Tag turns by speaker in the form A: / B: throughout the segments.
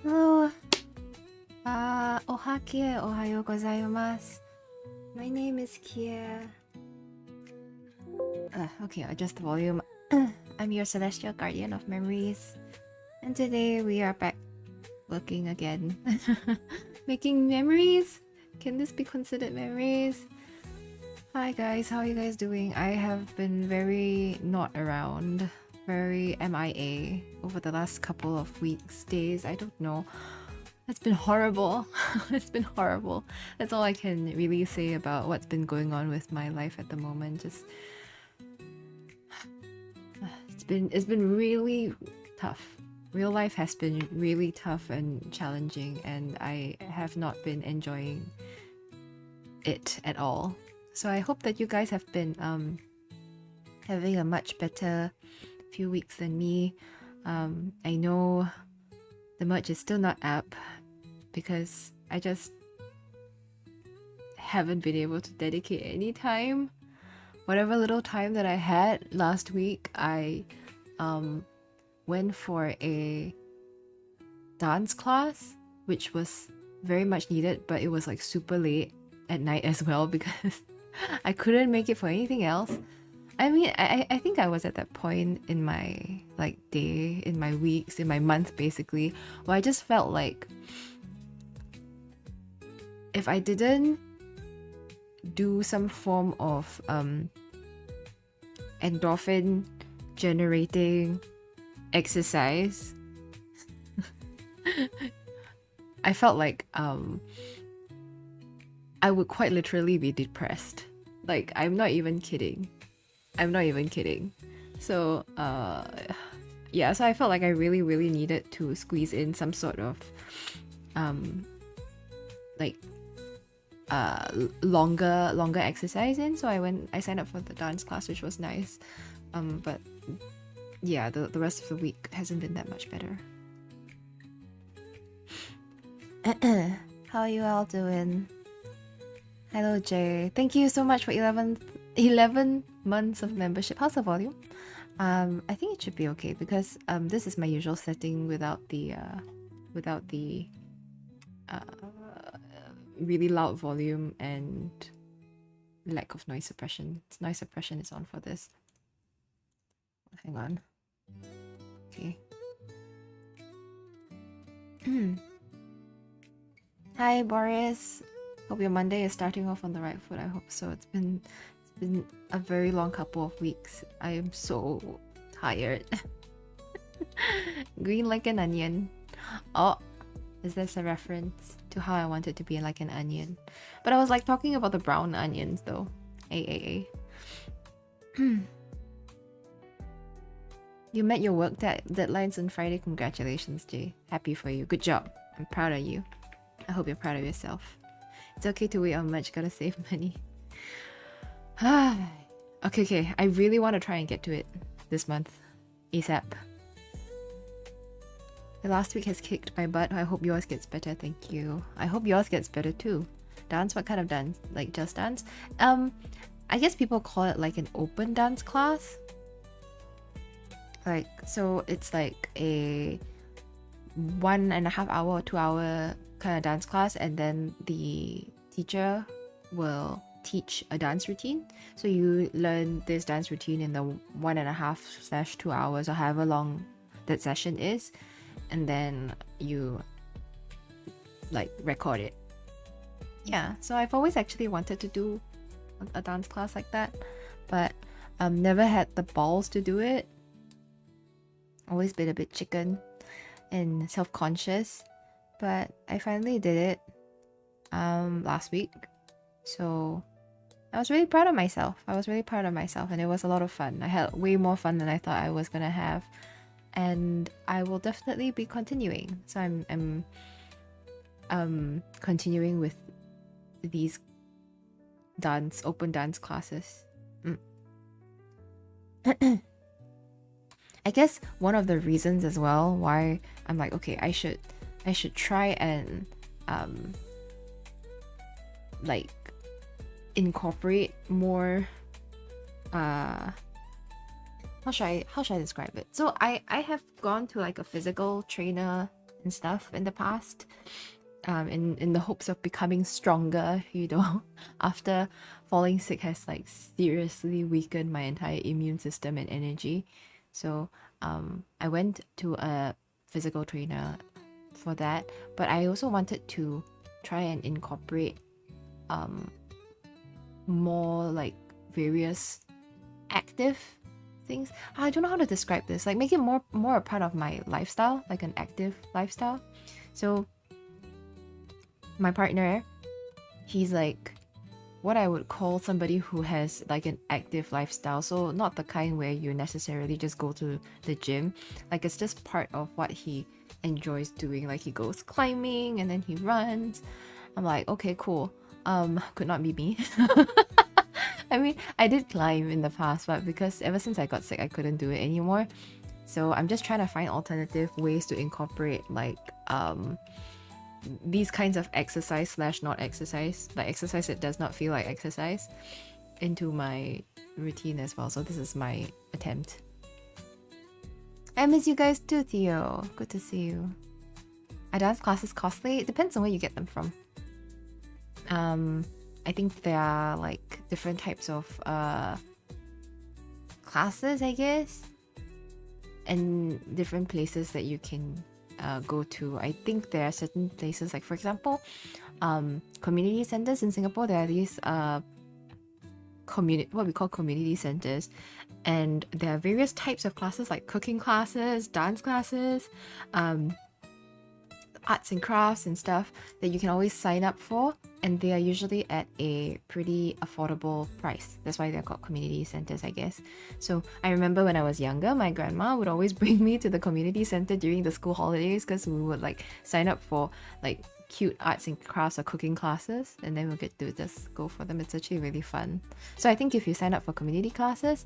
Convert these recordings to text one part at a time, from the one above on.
A: Hello. Ohakie, ohayo gozaimasu. My name is Kie. Okay, adjust the volume. I'm your celestial guardian of memories. And today we are back working again. Making memories? Can this be considered memories? Hi guys, how are you guys doing? I have been very not around, very MIA over the last couple of weeks, days, I don't know. It's been horrible. It's been horrible. That's all I can really say about what's been going on with my life at the moment. Just it's been really tough. Real life has been really tough and challenging, and I have not been enjoying it at all. So I hope that you guys have been having a much better few weeks than me. I know the merch is still not up because I just haven't been able to dedicate any time. Whatever little time that I had last week, I went for a dance class, which was very much needed, but it was like super late at night as well because I couldn't make it for anything else. I mean, I think I was at that point in my like day, in my weeks, in my month basically, where I just felt like if I didn't do some form of endorphin generating exercise, I felt like I would quite literally be depressed. Like, I'm not even kidding. So yeah, so I felt like I really needed to squeeze in some sort of like longer exercise in. So I signed up for the dance class, which was nice. But yeah, the rest of the week hasn't been that much better. How are you all doing? Hello Jay. Thank you so much for 11 months of membership. How's the volume? I think it should be okay because this is my usual setting without the really loud volume and lack of noise suppression. Noise suppression is on for this. Hang on. Okay. Hi Boris. Hope your Monday is starting off on the right foot. I hope so. It's been a very long couple of weeks. I am so tired. Green like an onion. Oh, is this a reference to how I wanted to be like an onion? But I was like talking about the brown onions though. A. You met your work deadlines on Friday. Congratulations, Jay. Happy for you. Good job. I'm proud of you. I hope you're proud of yourself. It's okay to wait on much. Gotta save money. Okay. I really want to try and get to it this month. ASAP. The last week has kicked my butt. I hope yours gets better. Thank you. I hope yours gets better too. Dance? What kind of dance? Like just dance? I guess people call it like an open dance class. Like, so it's like a 1.5 hour or 2 hour kind of dance class, and then the teacher will teach a dance routine. So you learn this dance routine in the 1.5/2 hours or however long that session is, and then you like record it. Yeah, so I've always actually wanted to do a dance class like that, but never had the balls to do it. Always been a bit chicken and self-conscious, but I finally did it last week. So I was really proud of myself. And it was a lot of fun. I had way more fun than I thought I was gonna have, and I will definitely be continuing. So I'm continuing with these open dance classes. I guess one of the reasons as well why I'm like, okay, I should try and like incorporate more how should I describe it? So I have gone to like a physical trainer and stuff in the past, in the hopes of becoming stronger, after falling sick has like seriously weakened my entire immune system and energy. So I went to a physical trainer for that, but I also wanted to try and incorporate more like various active things. I don't know how to describe this, like make it more a part of my lifestyle, like an active lifestyle. So my partner, he's like what I would call somebody who has like an active lifestyle. So not the kind where you necessarily just go to the gym. Like it's just part of what he enjoys doing. Like he goes climbing and then he runs. I'm like, okay, cool. Could not be me. I mean, I did climb in the past, but because ever since I got sick, I couldn't do it anymore. So I'm just trying to find alternative ways to incorporate like these kinds of exercise / not exercise, like exercise that does not feel like exercise, into my routine as well. So this is my attempt. I miss you guys too, Theo. Good to see you. Are dance classes costly? It depends on where you get them from. I think there are like different types of classes, I guess, and different places that you can go to. I think there are certain places, like for example, community centers in Singapore. There are these what we call community centers, and there are various types of classes like cooking classes, dance classes, arts and crafts and stuff that you can always sign up for, and they are usually at a pretty affordable price. That's why they're called community centers, I guess. So I remember when I was younger, my grandma would always bring me to the community center during the school holidays, because we would like sign up for like cute arts and crafts or cooking classes, and then we'll get to just go for them. It's actually really fun. So I think if you sign up for community classes,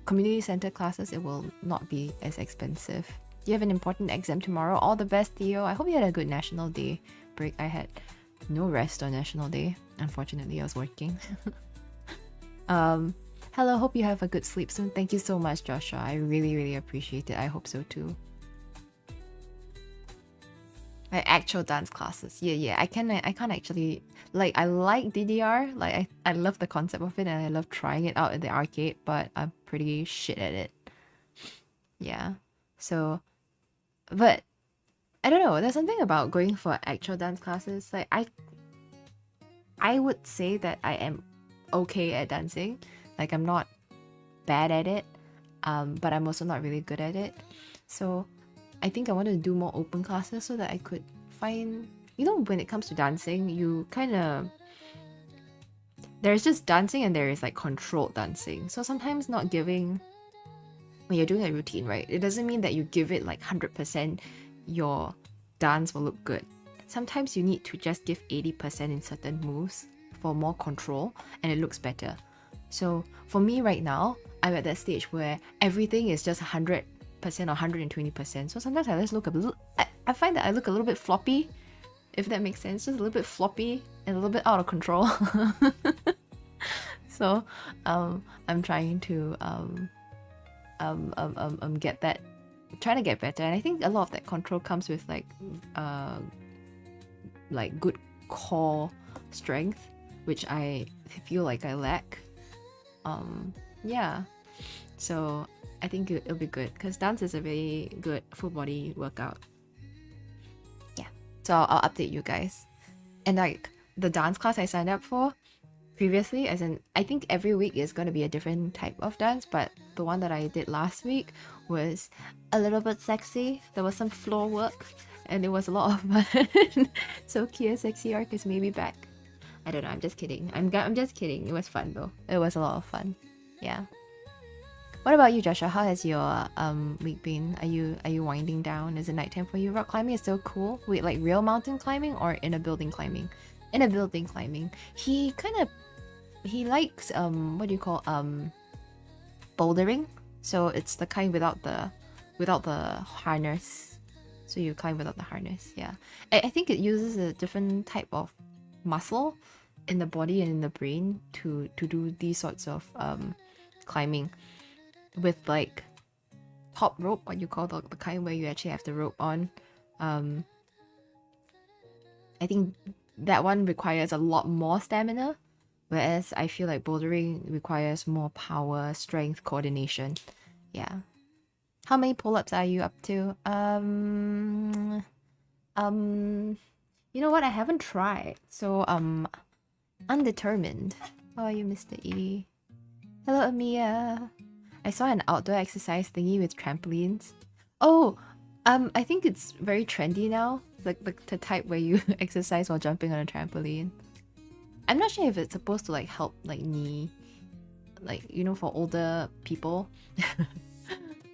A: community center classes, it will not be as expensive. You have an important exam tomorrow. All the best, Theo. I hope you had a good National Day break. I had no rest on National Day. Unfortunately, I was working. Hello, hope you have a good sleep soon. Thank you so much, Joshua. I really, really appreciate it. I hope so too. Like actual dance classes. Yeah. I can't actually, like, I like DDR. Like, I love the concept of it, and I love trying it out at the arcade, but I'm pretty shit at it. Yeah. So, but I don't know, there's something about going for actual dance classes. Like I would say that I am okay at dancing. Like I'm not bad at it, but I'm also not really good at it. So I think I want to do more open classes so that I could find, when it comes to dancing, you kind of, there's just dancing and there is like controlled dancing. So sometimes not giving, when you're doing a routine, right, it doesn't mean that you give it like 100%, your dance will look good. Sometimes you need to just give 80% in certain moves for more control, and it looks better. So for me right now, I'm at that stage where everything is just 100% or 120%. So sometimes I just look a little, I find that I look a little bit floppy, if that makes sense, just a little bit floppy and a little bit out of control. So I'm trying to get that, trying to get better. And I think a lot of that control comes with like good core strength, which I feel like I lack. Yeah, so I think it'll be good, because dance is a very good full body workout. Yeah, so I'll update you guys. And like the dance class I signed up for previously, as in, I think every week is going to be a different type of dance, but the one that I did last week was a little bit sexy. There was some floor work, and it was a lot of fun. So Kia's sexy arc is maybe back. I don't know, I'm just kidding. I'm just kidding. It was fun though. It was a lot of fun. Yeah. What about you, Joshua? How has your week been? Are you winding down? Is it nighttime for you? Rock climbing is so cool. Wait, like real mountain climbing or in a building climbing? In a building climbing. He likes what do you call bouldering? So it's the kind without the harness. So you climb without the harness. Yeah. I think it uses a different type of muscle in the body and in the brain to do these sorts of climbing, with like top rope, what you call the kind where you actually have the rope on. I think that one requires a lot more stamina, whereas I feel like bouldering requires more power, strength, coordination. Yeah. How many pull-ups are you up to? You know what? I haven't tried, so undetermined. How are you, Mr. E? Hello, Amia. I saw an outdoor exercise thingy with trampolines. Oh, I think it's very trendy now. Like the type where you exercise while jumping on a trampoline. I'm not sure if it's supposed to like help like knee, like, you know, for older people.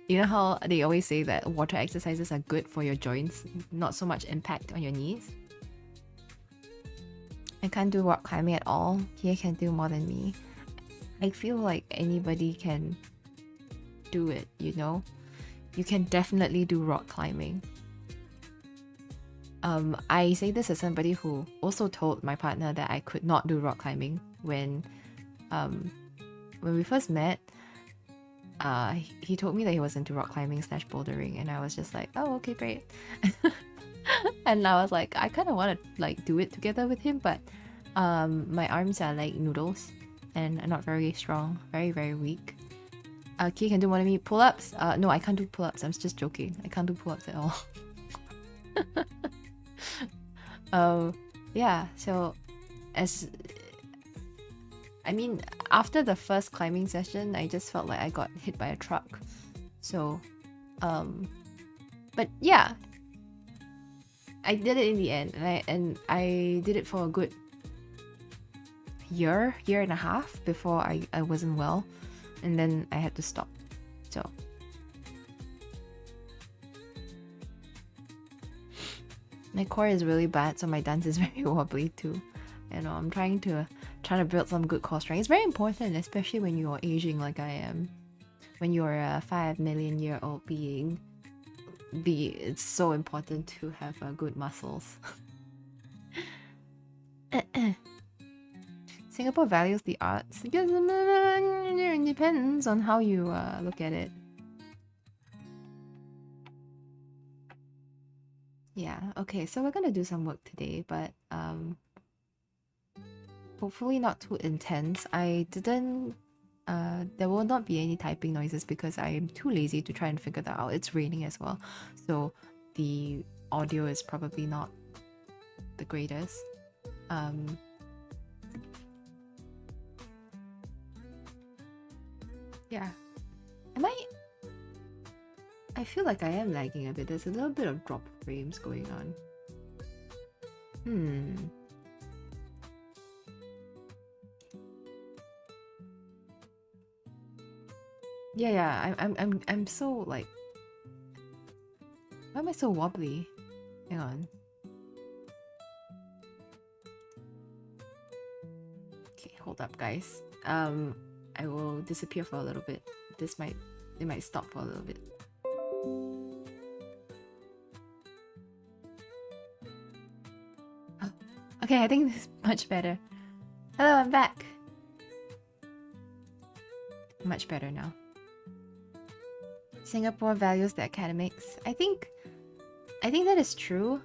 A: You know how they always say that water exercises are good for your joints, not so much impact on your knees. I can't do rock climbing at all. He can do more than me. I feel like anybody can do it, you know? You can definitely do rock climbing. I say this as somebody who also told my partner that I could not do rock climbing when we first met. He told me that he was into rock climbing / bouldering, and I was just like, oh, okay, great. And I was like, I kind of want to like do it together with him, but my arms are like noodles and are not very strong, very, very weak. Key can do more than me. Pull-ups? No, I can't do pull-ups. I'm just joking. I can't do pull-ups at all. Yeah, so I mean, after the first climbing session, I just felt like I got hit by a truck. So, but yeah, I did it in the end, and I did it for a good year and a half before I wasn't well, and then I had to stop. So my core is really bad, so my dance is very wobbly too. You know, I'm trying to build some good core strength. It's very important, especially when you're aging like I am. When you're a 5 million year old being, it's so important to have good muscles. Singapore values the arts. Because it depends on how you look at it. Yeah, okay, so we're gonna do some work today, but hopefully not too intense. I didn't there will not be any typing noises because I am too lazy to try and figure that out. It's raining as well, so the audio is probably not the greatest. Yeah. I feel like I am lagging a bit. There's a little bit of drop frames going on. Yeah, I'm so like, why am I so wobbly? Hang on. Okay, hold up, guys. I will disappear for a little bit. It might stop for a little bit. Oh, okay, I think this is much better. Hello, I'm back. Much better now. Singapore values the academics. I think that is true,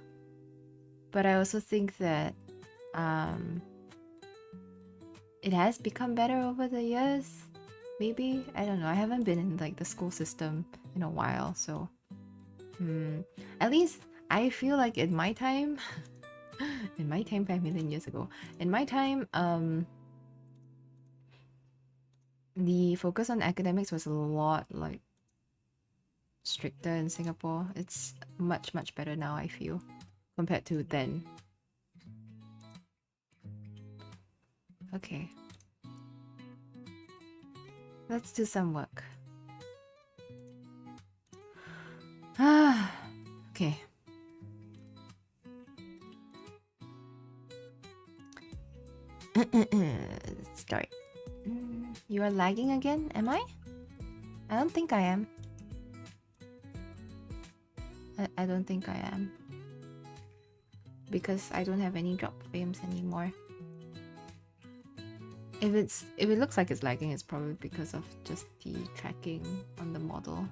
A: but I also think that it has become better over the years. Maybe, I don't know. I haven't been in like the school system in a while, so at least I feel like in my time, 5 million years ago, in my time, the focus on academics was a lot like stricter in Singapore. It's much better now, I feel, compared to then. Okay, let's do some work. Okay. Start. You are lagging again, am I? I don't think I am. I don't think I am. Because I don't have any drop frames anymore. If it looks like it's lagging, it's probably because of just the tracking on the model.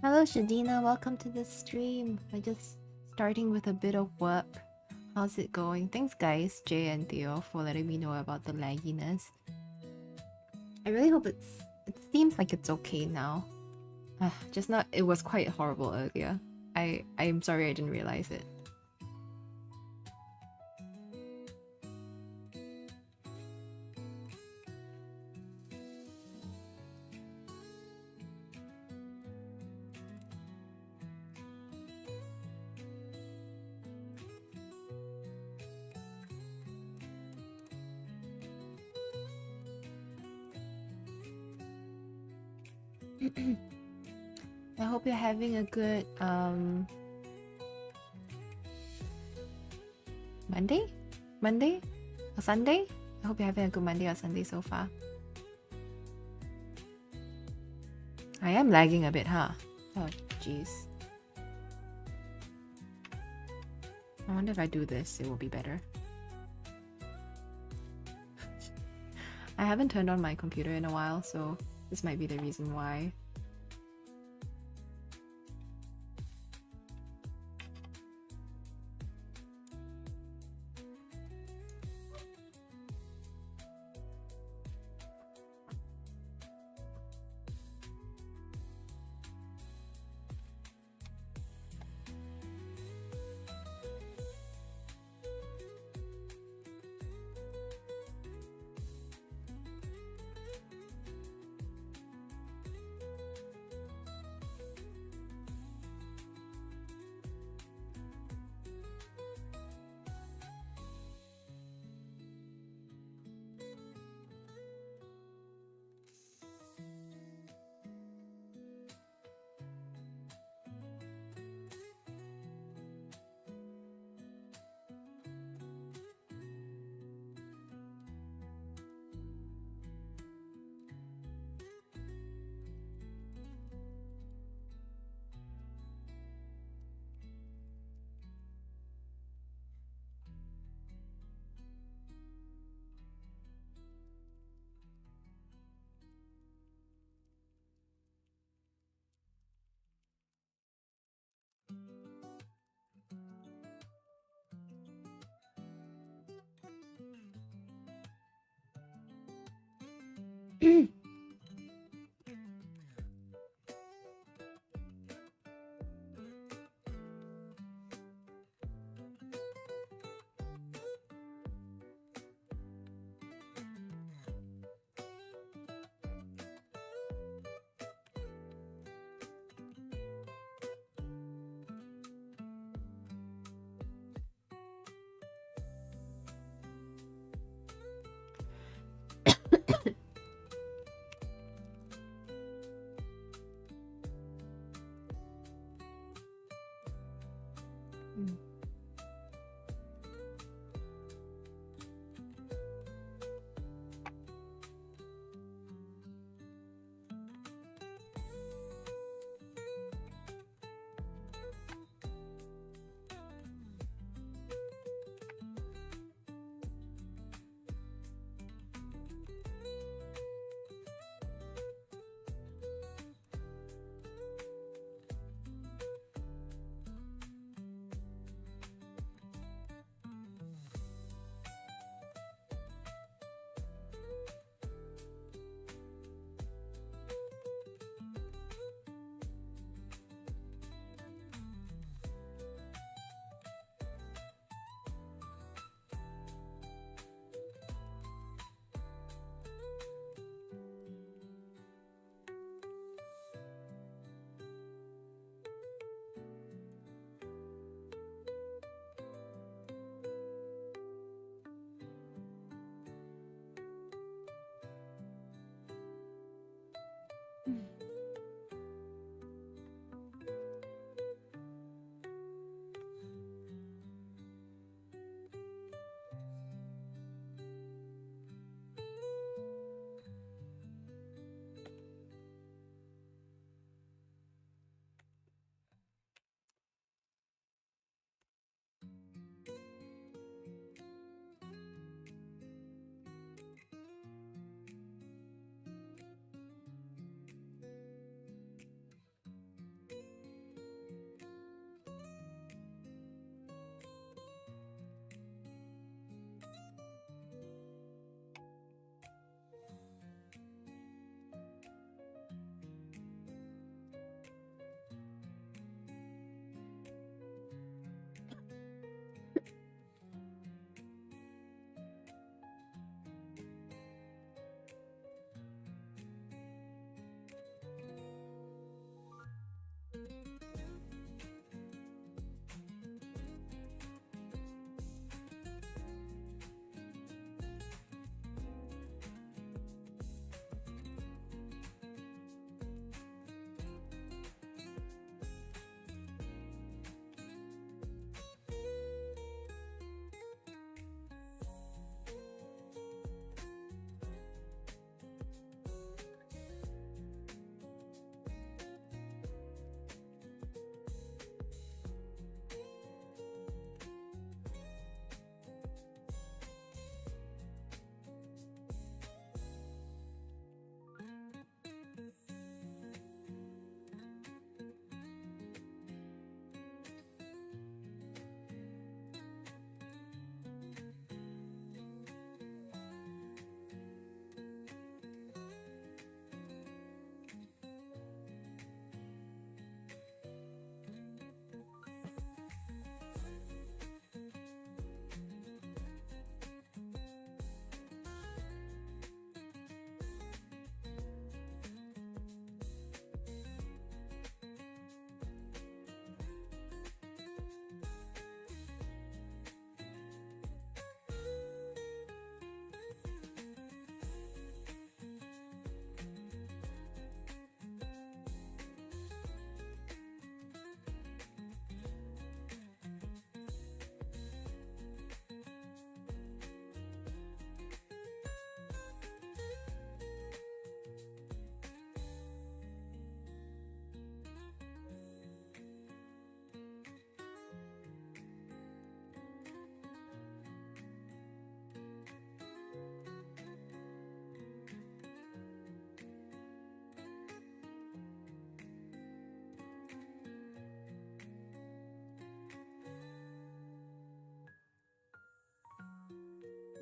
A: Hello, Shadina. Welcome to the stream. I just starting with a bit of work. How's it going? Thanks, guys, Jay and Theo, for letting me know about the lagginess. I really hope it seems like it's okay now. Just not. It was quite horrible earlier. I'm sorry I didn't realize it. I hope you're having a good Monday or Sunday. I hope you're having a good Monday or Sunday so far. I am lagging a bit, huh? Oh, jeez. I wonder if I do this, it will be better. I haven't turned on my computer in a while, so this might be the reason why.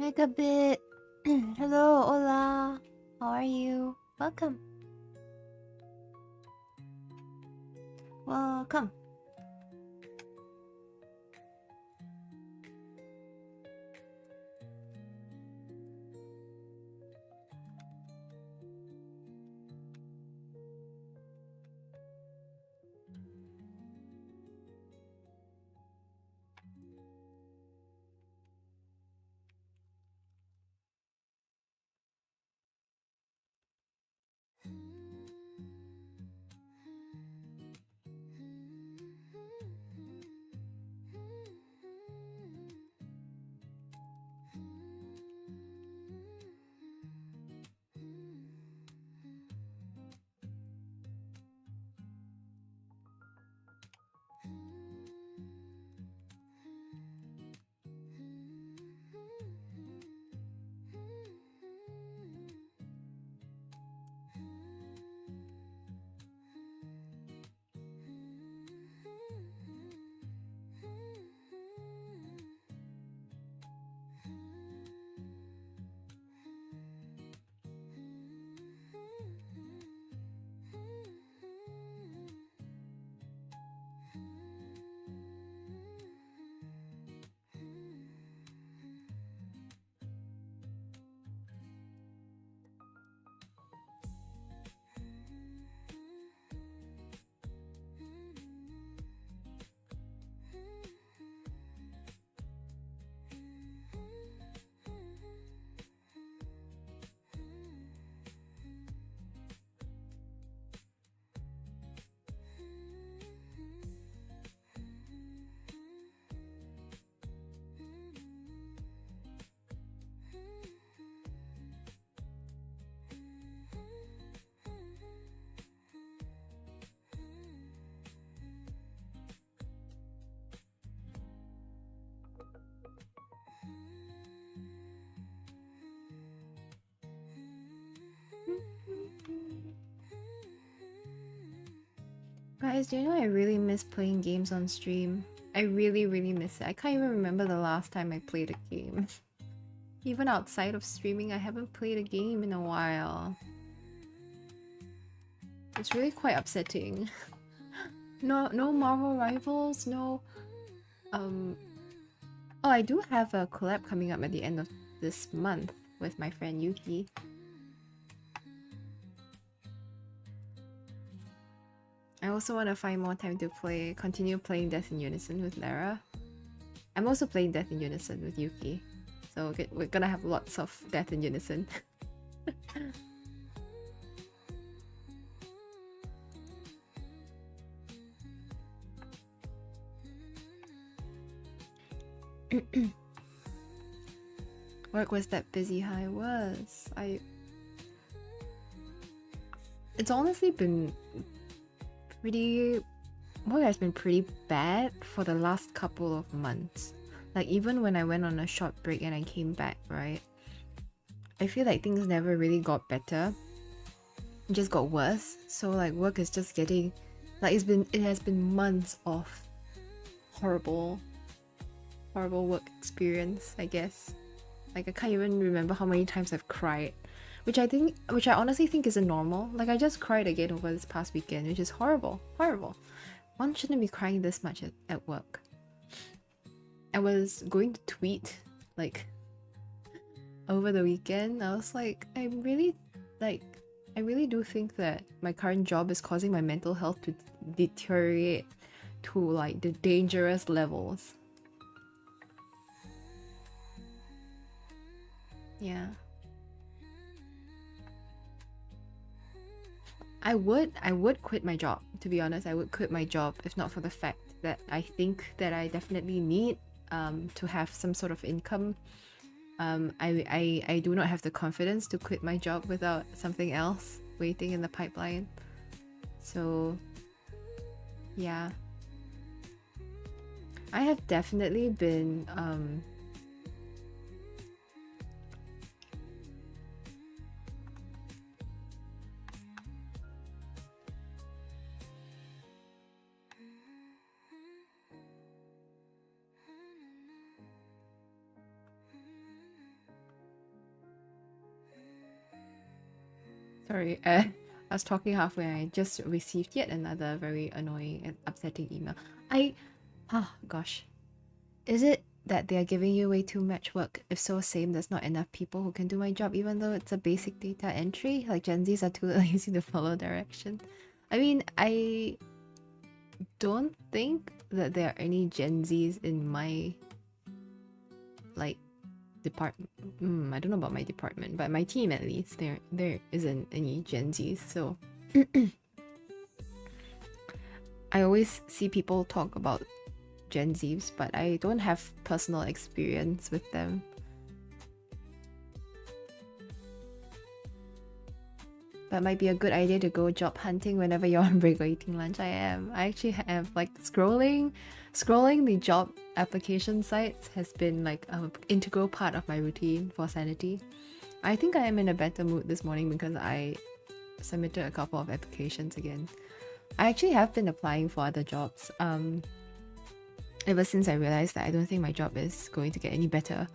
A: Megabit. Hello, hola. How are you? Welcome. Welcome. Guys, do you know I really miss playing games on stream? I really, really miss it. I can't even remember the last time I played a game. Even outside of streaming, I haven't played a game in a while. It's really quite upsetting. No Marvel Rivals, no... Oh, I do have a collab coming up at the end of this month with my friend Yuki. I also want to find more time to continue playing Death in Unison with Lara. I'm also playing Death in Unison with Yuki. So we're gonna have lots of Death in Unison. Work was that busy, how I was. It's honestly been pretty... Work has been pretty bad for the last couple of months. Like, even when I went on a short break and I came back, right? I feel like things never really got better. It just got worse. So like work is just getting... Like it has been months of horrible work experience, I guess. Like I can't even remember how many times I've cried. Which I honestly think isn't normal. Like I just cried again over this past weekend, which is horrible. Horrible. One shouldn't be crying this much at work. I was going to tweet like over the weekend. I was like, I really do think that my current job is causing my mental health to deteriorate to like the dangerous levels. Yeah. I would quit my job, to be honest. I would quit my job if not for the fact that I think that I definitely need to have some sort of income. I do not have the confidence to quit my job without something else waiting in the pipeline. So yeah. I have definitely been Sorry, I was talking halfway and I just received yet another very annoying and upsetting email. Gosh. Is it that they are giving you way too much work? If so, same, there's not enough people who can do my job even though it's a basic data entry? Like Gen Zs are too lazy to follow direction. I mean, I don't think that there are any Gen Zs in my like department. I don't know about my department, but my team at least there isn't any Gen Zs. So I always see people talk about Gen Zs, but I don't have personal experience with them. That might be a good idea to go job hunting whenever you're on break or eating lunch. I am. I actually have like scrolling the job application sites has been like an integral part of my routine for sanity. I think I am in a better mood this morning because I submitted a couple of applications again. I actually have been applying for other jobs ever since I realized that I don't think my job is going to get any better.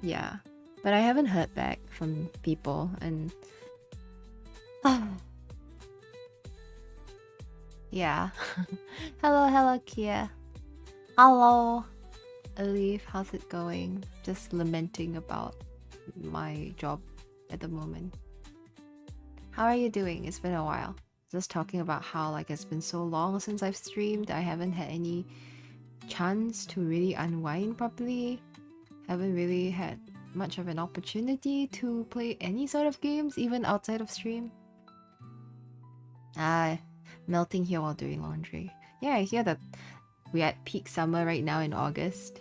A: Yeah. But I haven't heard back from people and yeah. Hello Kia. Hello Alif, how's it going? Just lamenting about my job at the moment. How are you doing? It's been a while. Just talking about how like it's been so long since I've streamed. I haven't had any chance to really unwind properly. Haven't really had much of an opportunity to play any sort of games, even outside of stream. Melting here while doing laundry. Yeah, I hear that we're at peak summer right now in August.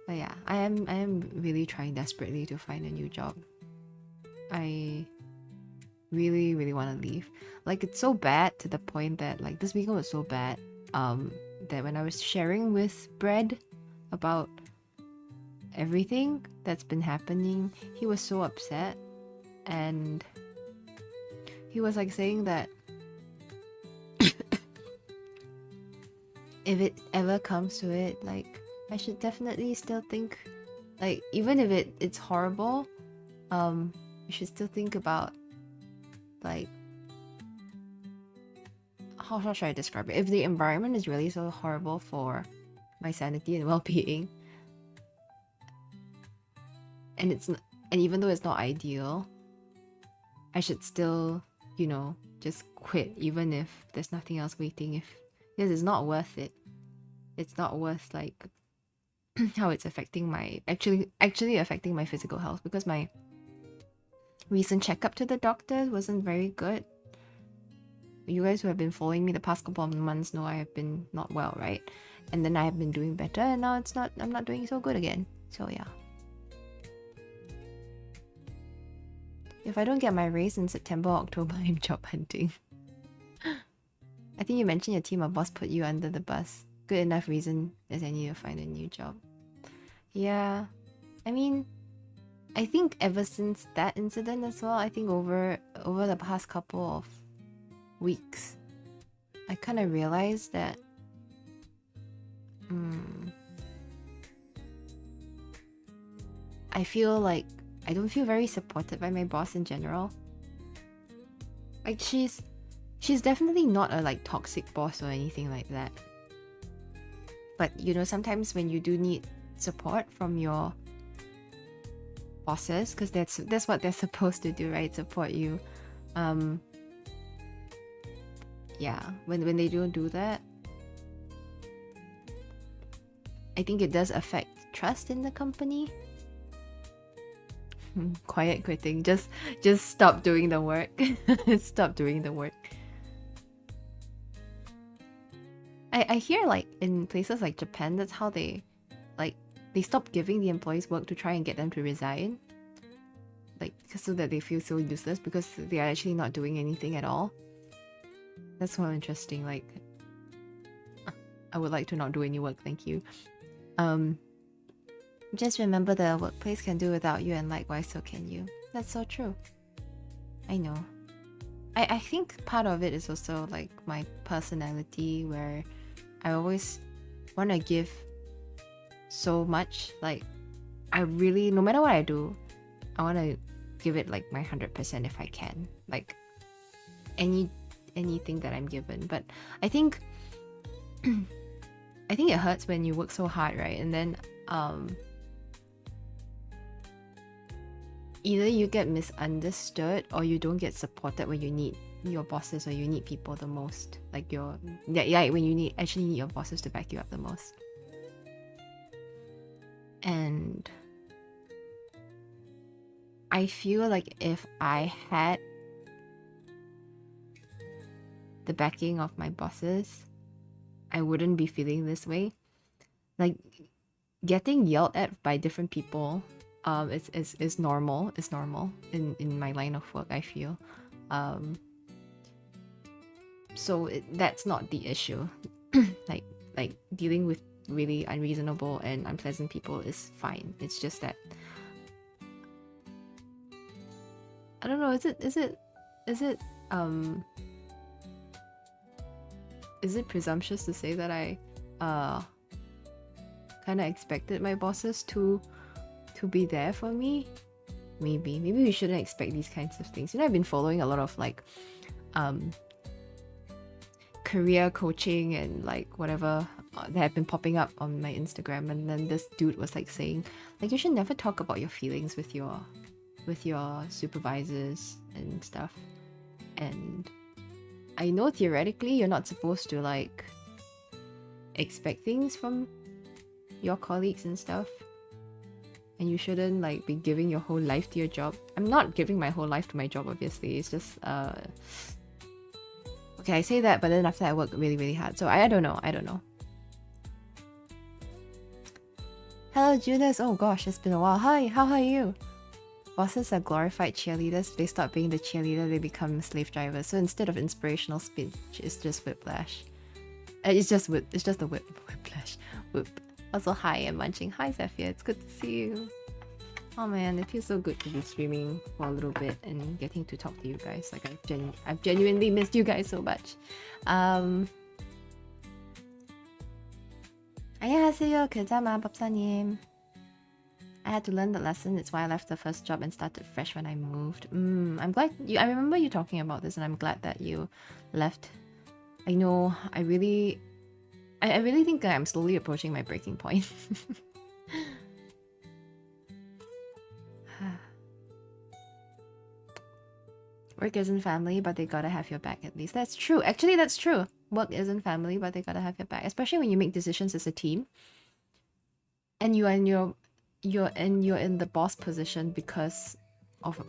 A: But yeah, I am really trying desperately to find a new job. I really want to leave. Like it's so bad to the point that like this weekend was so bad that when I was sharing with Bread about everything that's been happening, he was so upset and he was like saying that if it ever comes to it, like I should definitely still think, like even if it's horrible, you should still think about like how should I describe it? If the environment is really so horrible for my sanity and well-being, and even though it's not ideal, I should still, you know, just quit even if there's nothing else waiting. Because it's not worth it. It's not worth like how it's affecting my actually affecting my physical health, because my recent checkup to the doctor wasn't very good. You guys who have been following me the past couple of months know I have been not well, right? And then I have been doing better, and now I'm not doing so good again. So yeah. If I don't get my raise in September or October, I'm job hunting. I think you mentioned your team or boss put you under the bus. Good enough reason as any to find a new job. Yeah. I mean, I think ever since that incident as well, I think over the past couple of weeks, I kind of realized that I feel like I don't feel very supported by my boss in general. Like she's definitely not a like toxic boss or anything like that. But you know, sometimes when you do need support from your bosses, because that's what they're supposed to do, right? Support you. Yeah, when they don't do that, I think it does affect trust in the company. Quiet quitting. Just stop doing the work. Stop doing the work. I hear like in places like Japan, that's how they stop giving the employees work to try and get them to resign. Like so that they feel so useless because they are actually not doing anything at all. That's so interesting. Like I would like to not do any work, thank you. Just remember the workplace can do without you, and likewise so can you. That's so true. I know. I think part of it is also like my personality, where I always want to give so much. Like I really, no matter what I do, I want to give it like my 100% if I can, like anything that I'm given. But I think it hurts when you work so hard, right? And then either you get misunderstood or you don't get supported when you need your bosses or you need people the most, like when you actually need your bosses to back you up the most. And I feel like if I had the backing of my bosses, I wouldn't be feeling this way. Like, getting yelled at by different people is normal. It's normal in my line of work, I feel. So that's not the issue. like dealing with really unreasonable and unpleasant people is fine. It's just that I don't know, is it presumptuous to say that I kind of expected my bosses to be there for me? Maybe we shouldn't expect these kinds of things. You know, I've been following a lot of like career coaching and like whatever that have been popping up on my Instagram, and then this dude was like saying like you should never talk about your feelings with your supervisors and stuff. And I know theoretically you're not supposed to like expect things from your colleagues and stuff, and you shouldn't like be giving your whole life to your job. I'm not giving my whole life to my job, obviously. It's just okay, I say that, but then after I work really, really hard. So I don't know. Hello, Judas. Oh gosh, it's been a while. Hi, how are you? Bosses are glorified cheerleaders. They stop being the cheerleader, they become slave drivers. So instead of inspirational speech, it's just whiplash. It's just the whiplash. Whip. Also, hi, I'm munching. Hi, Zephyr. It's good to see you. Oh man, it feels so good to be streaming for a little bit and getting to talk to you guys. Like I've genuinely missed you guys so much. 안녕하세요, 그자마 법사님. I had to learn the lesson. It's why I left the first job and started fresh when I moved. I'm glad you. I remember you talking about this, and I'm glad that you left. I know. I really think I'm slowly approaching my breaking point. Work isn't family, but they gotta have your back at least. That's true. Actually, that's true. Work isn't family, but they gotta have your back. Especially when you make decisions as a team, and you're in the boss position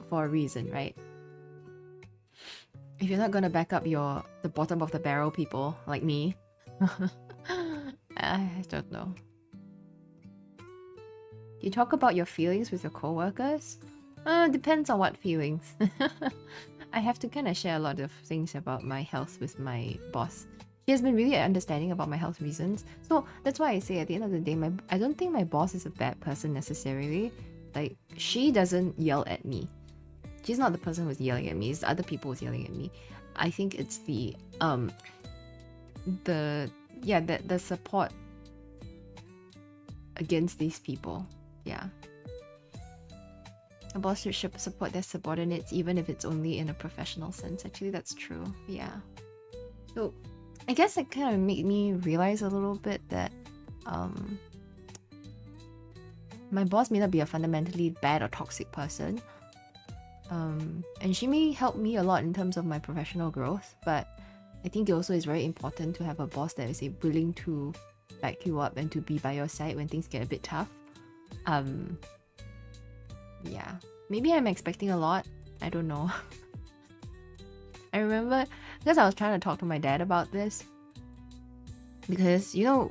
A: for a reason, right? If you're not gonna back up the bottom of the barrel people like me, I don't know. You talk about your feelings with your coworkers? Depends on what feelings. I have to kind of share a lot of things about my health with my boss. He has been really understanding about my health reasons. So that's why I say at the end of the day, I don't think my boss is a bad person necessarily. Like, she doesn't yell at me. She's not the person who's yelling at me. It's other people who's yelling at me. I think it's the support against these people. Yeah. A boss should support their subordinates even if it's only in a professional sense. Actually, that's true. Yeah. So I guess it kind of made me realize a little bit that my boss may not be a fundamentally bad or toxic person. And she may help me a lot in terms of my professional growth, but I think it also is very important to have a boss that is willing to back you up and to be by your side when things get a bit tough. Yeah, maybe I'm expecting a lot. I don't know. I remember because I was trying to talk to my dad about this, because you know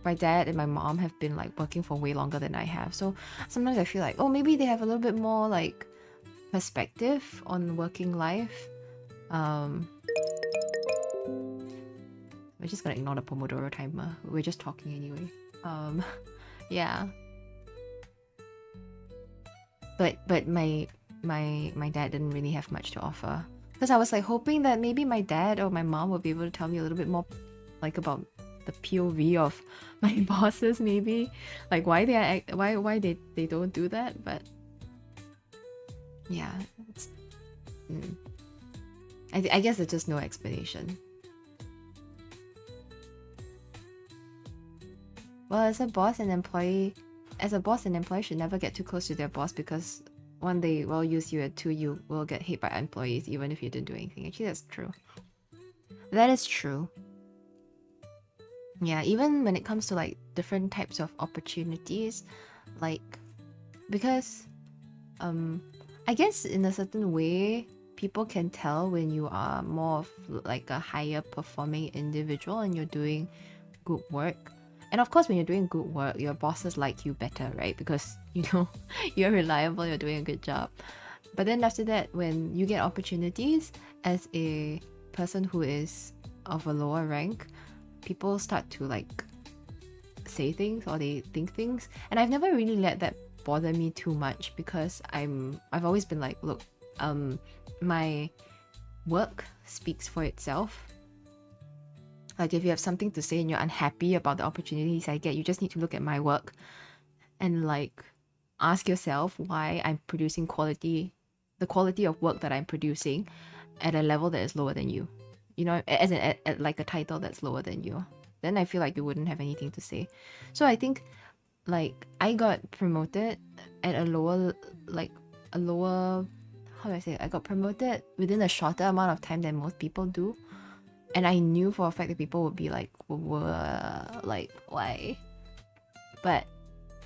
A: my dad and my mom have been like working for way longer than I have, so sometimes I feel like, oh, maybe they have a little bit more like perspective on working life. We're just gonna ignore the Pomodoro timer. We're just talking anyway. Yeah. But my dad didn't really have much to offer, because I was like hoping that maybe my dad or my mom would be able to tell me a little bit more like about the POV of my bosses, maybe like why they don't do that. But Yeah, I guess there's just no explanation. Well, as a boss, an employee should never get too close to their boss, because one, they will use you, and two, you will get hate by employees even if you didn't do anything. Actually, that's true. That is true. Yeah, even when it comes to like different types of opportunities, like, because I guess in a certain way people can tell when you are more of like a higher performing individual and you're doing good work. And of course, when you're doing good work, your bosses like you better, right? Because, you know, you're reliable, you're doing a good job. But then after that, when you get opportunities as a person who is of a lower rank, people start to like say things, or they think things. And I've never really let that bother me too much, because I've always been like, look, my work speaks for itself. Like, if you have something to say and you're unhappy about the opportunities I get, you just need to look at my work and like ask yourself why I'm producing the quality of work that I'm producing at a level that is lower than you. You know, as in at like a title that's lower than you. Then I feel like you wouldn't have anything to say. So I think like I got promoted at a lower, how do I say it? I got promoted within a shorter amount of time than most people do. And I knew for a fact that people would be like, like, why? But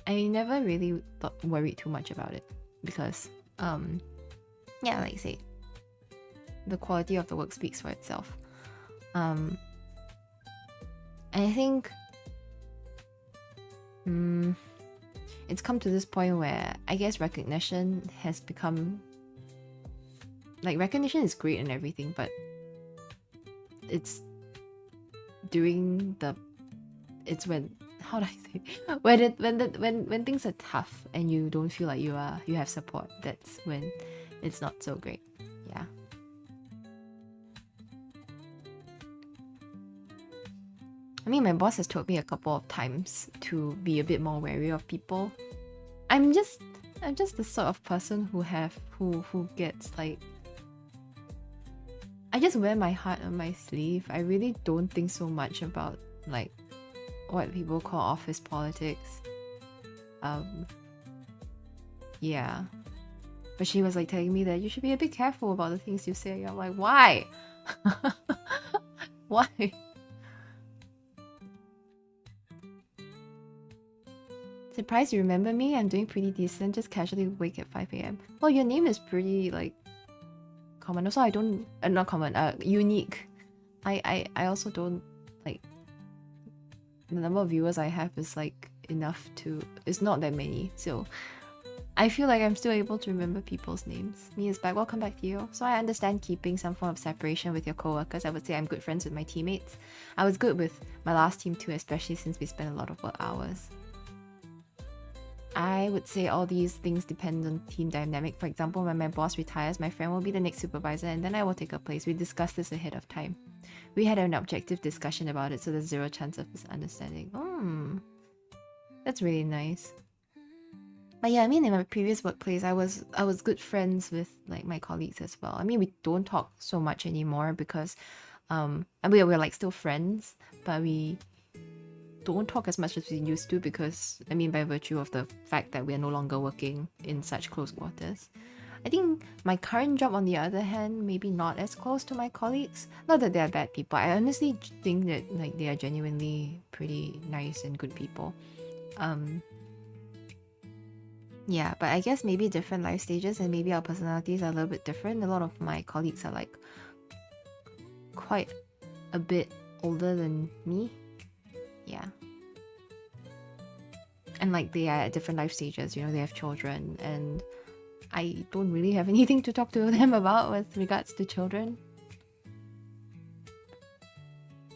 A: I never really worried too much about it, because, yeah, like I say, the quality of the work speaks for itself. And I think it's come to this point where I guess recognition has become, like, recognition is great and everything, but it's when, how do I say, when things are tough and you don't feel like you have support, that's when it's not so great. Yeah. I mean, my boss has told me a couple of times to be a bit more wary of people. I'm just the sort of person who gets like, I just wear my heart on my sleeve. I really don't think so much about like what people call office politics. Yeah. But she was like telling me that you should be a bit careful about the things you say. I'm like, why? Why? Surprised you remember me? I'm doing pretty decent. Just casually wake at 5 a.m. Well, your name is pretty like common. Also, I don't not common. Unique. I also don't like, the number of viewers I have is like enough to. It's not that many, so I feel like I'm still able to remember people's names. Me is back. Welcome back to you. So I understand keeping some form of separation with your coworkers. I would say I'm good friends with my teammates. I was good with my last team too, especially since we spent a lot of work hours. I would say all these things depend on team dynamic. For example, when my boss retires, my friend will be the next supervisor and then I will take her place. We discussed this ahead of time. We had an objective discussion about it, so there's zero chance of misunderstanding. That's really nice. But yeah, I mean, in my previous workplace, I was good friends with like my colleagues as well. I mean, we don't talk so much anymore because and we're like still friends, but we don't talk as much as we used to, because I mean, by virtue of the fact that we are no longer working in such close quarters. I think my current job, on the other hand, maybe not as close to my colleagues. Not that they are bad people. I honestly think that like they are genuinely pretty nice and good people. Yeah, but I guess maybe different life stages and maybe our personalities are a little bit different. A lot of my colleagues are like quite a bit older than me. Yeah. And like they are at different life stages, you know, they have children, and I don't really have anything to talk to them about with regards to children.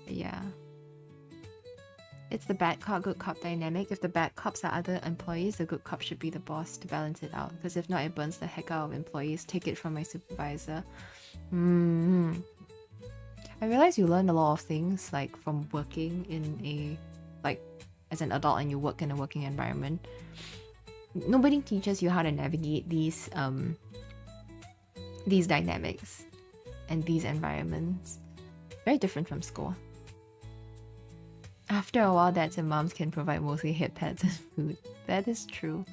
A: But yeah. It's the bad cop, good cop dynamic. If the bad cops are other employees, the good cop should be the boss to balance it out. Because if not, it burns the heck out of employees. Take it from my supervisor. I realize you learn a lot of things like from working in a, like, as an adult and you work in a working environment. Nobody teaches you how to navigate these these dynamics and these environments. Very different from school. After a while, dads and moms can provide mostly head pads and food. That is true.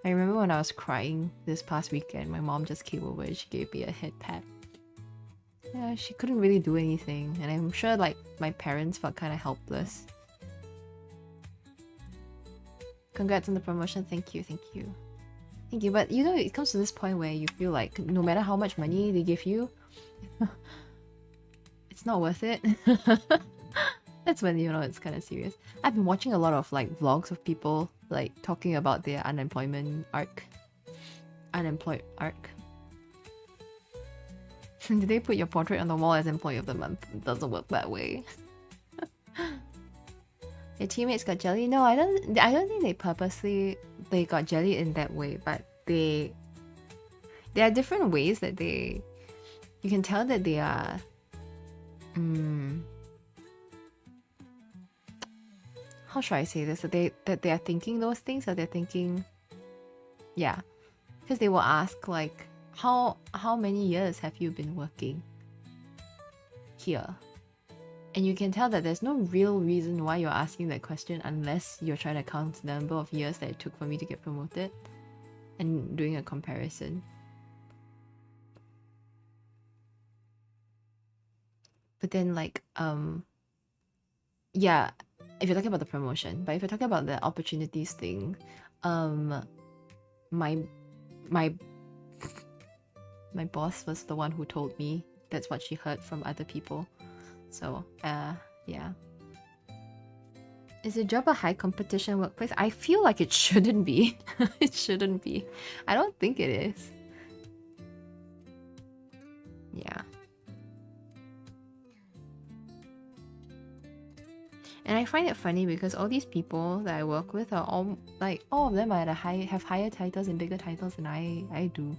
A: I remember when I was crying this past weekend, my mom just came over and she gave me a head pad. Yeah, she couldn't really do anything, and I'm sure like my parents felt kind of helpless. Congrats on the promotion. Thank you, thank you. Thank you. But you know, it comes to this point where you feel like no matter how much money they give you, it's not worth it. That's when, you know, it's kind of serious. I've been watching a lot of like vlogs of people like talking about their unemployment arc. Unemployed arc. Did they put your portrait on the wall as employee of the month? It doesn't work that way. Your teammates got jelly? No, I don't think they purposely got jelly in that way, but there are different ways that you can tell that they are how should I say this? That they are thinking those things, or they're thinking, yeah, because they will ask like, how many years have you been working here? And you can tell that there's no real reason why you're asking that question unless you're trying to count the number of years that it took for me to get promoted and doing a comparison. But then like yeah, if you're talking about the promotion, but if you're talking about the opportunities thing, my boss was the one who told me that's what she heard from other people. So yeah. Is your job a high competition workplace? I feel like it shouldn't be. It shouldn't be. I don't think it is. Yeah. And I find it funny because all these people that I work with are all of them are have higher titles and bigger titles than I do.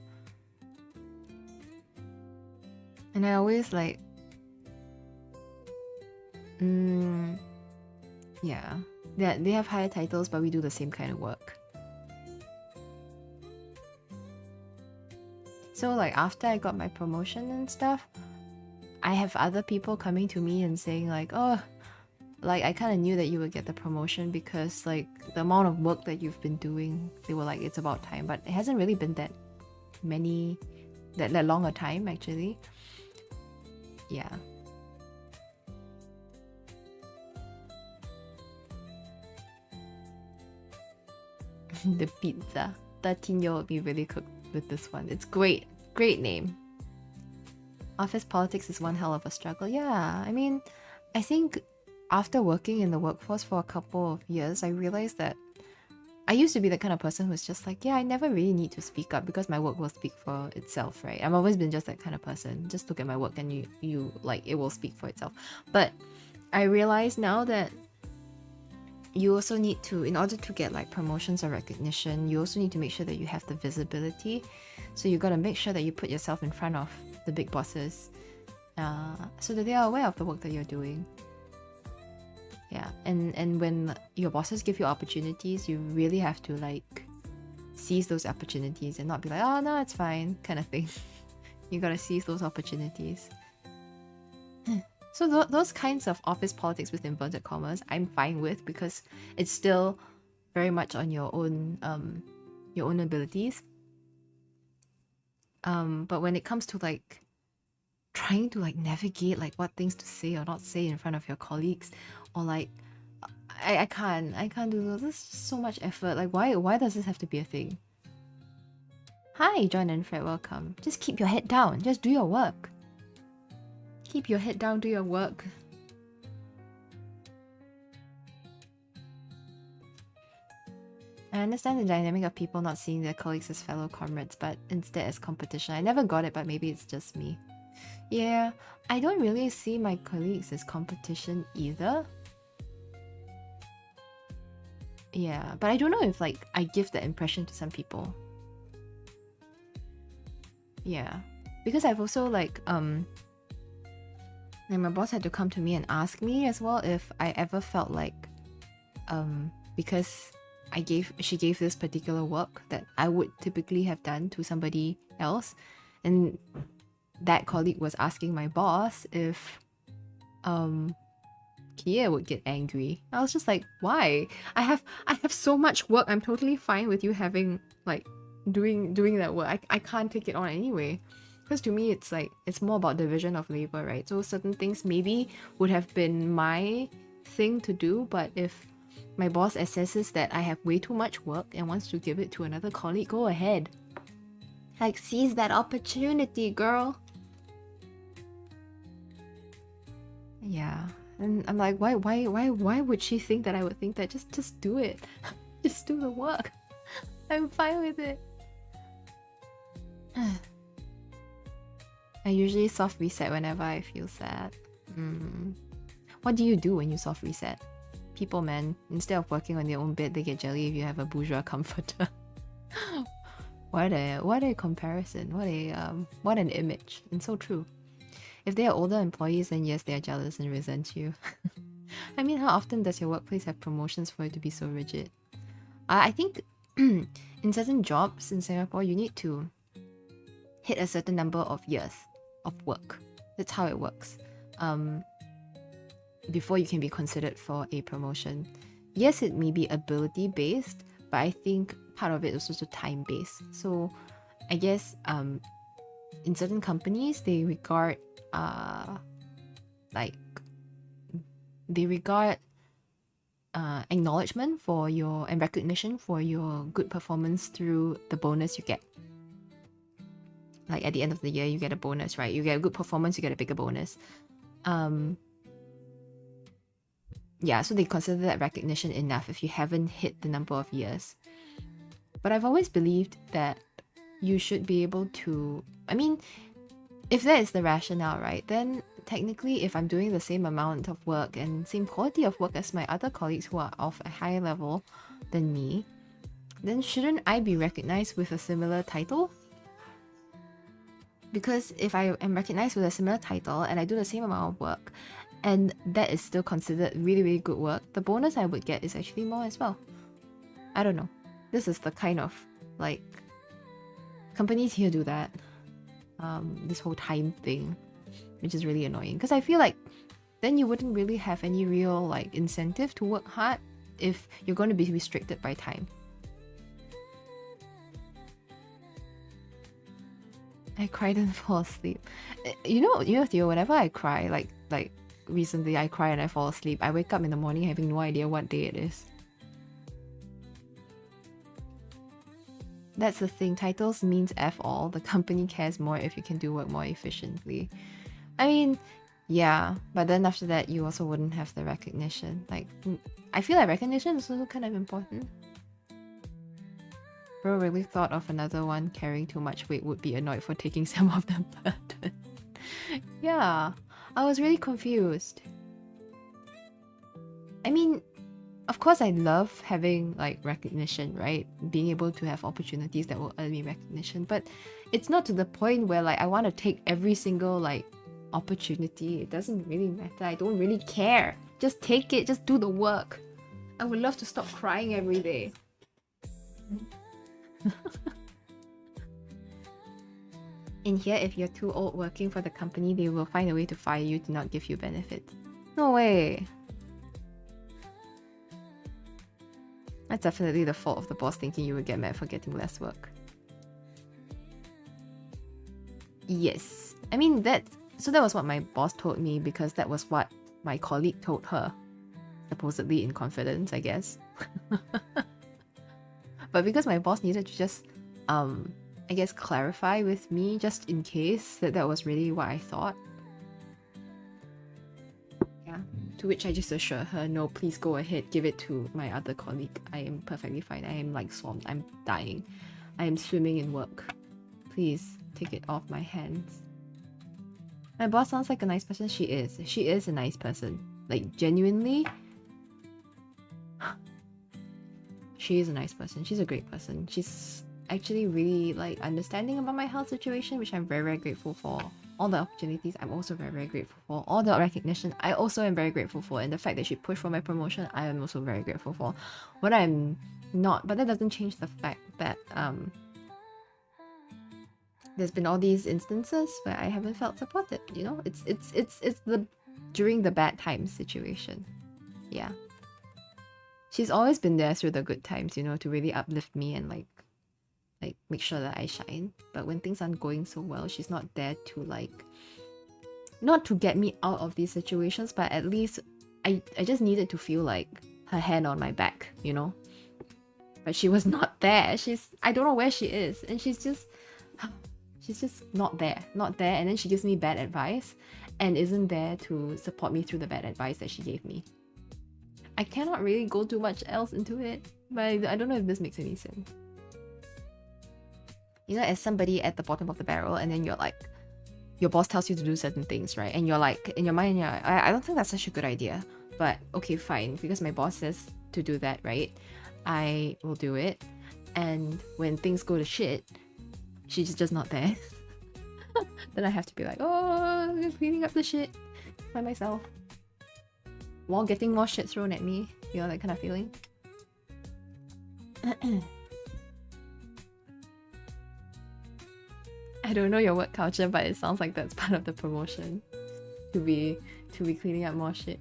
A: And I always like yeah. They have higher titles, but we do the same kind of work. So like after I got my promotion and stuff, I have other people coming to me and saying like, oh, like I kind of knew that you would get the promotion because like the amount of work that you've been doing, they were like, it's about time. But it hasn't really been that long a time actually. Yeah. The pizza. 13-year-old me really cooked with this one. It's great. Great name. Office politics is one hell of a struggle. Yeah, I mean, I think after working in the workforce for a couple of years, I realized that I used to be the kind of person who's just like, yeah, I never really need to speak up because my work will speak for itself, right? I've always been just that kind of person. Just look at my work and you like, it will speak for itself. But I realize now that you also need to, in order to get like promotions or recognition, you also need to make sure that you have the visibility. So you got to make sure that you put yourself in front of the big bosses so that they are aware of the work that you're doing. Yeah, and when your bosses give you opportunities, you really have to like seize those opportunities and not be like, oh no, it's fine kind of thing. You gotta seize those opportunities. So those kinds of office politics with inverted commas, I'm fine with because it's still very much on your own abilities. But when it comes to like trying to like navigate like what things to say or not say in front of your colleagues, or like I can't do those. This is so much effort. Like why does this have to be a thing? Hi John and Fred, welcome. Just keep your head down. Just do your work. Keep your head down, do your work. I understand the dynamic of people not seeing their colleagues as fellow comrades, but instead as competition. I never got it, but maybe it's just me. Yeah, I don't really see my colleagues as competition either. Yeah, but I don't know if like I give that impression to some people. Yeah, because I've also like my boss had to come to me and ask me as well if I ever felt like because she gave this particular work that I would typically have done to somebody else, and that colleague was asking my boss if Kia would get angry. I was just like, why? I have so much work. I'm totally fine with you having like doing that work. I can't take it on anyway. Because to me it's like it's more about division of labor, right? So certain things maybe would have been my thing to do, but if my boss assesses that I have way too much work and wants to give it to another colleague, go ahead. Like, seize that opportunity, girl. Yeah. And I'm like, why would she think that I would think that? Just do it. Just do the work. I'm fine with it. I usually soft reset whenever I feel sad. What do you do when you soft reset? People, man, instead of working on their own bed, they get jelly if you have a bourgeois comforter. What a comparison. What an image. And so true. If they are older employees, then yes, they are jealous and resent you. I mean, how often does your workplace have promotions for it to be so rigid? I think in certain jobs in Singapore, you need to hit a certain number of years of work. That's how it works. Before you can be considered for a promotion. Yes, it may be ability based, but I think part of it is also time based. So I guess in certain companies they regard acknowledgement for your and recognition for your good performance through the bonus you get. Like at the end of the year you get a bonus, right? You get a good performance, you get a bigger bonus. Yeah, so they consider that recognition enough if you haven't hit the number of years. But I've always believed that you should be able to... I mean, if that is the rationale, right, then technically if I'm doing the same amount of work and same quality of work as my other colleagues who are of a higher level than me, then shouldn't I be recognized with a similar title? Because if I am recognized with a similar title and I do the same amount of work, and that is still considered really, really good work, the bonus I would get is actually more as well. I don't know. This is the kind of, like, companies here do that. This whole time thing, which is really annoying. Because I feel like then you wouldn't really have any real, like, incentive to work hard if you're going to be restricted by time. I cried and fall asleep. You know, Theo, whenever I cry, like recently I cry and I fall asleep, I wake up in the morning having no idea what day it is. That's the thing, titles means F all. The company cares more if you can do work more efficiently. I mean, yeah, but then after that you also wouldn't have the recognition. Like, I feel like recognition is also kind of important. Bro really thought of another one carrying too much weight would be annoyed for taking some of the burden. Yeah, I was really confused. I mean, of course I love having like recognition, right? Being able to have opportunities that will earn me recognition, but it's not to the point where like I want to take every single like opportunity. It doesn't really matter. I don't really care. Just take it, just do the work. I would love to stop crying every day. In here, if you're too old working for the company, they will find a way to fire you to not give you benefits. No way. That's definitely the fault of the boss thinking you would get mad for getting less work. Yes. I mean, that was what my boss told me because that was what my colleague told her. Supposedly in confidence, I guess. But because my boss needed to just, I guess, clarify with me just in case that was really what I thought. Yeah. To which I just assured her, no, please go ahead, give it to my other colleague. I am perfectly fine. I am like swamped. I'm dying. I am swimming in work. Please take it off my hands. My boss sounds like a nice person. She is. She is a nice person. Like, genuinely. She is a nice person. She's a great person. She's actually really like understanding about my health situation, which I'm very, very grateful for. All the opportunities, I'm also very, very grateful for. All the recognition, I also am very grateful for. And the fact that she pushed for my promotion, I am also very grateful for. What I'm not, but that doesn't change the fact that there's been all these instances where I haven't felt supported, you know? It's the during the bad times situation. Yeah. She's always been there through the good times, you know, to really uplift me and like make sure that I shine. But when things aren't going so well, she's not there to like not to get me out of these situations, but at least I just needed to feel like her hand on my back, you know? But she was not there. I don't know where she is, and she's just not there. And then she gives me bad advice and isn't there to support me through the bad advice that she gave me. I cannot really go too much else into it, but I don't know if this makes any sense. You know, as somebody at the bottom of the barrel, and then you're like, your boss tells you to do certain things, right? And you're like, in your mind, you're like, I don't think that's such a good idea. But okay, fine, because my boss says to do that, right? I will do it. And when things go to shit, she's just not there. Then I have to be like, oh, I'm cleaning up the shit by myself. While getting more shit thrown at me. You know, that kind of feeling? I don't know your work culture, but it sounds like that's part of the promotion. To be cleaning up more shit.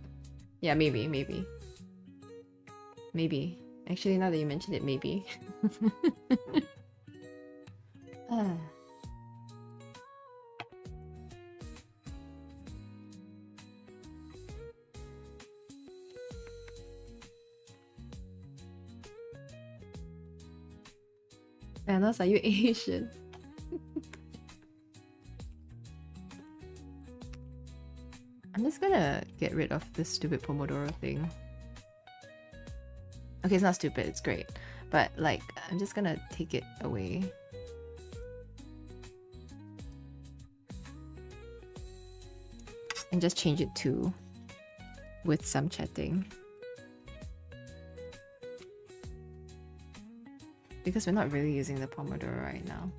A: Yeah, maybe. Maybe. Actually, now that you mentioned it, maybe. Thanos, are you Asian? I'm just gonna get rid of this stupid Pomodoro thing. Okay, it's not stupid, it's great. But like, I'm just gonna take it away. And just change it to with some chatting. Because we're not really using the Pomodoro right now.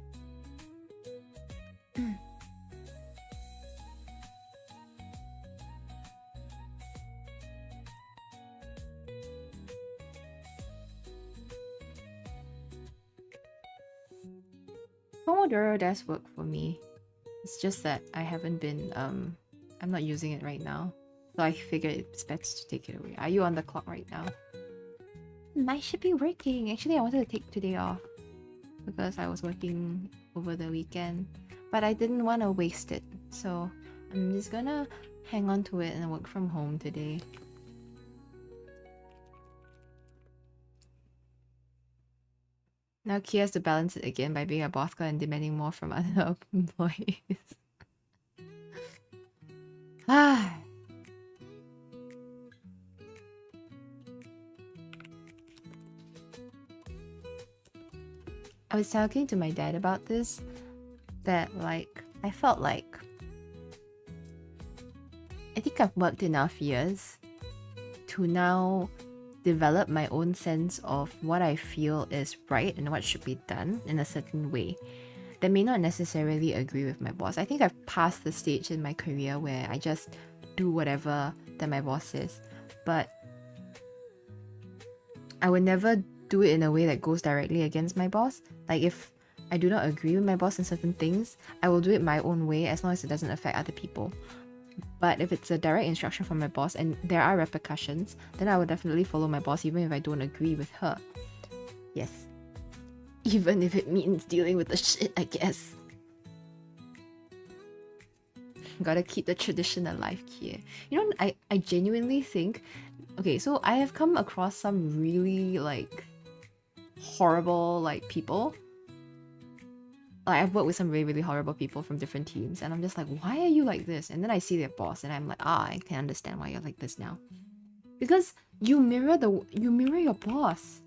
A: Pomodoro does work for me. It's just that I haven't been, I'm not using it right now. So I figured it's best to take it away. Are you on the clock right now? I should be working. Actually, I wanted to take today off because I was working over the weekend, but I didn't want to waste it. So I'm just gonna hang on to it and work from home today. Now Kia has to balance it again by being a boss girl and demanding more from other employees. Ah. I was talking to my dad about this, that like, I felt like I think I've worked enough years to now develop my own sense of what I feel is right and what should be done in a certain way that may not necessarily agree with my boss. I think I've passed the stage in my career where I just do whatever that my boss says, but I would never do it in a way that goes directly against my boss. Like if I do not agree with my boss in certain things, I will do it my own way as long as it doesn't affect other people. But if it's a direct instruction from my boss and there are repercussions, then I will definitely follow my boss even if I don't agree with her. Yes. Even if it means dealing with the shit, I guess. Gotta keep the tradition alive here. You know, I genuinely think... Okay, so I have come across some really, like, horrible, like, people. Like, I've worked with some really, really horrible people from different teams, and I'm just like, why are you like this? And then I see their boss, and I'm like, I can understand why you're like this now. Because you mirror your boss.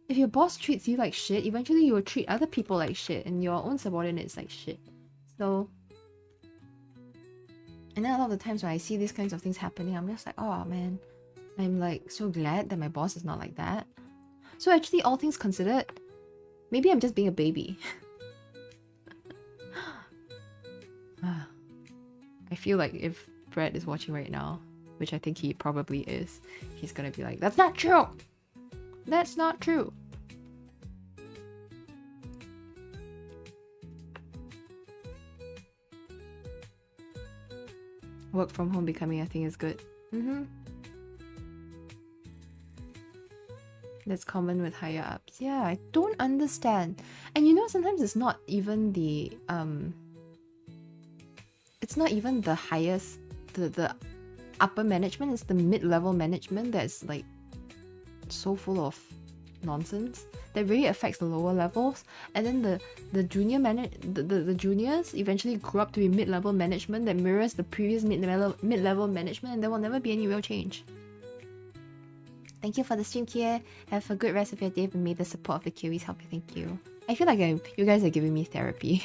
A: If your boss treats you like shit, eventually you will treat other people like shit, and your own subordinates like shit. So... And then a lot of the times when I see these kinds of things happening, I'm just like, oh man, I'm like so glad that my boss is not like that. So actually, all things considered, maybe I'm just being a baby. I feel like if Brett is watching right now, which I think he probably is, he's gonna be like, that's not true! That's not true! Work from home becoming a thing is good. That's common with higher ups. Yeah, I don't understand. And you know, sometimes it's not even the it's not even the highest, the upper management, it's the mid-level management that's like so full of nonsense that really affects the lower levels. And then the juniors eventually grew up to be mid-level management that mirrors the previous mid-level management, and there will never be any real change. Thank you for the stream, Kia. Have a good rest of your day, and may the support of the Kiwis help you. Thank you. I feel like you guys are giving me therapy.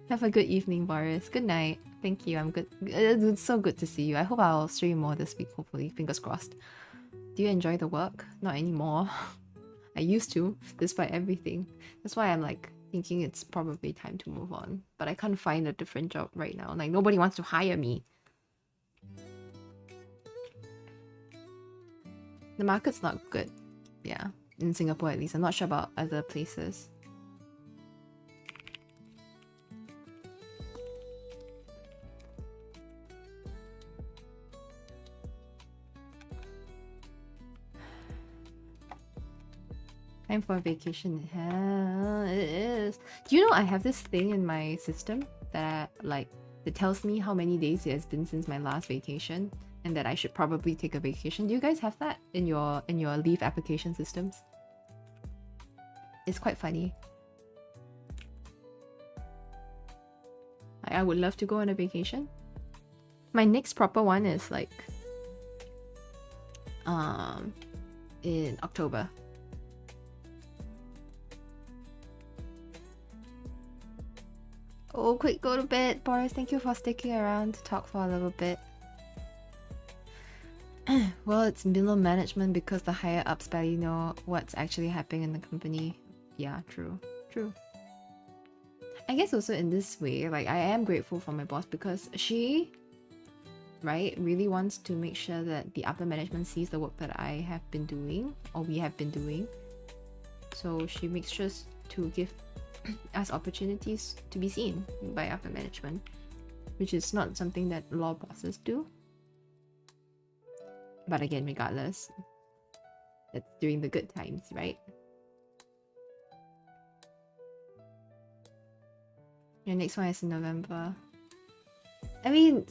A: Have a good evening, Boris. Good night. Thank you. I'm good. It's so good to see you. I hope I'll stream more this week, hopefully. Fingers crossed. Do you enjoy the work? Not anymore. I used to, despite everything. That's why I'm like thinking it's probably time to move on. But I can't find a different job right now. Like, nobody wants to hire me. The market's not good. Yeah, in Singapore at least. I'm not sure about other places. Time for a vacation. Hell, it is. Do you know I have this thing in my system that that tells me how many days it has been since my last vacation, and that I should probably take a vacation? Do you guys have that in your leave application systems? It's quite funny. I would love to go on a vacation. My next proper one is like in October. Oh, quick, go to bed. Boris, thank you for sticking around to talk for a little bit. Well, it's middle management because the higher ups barely know what's actually happening in the company. Yeah, true. True. I guess also in this way, like, I am grateful for my boss because she, right, really wants to make sure that the upper management sees the work that I have been doing, or we have been doing. So she makes sure to give us opportunities to be seen by upper management, which is not something that a lot of bosses do. But again, regardless, that's during the good times, right? Your next one is in November. I mean,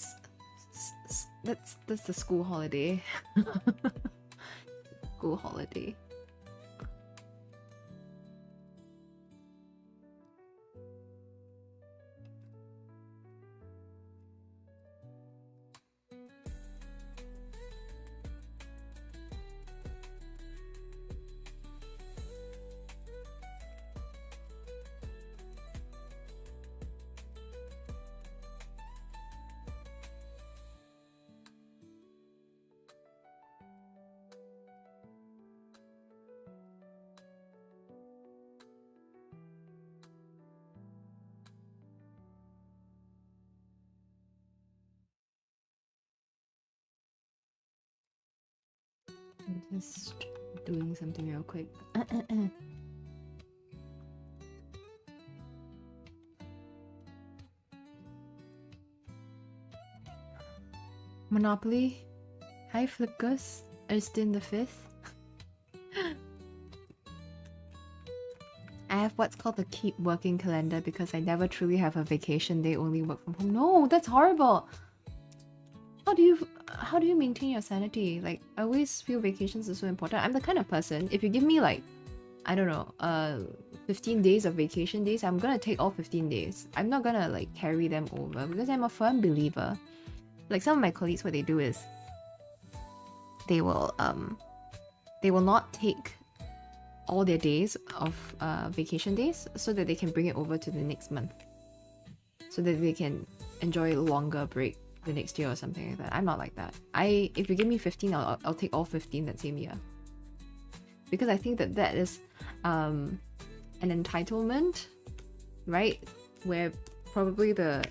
A: that's the school holiday. School holiday. I'm just doing something real quick. Monopoly. Hi, Flipgus. Erstin the 5th. I have what's called the keep working calendar because I never truly have a vacation day, only work from home. No, that's horrible. How do you maintain your sanity? Like, I always feel vacations are so important. I'm the kind of person, if you give me like, I don't know, 15 days of vacation days, I'm gonna take all 15 days. I'm not gonna like carry them over because I'm a firm believer. Like, some of my colleagues, what they do is they will not take all their days of vacation days so that they can bring it over to the next month, so that they can enjoy a longer break the next year or something like that. I'm not like that. If you give me 15, I'll take all 15 that same year, because I think that is an entitlement, right? Where probably the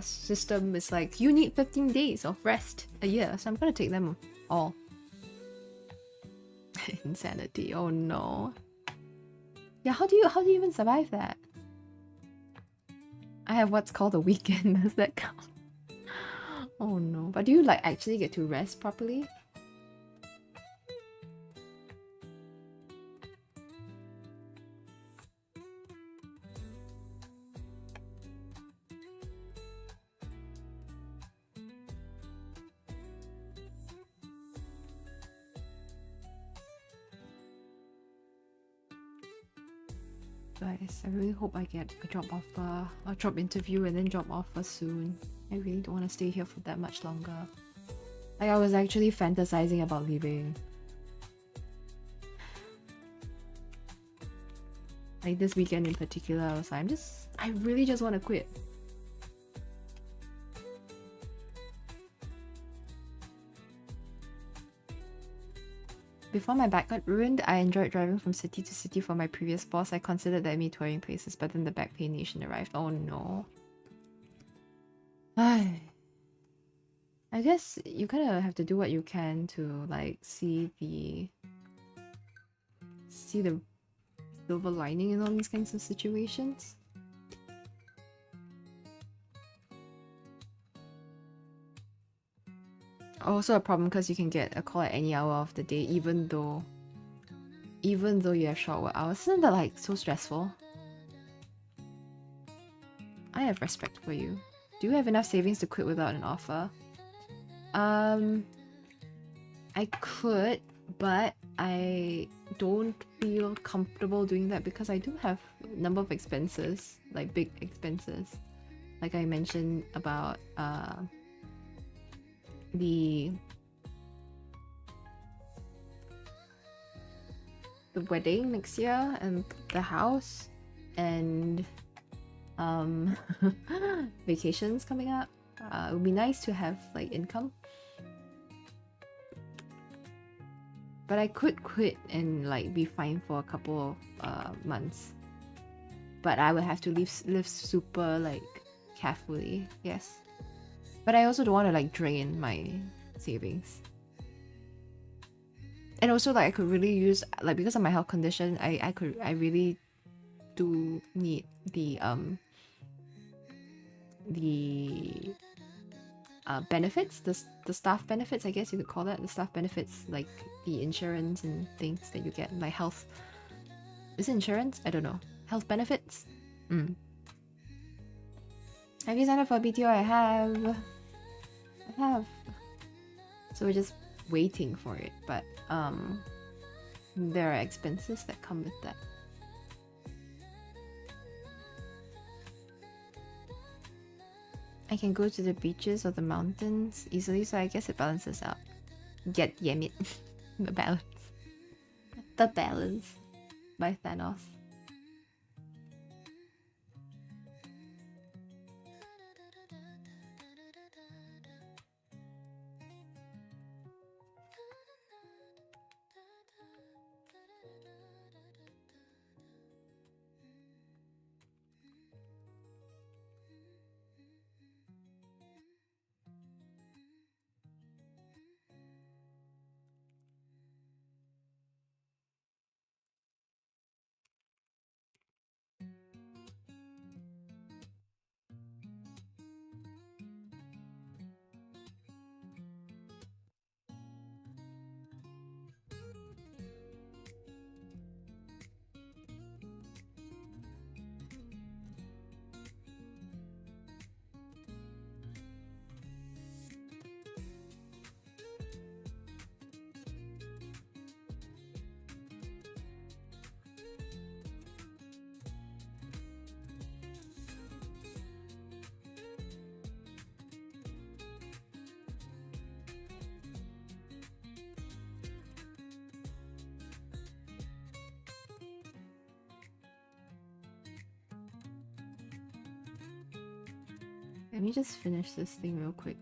A: system is like, you need 15 days of rest a year, so I'm gonna take them all. Insanity. Oh no. Yeah, how do you even survive that? I have what's called a weekend. Does that count? Oh no. But do you like actually get to rest properly? Guys, I really hope I get a job offer, a job interview, and then job offer soon. I really don't want to stay here for that much longer. Like, I was actually fantasizing about leaving. Like this weekend in particular, I was like, I really just want to quit. Before my back got ruined, I enjoyed driving from city to city for my previous boss. I considered that me touring places, but then the back pain nation arrived. Oh no. I guess you kind of have to do what you can to like see the silver lining in all these kinds of situations. Also a problem because you can get a call at any hour of the day, even though you have short work hours. Isn't that like so stressful? I have respect for you. Do you have enough savings to quit without an offer? I could, but I don't feel comfortable doing that because I do have a number of expenses, like big expenses. Like I mentioned about the wedding next year and the house and vacations coming up. It would be nice to have like income, but I could quit and like be fine for a couple of months, but I would have to live super like carefully. Yes, but I also don't want to like drain my savings. And also like I could really use, like, because of my health condition, I really do need the benefits, the staff benefits, I guess you could call that, the staff benefits, like the insurance and things that you get, like health, is it insurance? I don't know. Health benefits? Have you signed up for BTO? I have. So we're just waiting for it, but there are expenses that come with that. I can go to the beaches or the mountains easily, so I guess it balances out. Get damn it. The balance. The balance by Thanos. Let me just finish this thing real quick.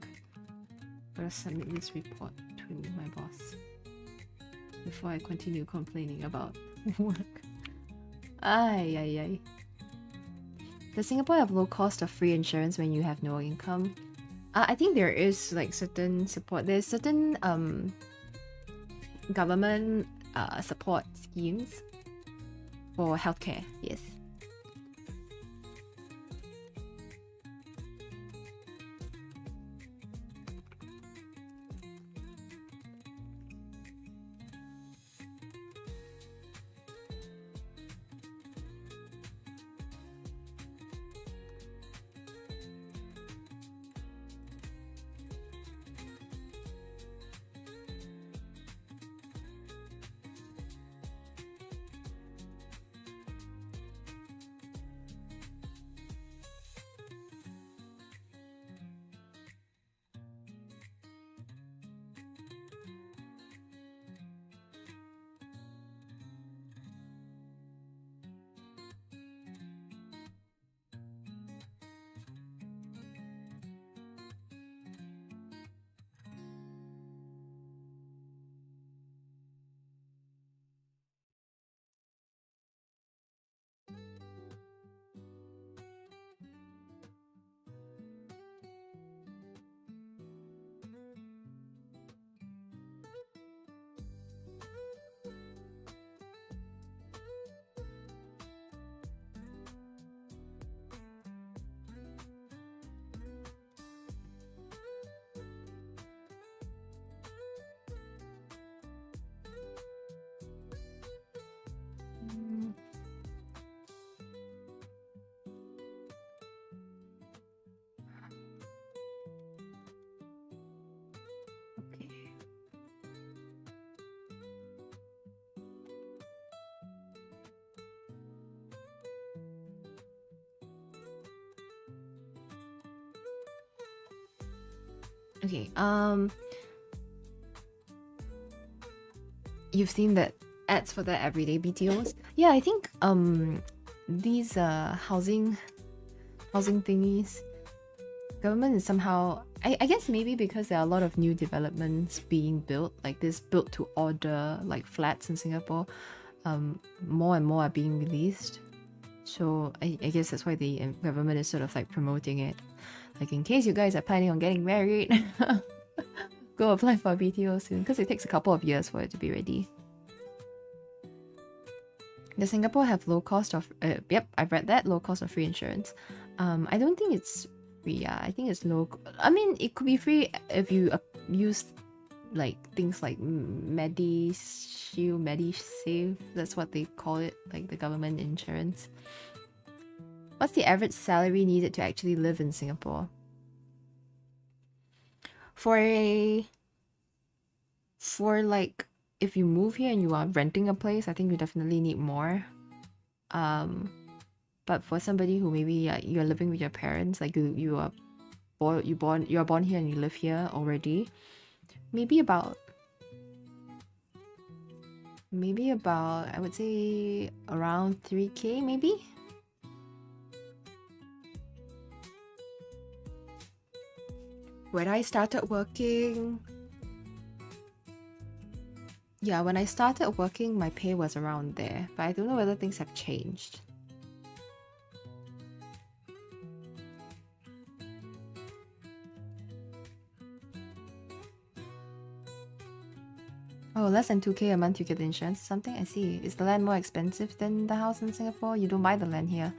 A: Gotta submit this report to my boss before I continue complaining about work. Ay. Does Singapore have low cost of free insurance when you have no income? I think there is like certain support. There's certain government support schemes for healthcare. Yes. Okay, you've seen that ads for the everyday BTOs. Yeah, I think these housing thingies, government is somehow, I guess maybe because there are a lot of new developments being built, like this built to order like flats in Singapore, more and more are being released. So I guess that's why the government is sort of like promoting it. Like, in case you guys are planning on getting married, go apply for a BTO soon, because it takes a couple of years for it to be ready. Does Singapore have low cost of... yep, I've read that. Low cost of free insurance. I don't think it's free. Yeah, I think it's low... I mean, it could be free if you use like things like MediShield, MediSave. That's what they call it, like the government insurance. What's the average salary needed to actually live in Singapore? For like, if you move here and you are renting a place, I think you definitely need more. But for somebody who maybe you're living with your parents, like you're born here and you live here already, maybe about I would say around 3K maybe. When I started working, yeah, when I started working, my pay was around there, but I don't know whether things have changed. Oh, less than 2K a month you get the insurance or something? I see. Is the land more expensive than the house in Singapore? You don't buy the land here.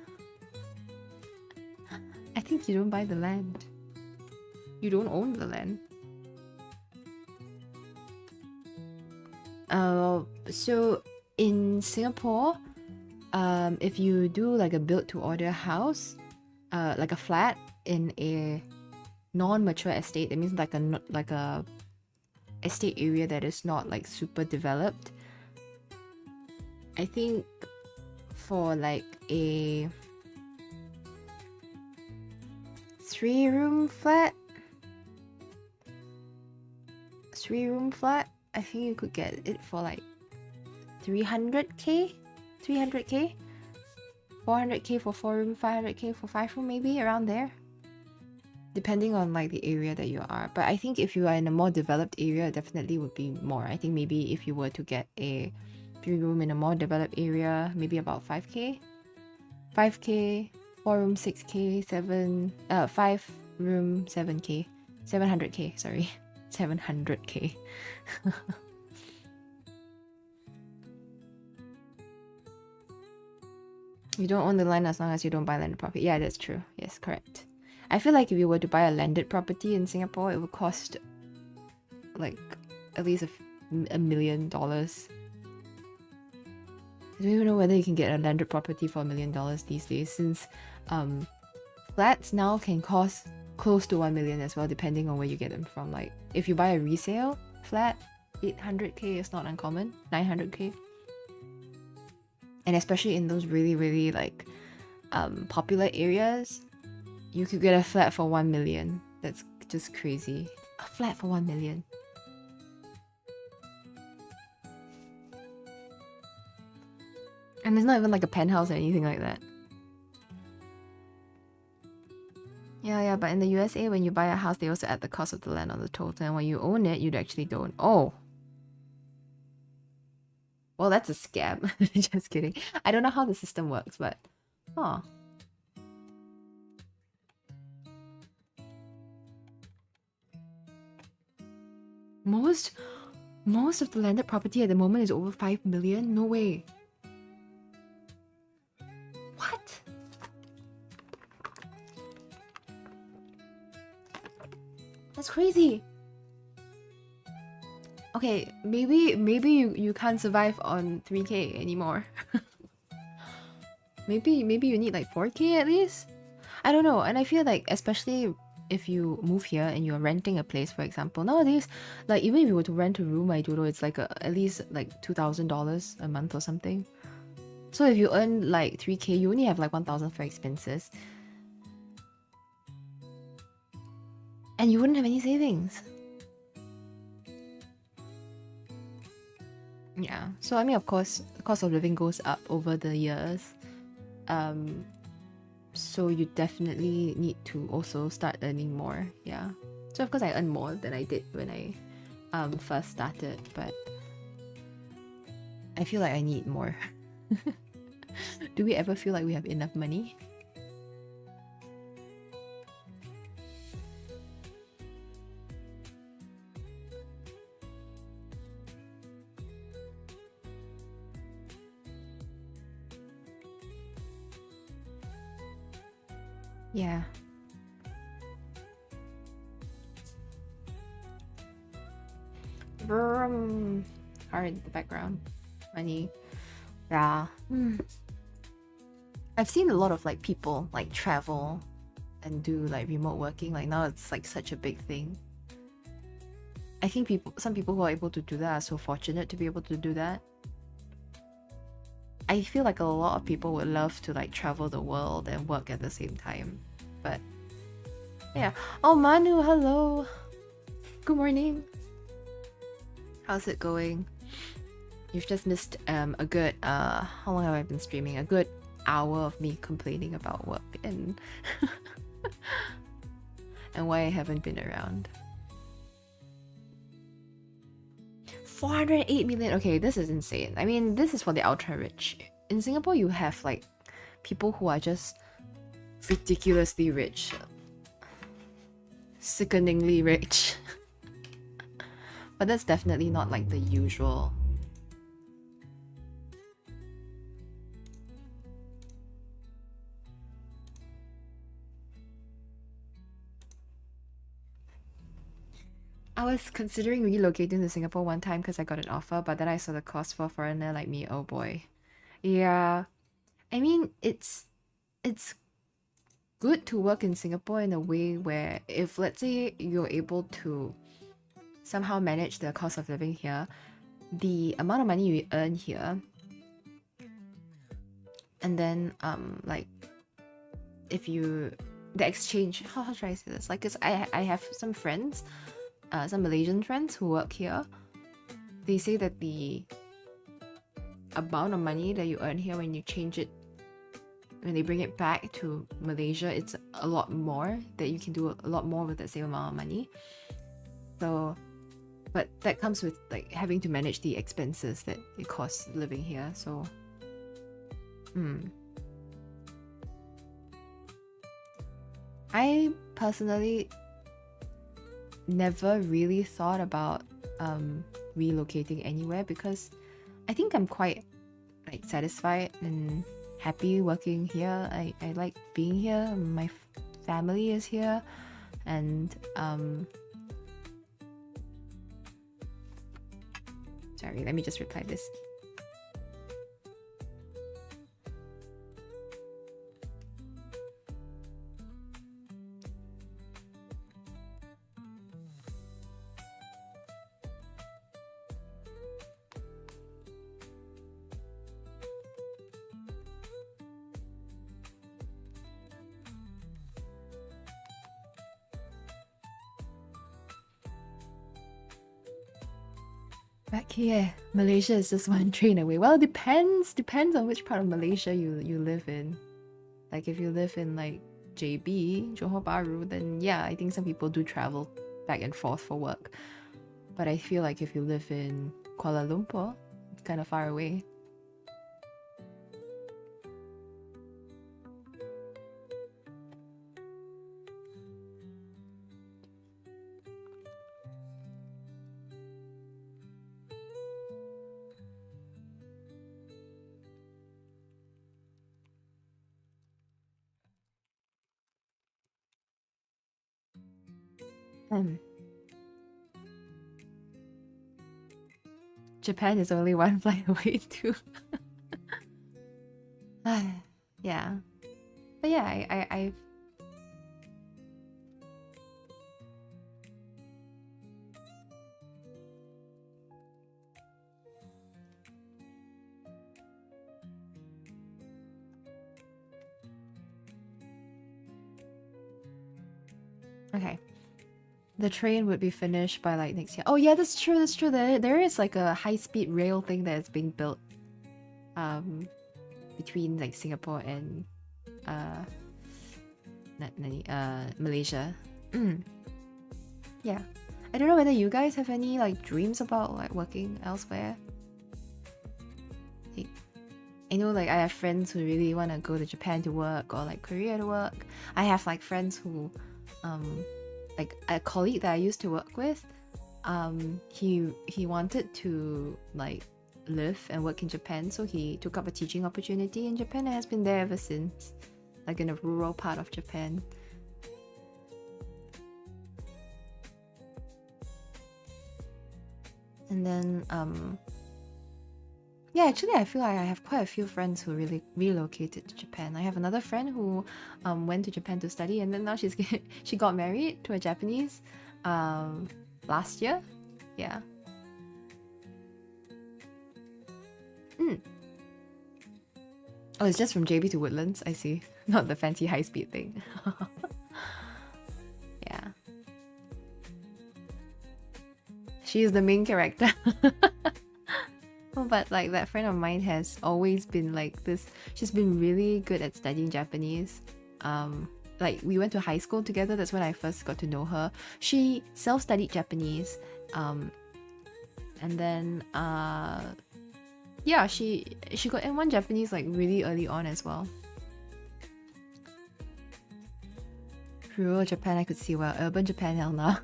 A: I think you don't buy the land. You don't own the land. So in Singapore, if you do like a build-to-order house, like a flat in a non-mature estate, that means like a estate area that is not like super developed. I think for like a 3-room flat, I think you could get it for like 300K, 400K for 4-room, 500K for 5-room, maybe around there, depending on like the area that you are. But I think if you are in a more developed area, it definitely would be more. I think maybe if you were to get a 3-room in a more developed area, maybe about 5K, 4-room 6K, 5-room 7K, 700K, sorry. 700K. You don't own the land as long as you don't buy landed property. Yeah, that's true. Yes, correct. I feel like if you were to buy a landed property in Singapore, it would cost like at least $1 million. I don't even know whether you can get a landed property for $1 million these days, since flats now can cost close to 1 million as well, depending on where you get them from. Like if you buy a resale flat, 800K is not uncommon, 900K. And especially in those really like popular areas, you could get a flat for 1 million. That's just crazy. A flat for 1 million. And it's not even like a penthouse or anything like that. Yeah, but in the USA, when you buy a house, they also add the cost of the land on the total. And when you own it, you actually don't. Oh. Well, that's a scam. Just kidding. I don't know how the system works, but... Huh. Most of the landed property at the moment is over 5 million? No way. What? That's crazy. Okay, maybe you can't survive on 3K anymore. maybe you need like 4K at least? I don't know. And I feel like, especially if you move here and you're renting a place, for example, nowadays, like even if you were to rent a room, I don't know, it's like at least like $2,000 a month or something. So if you earn like 3K, you only have like 1,000 for expenses. And you wouldn't have any savings. Yeah. So I mean, of course, the cost of living goes up over the years. So you definitely need to also start earning more. Yeah. So of course I earn more than I did when I first started, but I feel like I need more. Do we ever feel like we have enough money? Yeah. Hard, the background. Money. Yeah. I've seen a lot of like people like travel and do like remote working. Like now it's like such a big thing. I think some people who are able to do that are so fortunate to be able to do that. I feel like a lot of people would love to like travel the world and work at the same time. But yeah. Oh, Manu, hello. Good morning. How's it going? You've just missed a good how long have I been streaming? A good hour of me complaining about work and and why I haven't been around. 408 million. Okay, this is insane. I mean, this is for the ultra rich. In Singapore, you have like people who are just ridiculously rich, sickeningly rich. But that's definitely not like the usual. I was considering relocating to Singapore one time because I got an offer, but then I saw the cost for a foreigner like me. Oh boy. Yeah. I mean, it's good to work in Singapore in a way where if let's say you're able to somehow manage the cost of living here, the amount of money you earn here, and then like if you the exchange, how should I say this? Like, cause I have some friends, some Malaysian friends who work here. They say that the amount of money that you earn here when you change it, when they bring it back to Malaysia, it's a lot more, that you can do a lot more with the same amount of money. So, but that comes with like having to manage the expenses that it costs living here. So, I personally never really thought about relocating anywhere because I think I'm quite like satisfied and happy working here. I like being here. My family is here, and sorry, let me just reply this. Back here, Malaysia is just one train away. Well, depends on which part of Malaysia you live in. Like if you live in like JB, Johor Bahru, then yeah, I think some people do travel back and forth for work. But I feel like if you live in Kuala Lumpur, it's kind of far away. Japan is only one flight away too. Yeah. But yeah, I've okay. the train would be finished by like next year. Oh yeah, that's true. That's true. There is like a high-speed rail thing that is being built, between like Singapore and Malaysia. Yeah, I don't know whether you guys have any like dreams about like working elsewhere. Like, I know like I have friends who really want to go to Japan to work or like Korea to work. I have like friends who, like a colleague that I used to work with, he wanted to like live and work in Japan, so he took up a teaching opportunity in Japan and has been there ever since, like in a rural part of Japan. And then yeah, actually I feel like I have quite a few friends who really relocated to Japan. I have another friend who went to Japan to study, and then now she got married to a Japanese last year. Yeah. Oh, it's just from JB to Woodlands, I see. Not the fancy high-speed thing. Yeah. She is the main character. But like that friend of mine has always been like this. She's been really good at studying Japanese. Like we went to high school together. That's when I first got to know her. She self-studied Japanese, and then yeah, she got N1 Japanese like really early on as well. Rural Japan I could see well. Urban Japan, hell no.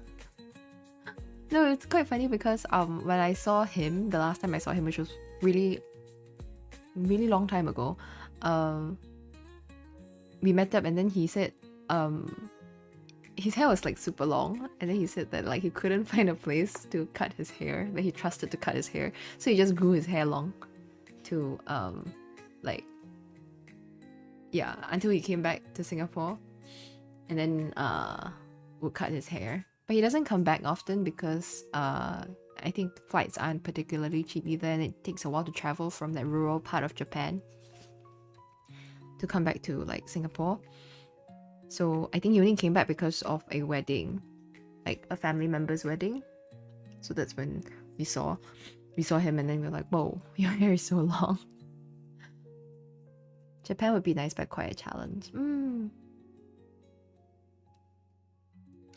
A: No, it's quite funny because when I saw him, the last time I saw him, which was really long time ago, we met up and then he said his hair was like super long, and then he said that like he couldn't find a place to cut his hair that he trusted to cut his hair, so he just grew his hair long to like, yeah, until he came back to Singapore, and then would cut his hair. But he doesn't come back often because I think flights aren't particularly cheap either, and it takes a while to travel from that rural part of Japan to come back to like Singapore. So I think he only came back because of a wedding, like a family member's wedding. So that's when we saw him, and then we were like, whoa, your hair is so long. Japan would be nice, but quite a challenge.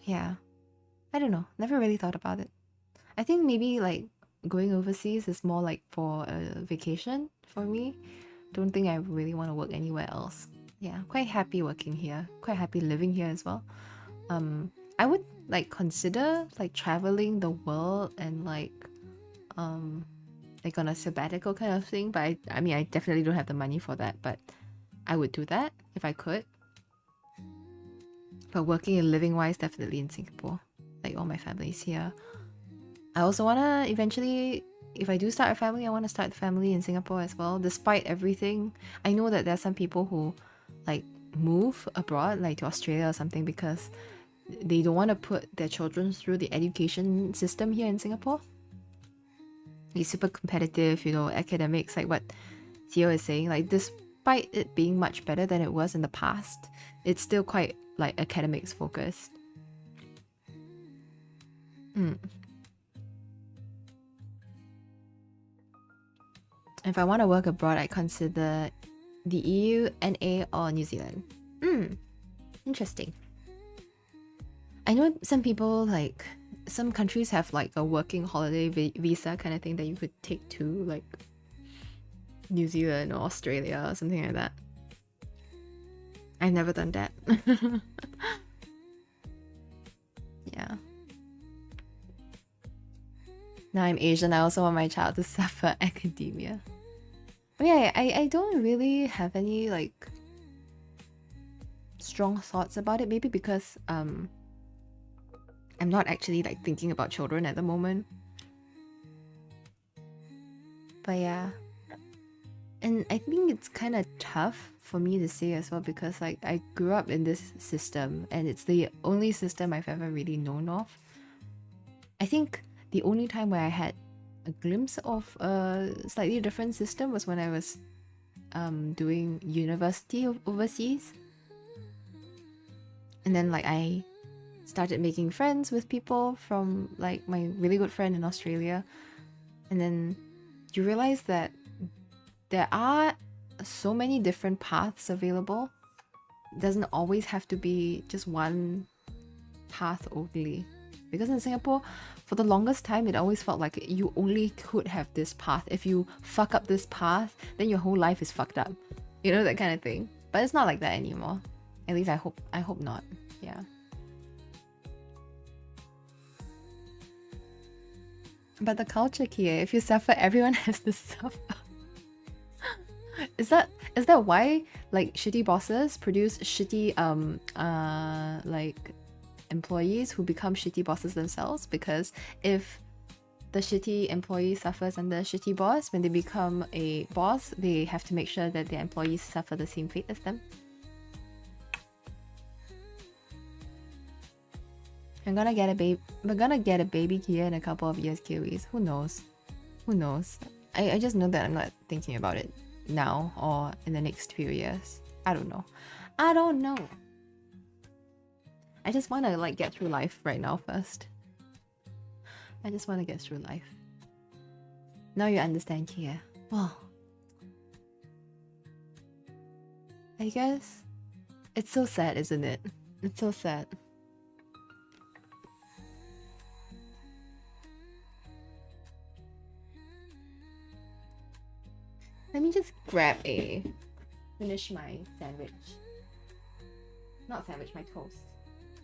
A: Yeah. I don't know. Never really thought about it. I think maybe like going overseas is more like for a vacation for me. Don't think I really want to work anywhere else. Yeah, quite happy working here. Quite happy living here as well. I would like consider like traveling the world and like on a sabbatical kind of thing. But I mean, I definitely don't have the money for that. But I would do that if I could. But working and living wise, definitely in Singapore. Like all my family's here. I also want to eventually, if I do start a family, I want to start the family in Singapore as well. Despite everything, I know that there are some people who like move abroad, like to Australia or something, because they don't want to put their children through the education system here in Singapore. It's super competitive, you know, academics, like what Theo is saying. Like despite it being much better than it was in the past, it's still quite like academics focused. If I want to work abroad, I consider the EU, NA, or New Zealand. Interesting. I know some people, like, some countries have like a working holiday visa kind of thing that you could take to like New Zealand or Australia or something like that. I've never done that. Yeah. Now I'm Asian, I also want my child to suffer academia. But yeah, I don't really have any like strong thoughts about it. Maybe because I'm not actually like thinking about children at the moment. But yeah. And I think it's kind of tough for me to say as well, because like I grew up in this system and it's the only system I've ever really known of. I think the only time where I had a glimpse of a slightly different system was when I was doing university overseas. And then like I started making friends with people from like my really good friend in Australia. And then you realize that there are so many different paths available. It doesn't always have to be just one path only. Because in Singapore, for the longest time, it always felt like you only could have this path. If you fuck up this path, then your whole life is fucked up. You know, that kind of thing. But it's not like that anymore. At least I hope not. Yeah. But the culture here, if you suffer, everyone has to suffer. Is that why like shitty bosses produce shitty like employees who become shitty bosses themselves? Because if the shitty employee suffers under a shitty boss, when they become a boss, they have to make sure that their employees suffer the same fate as them. We're gonna get a baby Kia in a couple of years, Kiwis. Who knows? Who knows? I just know that I'm not thinking about it now or in the next few years. I don't know. I don't know. I just want to like get through life right now first. I just want to get through life. Now you understand, Kia. Well, I guess it's so sad, isn't it? It's so sad. Let me just finish my sandwich. Not sandwich, my toast.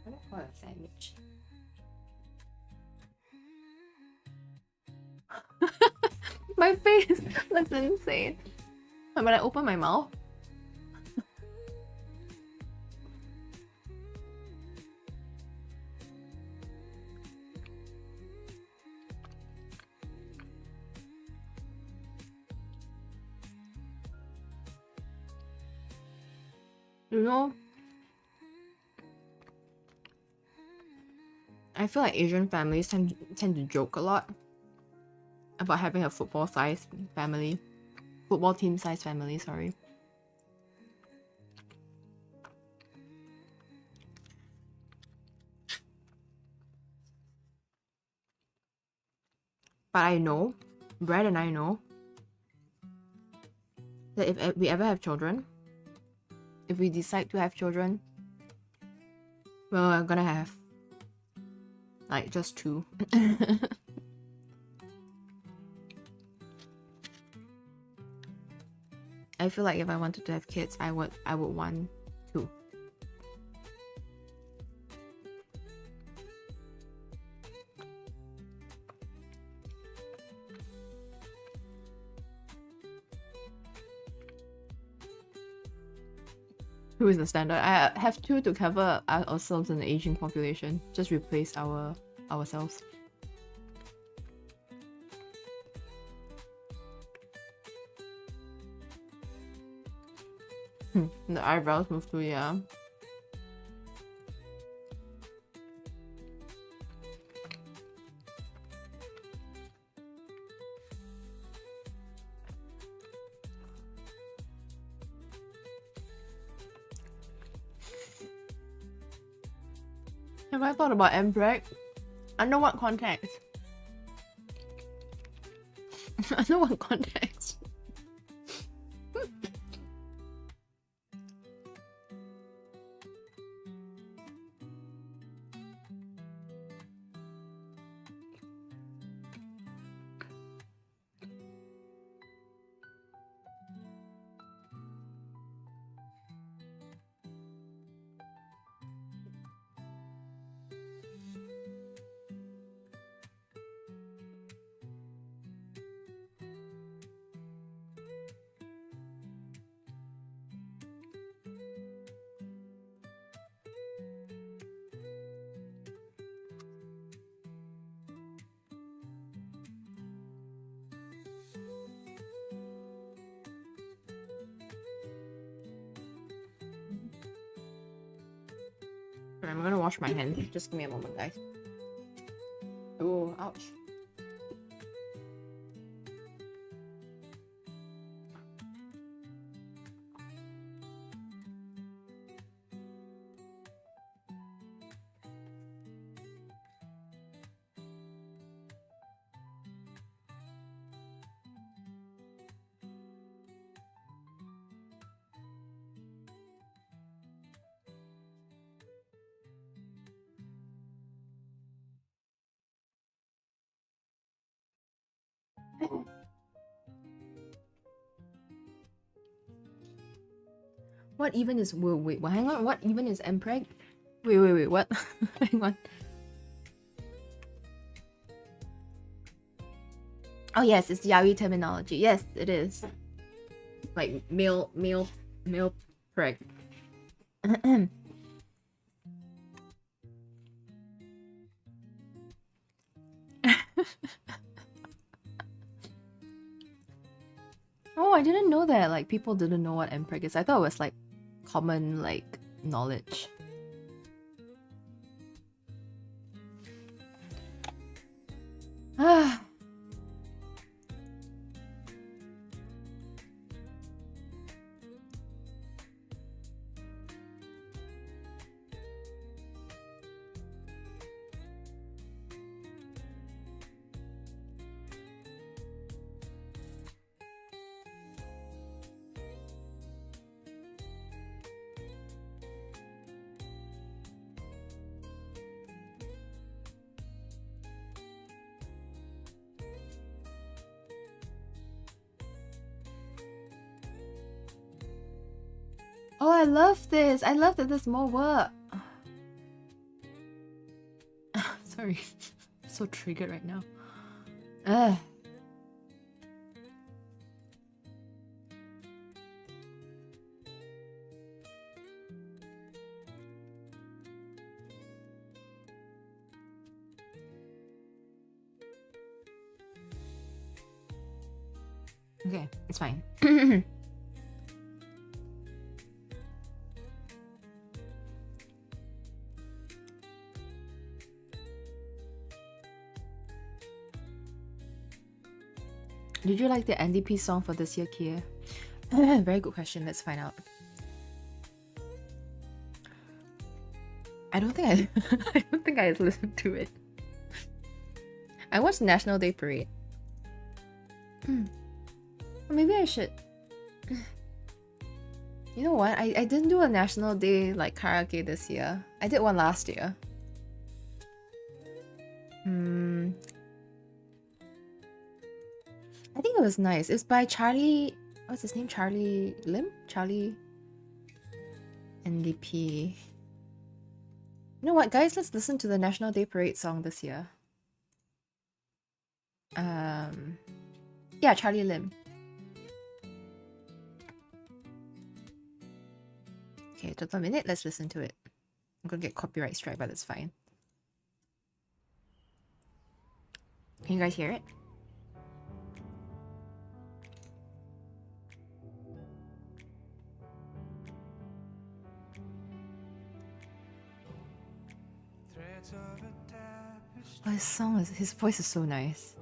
A: I don't call it a sandwich. My face looks insane. And when I open my mouth, you know, I feel like Asian families tend to joke a lot about having a football team-sized family, sorry. But I know, Brad and I know, that if we ever have children, if we decide to have children, well, we're gonna have like just 2. I feel like if I wanted to have kids, I would want 2. Who is the standard? I have 2 to cover ourselves in the aging population. Just replace ourselves. The eyebrows move too, yeah. Have I thought about M-Break? Under what context? Under what context? I'm gonna wash my hands. Just give me a moment, guys. Oh, ouch. What even is wait, hang on, what even is mpreg? Wait, what? Hang on. Oh yes, it's yaoi terminology. Yes, it is. Like male preg. Oh, I didn't know that. Like people didn't know what mpreg is. I thought it was like common like knowledge. Ah. Oh, I love this. I love that there's more work. Sorry. I'm so triggered right now. Okay, it's fine. Did you like the NDP song for this year, Kia? Very good question. Let's find out. I don't think I listened to it. I watched National Day Parade. Maybe I should. You know what? I didn't do a National Day like karaoke this year. I did one last year. I think it was nice. It's by Charlie. What's his name? Charlie Lim? Charlie NDP. You know what, guys? Let's listen to the National Day Parade song this year. Yeah, Charlie Lim. Okay, just a minute. Let's listen to it. I'm gonna get copyright strike, but it's fine. Can you guys hear it? Oh, his voice is so nice.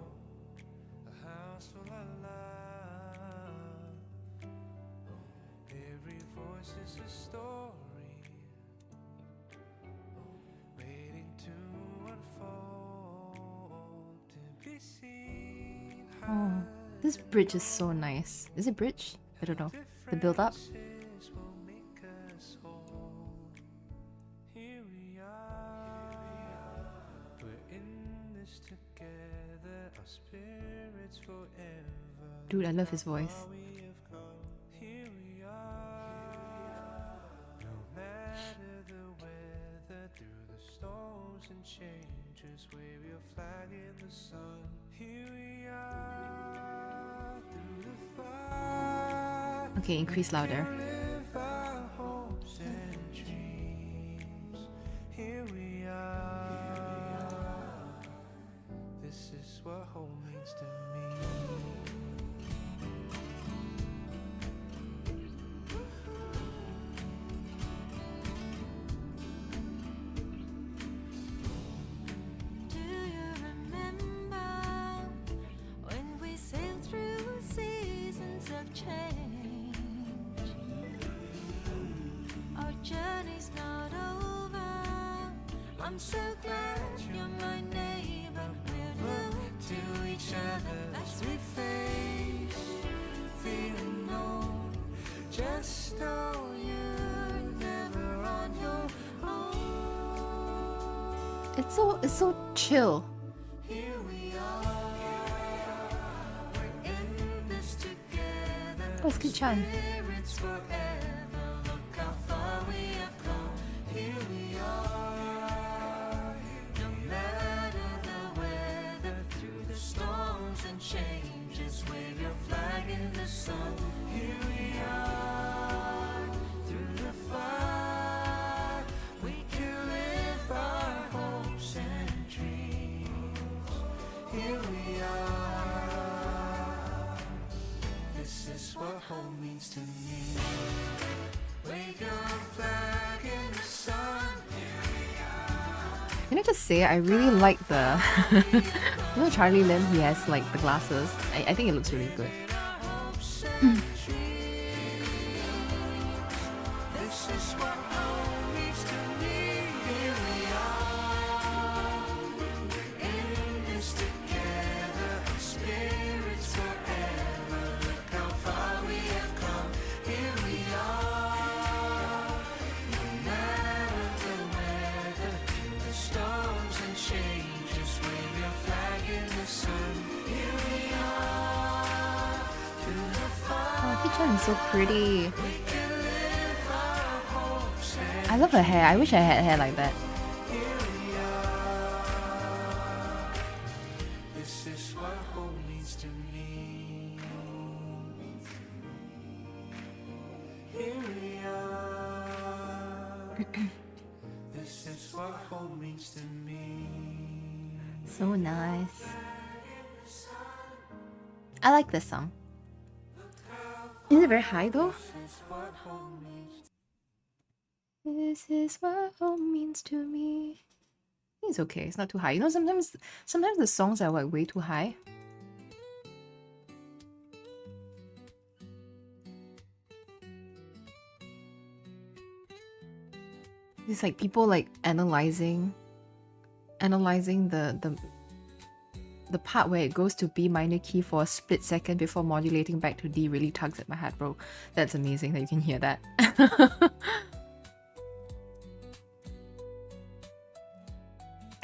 A: Oh, this bridge is so nice. Is it bridge? I don't know. The build up. Dude, I love his voice. Okay, increase louder. This is what home means to me. Do you remember when we sailed through seasons of change? Our journey's not over. I'm so glad you're my neighbor. We'll look to each other as we face the unknown. Just know you're never on your own. It's so chill. Here we are, Oh, it's good Chan.
B: Changes, wave your flag in the sun. Here we are, through the fire. We can live our hopes and dreams. Here we are. This is what home means to me. Wave your flag in the sun.
A: Can I just say, I really like the... you know Charlie Lim, he has like the glasses. I think it looks really good. So pretty. I love her hair. I wish I had hair like that.
B: This is what home means to me. Here we are. This is what home means to me.
A: So nice. I like this song. Is it very high though? This is what home means to me. I think it's okay. It's not too high. You know, sometimes the songs are like way too high. It's like people like analyzing the part where it goes to B minor key for a split second before modulating back to D really tugs at my heart, bro. That's amazing that you can hear that.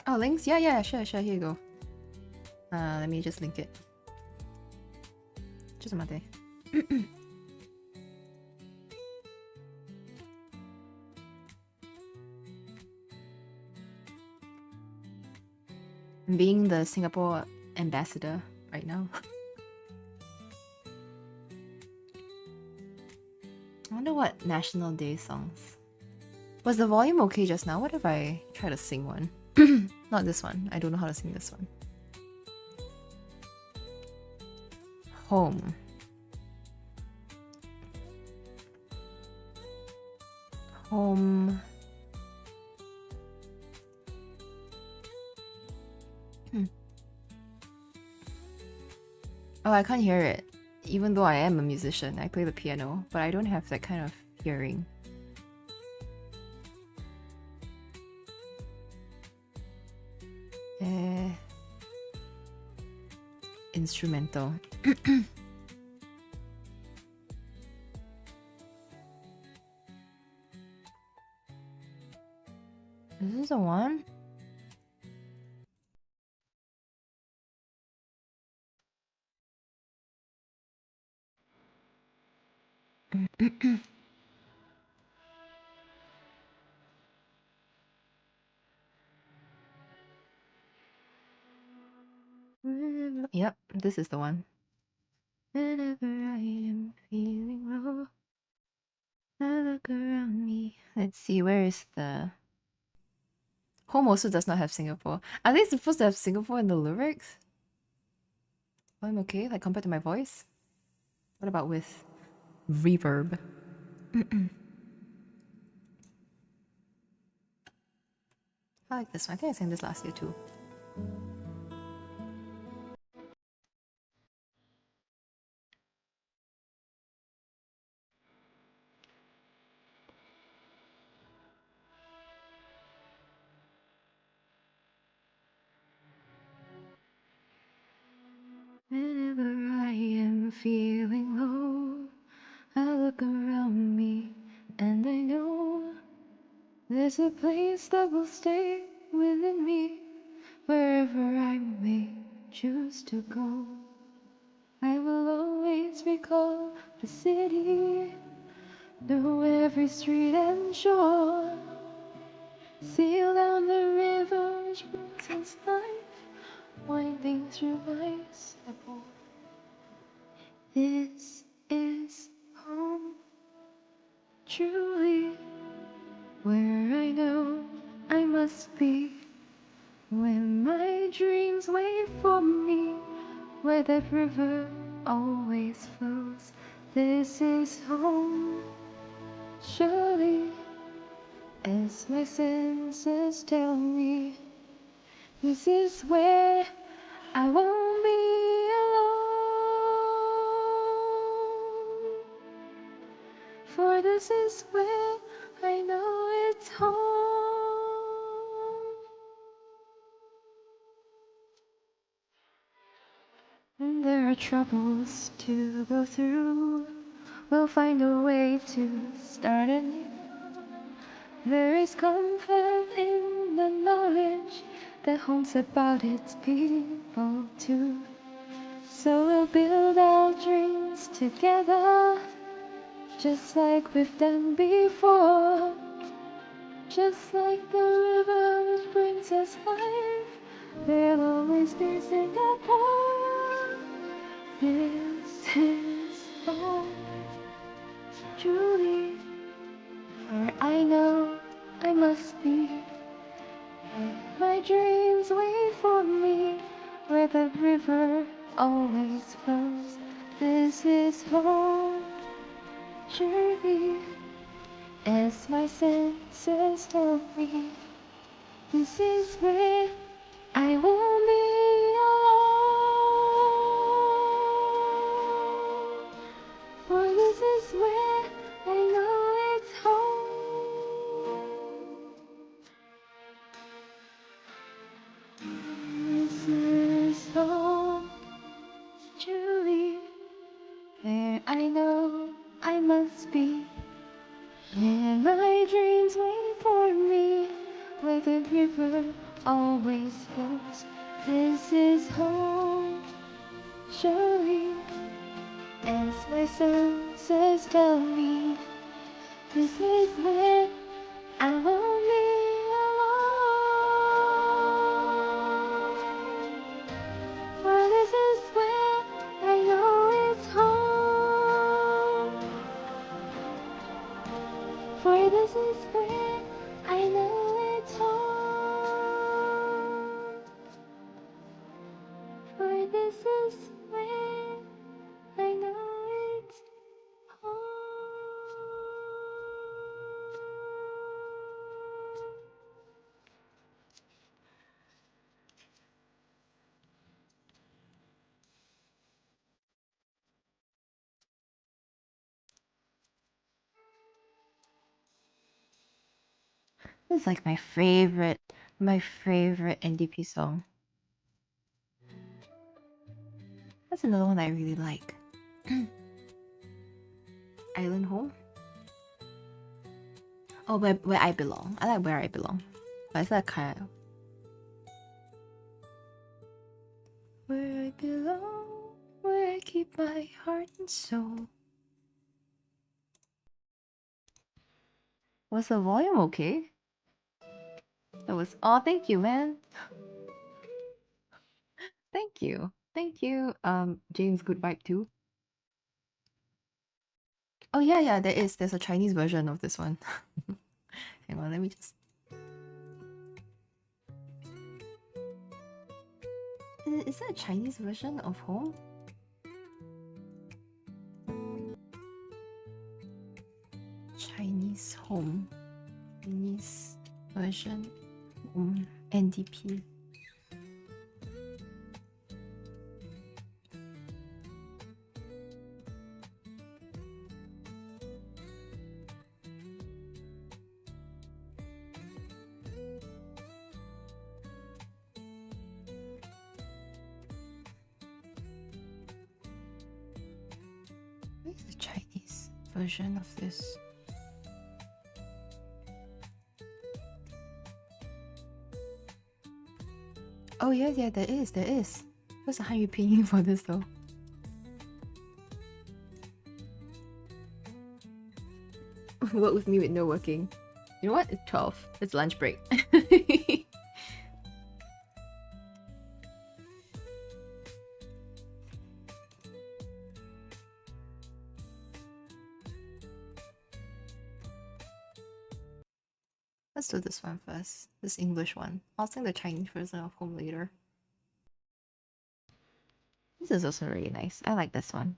A: Oh, links? Yeah, sure, here you go. Let me just link it. Just a minute. I'm being the Singapore ambassador right now. I wonder what National Day songs. Was the volume okay just now? What if I try to sing one? Not this one. I don't know how to sing this one. Home. Home. Oh, I can't hear it. Even though I am a musician, I play the piano, but I don't have that kind of hearing. Instrumental. Is this the one? Yep, this is the one. Whenever I am feeling low, I look around me. Let's see, where is the... Home also does not have Singapore. Are they supposed to have Singapore in the lyrics? I'm okay, like compared to my voice? What about with reverb? I like this one. I think I sang this last year too. Whenever I am feeling low, I look around me and I know there's a place that will stay within me. Wherever I may choose to go, I will always be called the city, know every street and shore, sail down the river which brings us life, winding through life's temple. This is home, truly, where I know I must be. When my dreams wait for me, where the river always flows, this is home, surely, as my senses tell me. This is where I won't be alone, for this is where I know it's home. And there are troubles to go through, we'll find a way to start anew. There is comfort in the knowledge that home's about its people too. So we'll build our dreams together, just like we've done before. Just like the river which brings us life, there'll always be Singapore. This is home, truly, where I know I must be. My dreams wait for me, where the river always flows. This is home, surely, as my senses tell me. This is where I won't be alone, for this is where I know it's home. This is home, truly, where I know I must be. Where my dreams wait for me, where the river always flows. This is home, surely, as my senses tell me. This is where I won't be alone, for this is where I know it's home. For this is where I know it's home. For this is where I know it's home. This is like my favorite NDP song. That's another one I really like. Island Home. Oh, where I belong. I like Where I Belong. But it's that kind of where I belong, where I keep my heart and soul. Was the volume okay? That was. Oh, thank you, man. Thank you. Thank you, James Good Vibe too. Oh yeah, there's a Chinese version of this one. Hang on, let me just. Is that a Chinese version of Home? Chinese Home. Chinese version. NDP. Where's the Chinese version of this? Oh yeah, there is. What's the 汉语拼音 for this though? Work with me with no working. You know what? It's 12. It's lunch break. Let's do this one first. This English one. I'll sing the Chinese version of home later. This is also really nice. I like this one.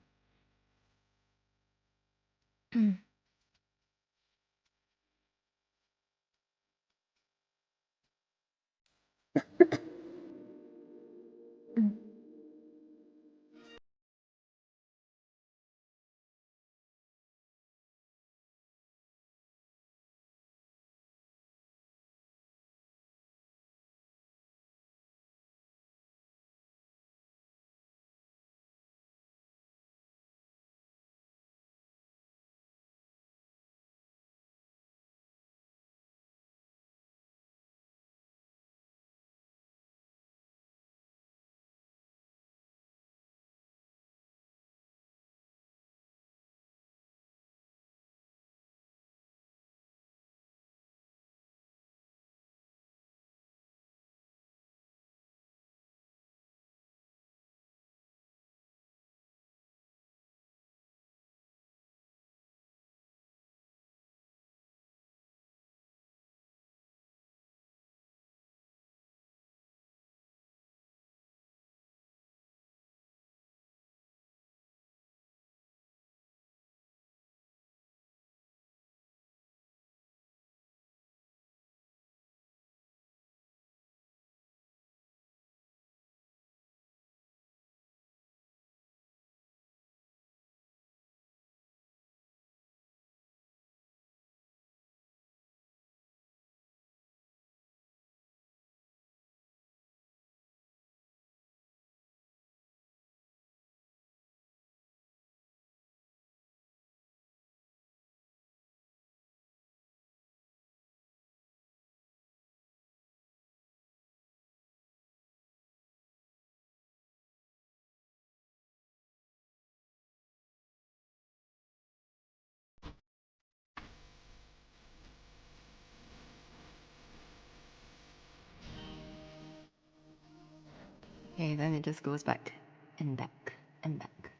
A: Okay, then it just goes back and back and back.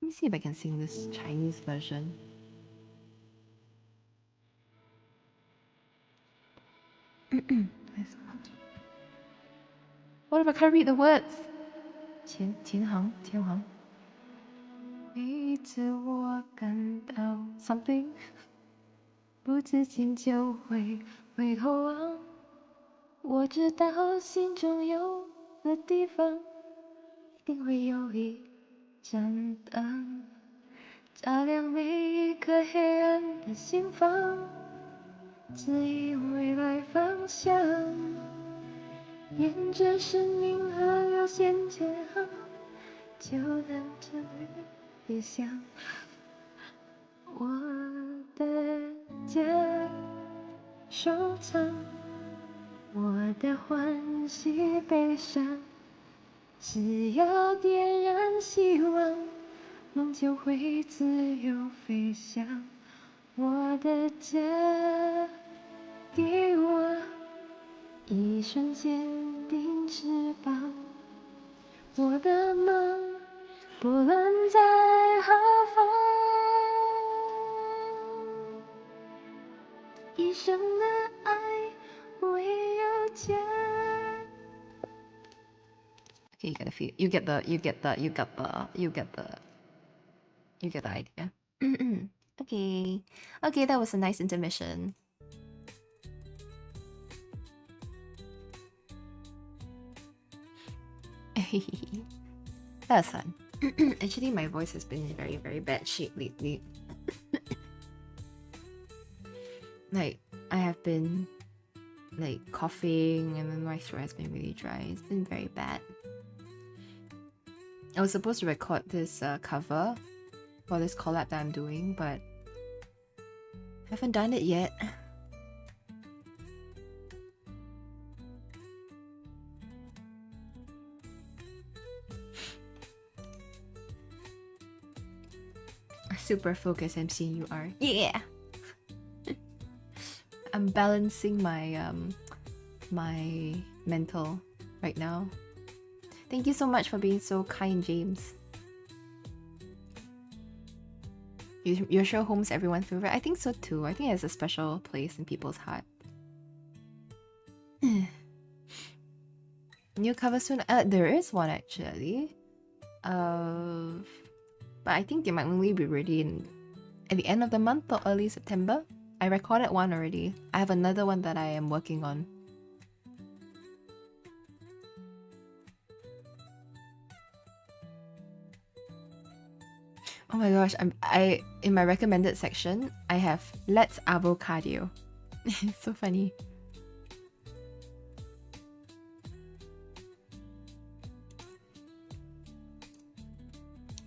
A: Let me see if I can sing this Chinese version. What if I can't read the words? 前行 每次我感到 something 不自禁就会回头望，我知道心中有个地方一定会有一盏灯，照亮每一颗黑暗的心房，指引未来方向，沿着生命河流线前行，就等着别想我的家收藏，我的欢喜悲伤，只要点燃希望，梦就会自由飞翔。我的家给我一瞬坚定翅膀，我的梦不论在何方，一生的爱唯有家。Okay, you get the feel. You get the idea. Okay. Okay, that was a nice intermission. That was fun. Actually, my voice has been in very, very bad shape lately. Like, I have been like coughing and then my throat has been really dry. It's been very bad. I was supposed to record this cover for this collab that I'm doing, but haven't done it yet. Super focused MC you are. Yeah. I'm balancing my my mental right now. Thank you so much for being so kind, James. Your show home's everyone's favorite. I think so too. I think it has a special place in people's heart. New cover soon? There is one actually. But I think it might only be ready at the end of the month or early September. I recorded one already. I have another one that I am working on. Oh my gosh, I in my recommended section, I have Let's Avocado. It's so funny.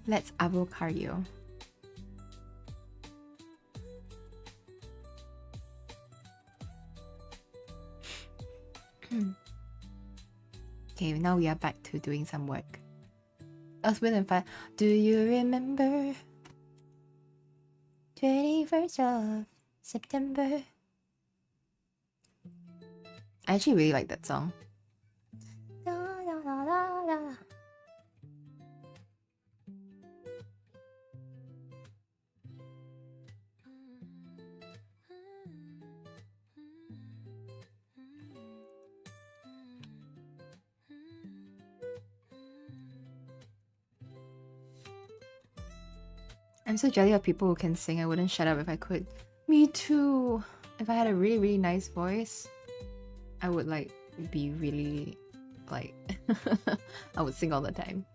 A: Let's Avocado. Okay, now we are back to doing some work. Earth, Wind and Fire. Do you remember 21st of September? I actually really like that song. Da, da, da, da, da. I'm so jelly of people who can sing. I wouldn't shut up if I could. Me too. If I had a really, really nice voice, I would like be really like I would sing all the time.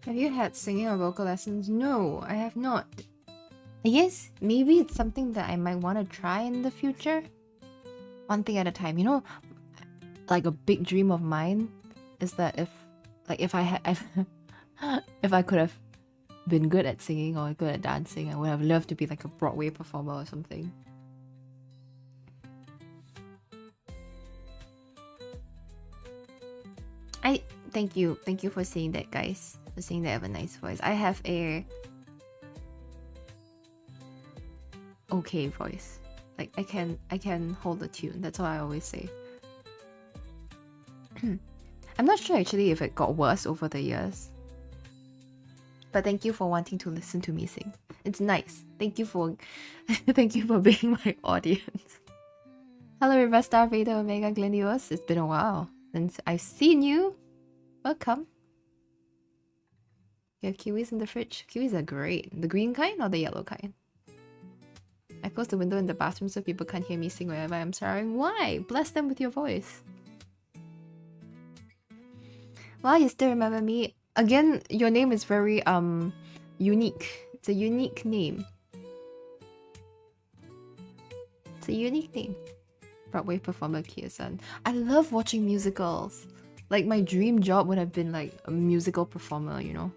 A: Have you had singing or vocal lessons? No, I have not. I guess maybe it's something that I might want to try in the future. One thing at a time, you know, like a big dream of mine is that if I could have been good at singing or good at dancing, I would have loved to be like a Broadway performer or something. Thank you for saying that, guys. For saying that I have a nice voice. I have a okay voice. Like I can hold a tune. That's what I always say. I'm not sure actually if it got worse over the years. But thank you for wanting to listen to me sing. It's nice. Thank you for thank you for being my audience. Hello River Star Vader Omega Glendios. It's been a while since I've seen you. Welcome. You have kiwis in the fridge. Kiwis are great. The green kind or the yellow kind? I close the window in the bathroom so people can't hear me sing wherever I'm sorrowing. Why? Bless them with your voice. Well, you still remember me. Again, your name is very unique. It's a unique name. It's a unique name. Broadway performer Kia-san. I love watching musicals. Like my dream job would have been like a musical performer, you know.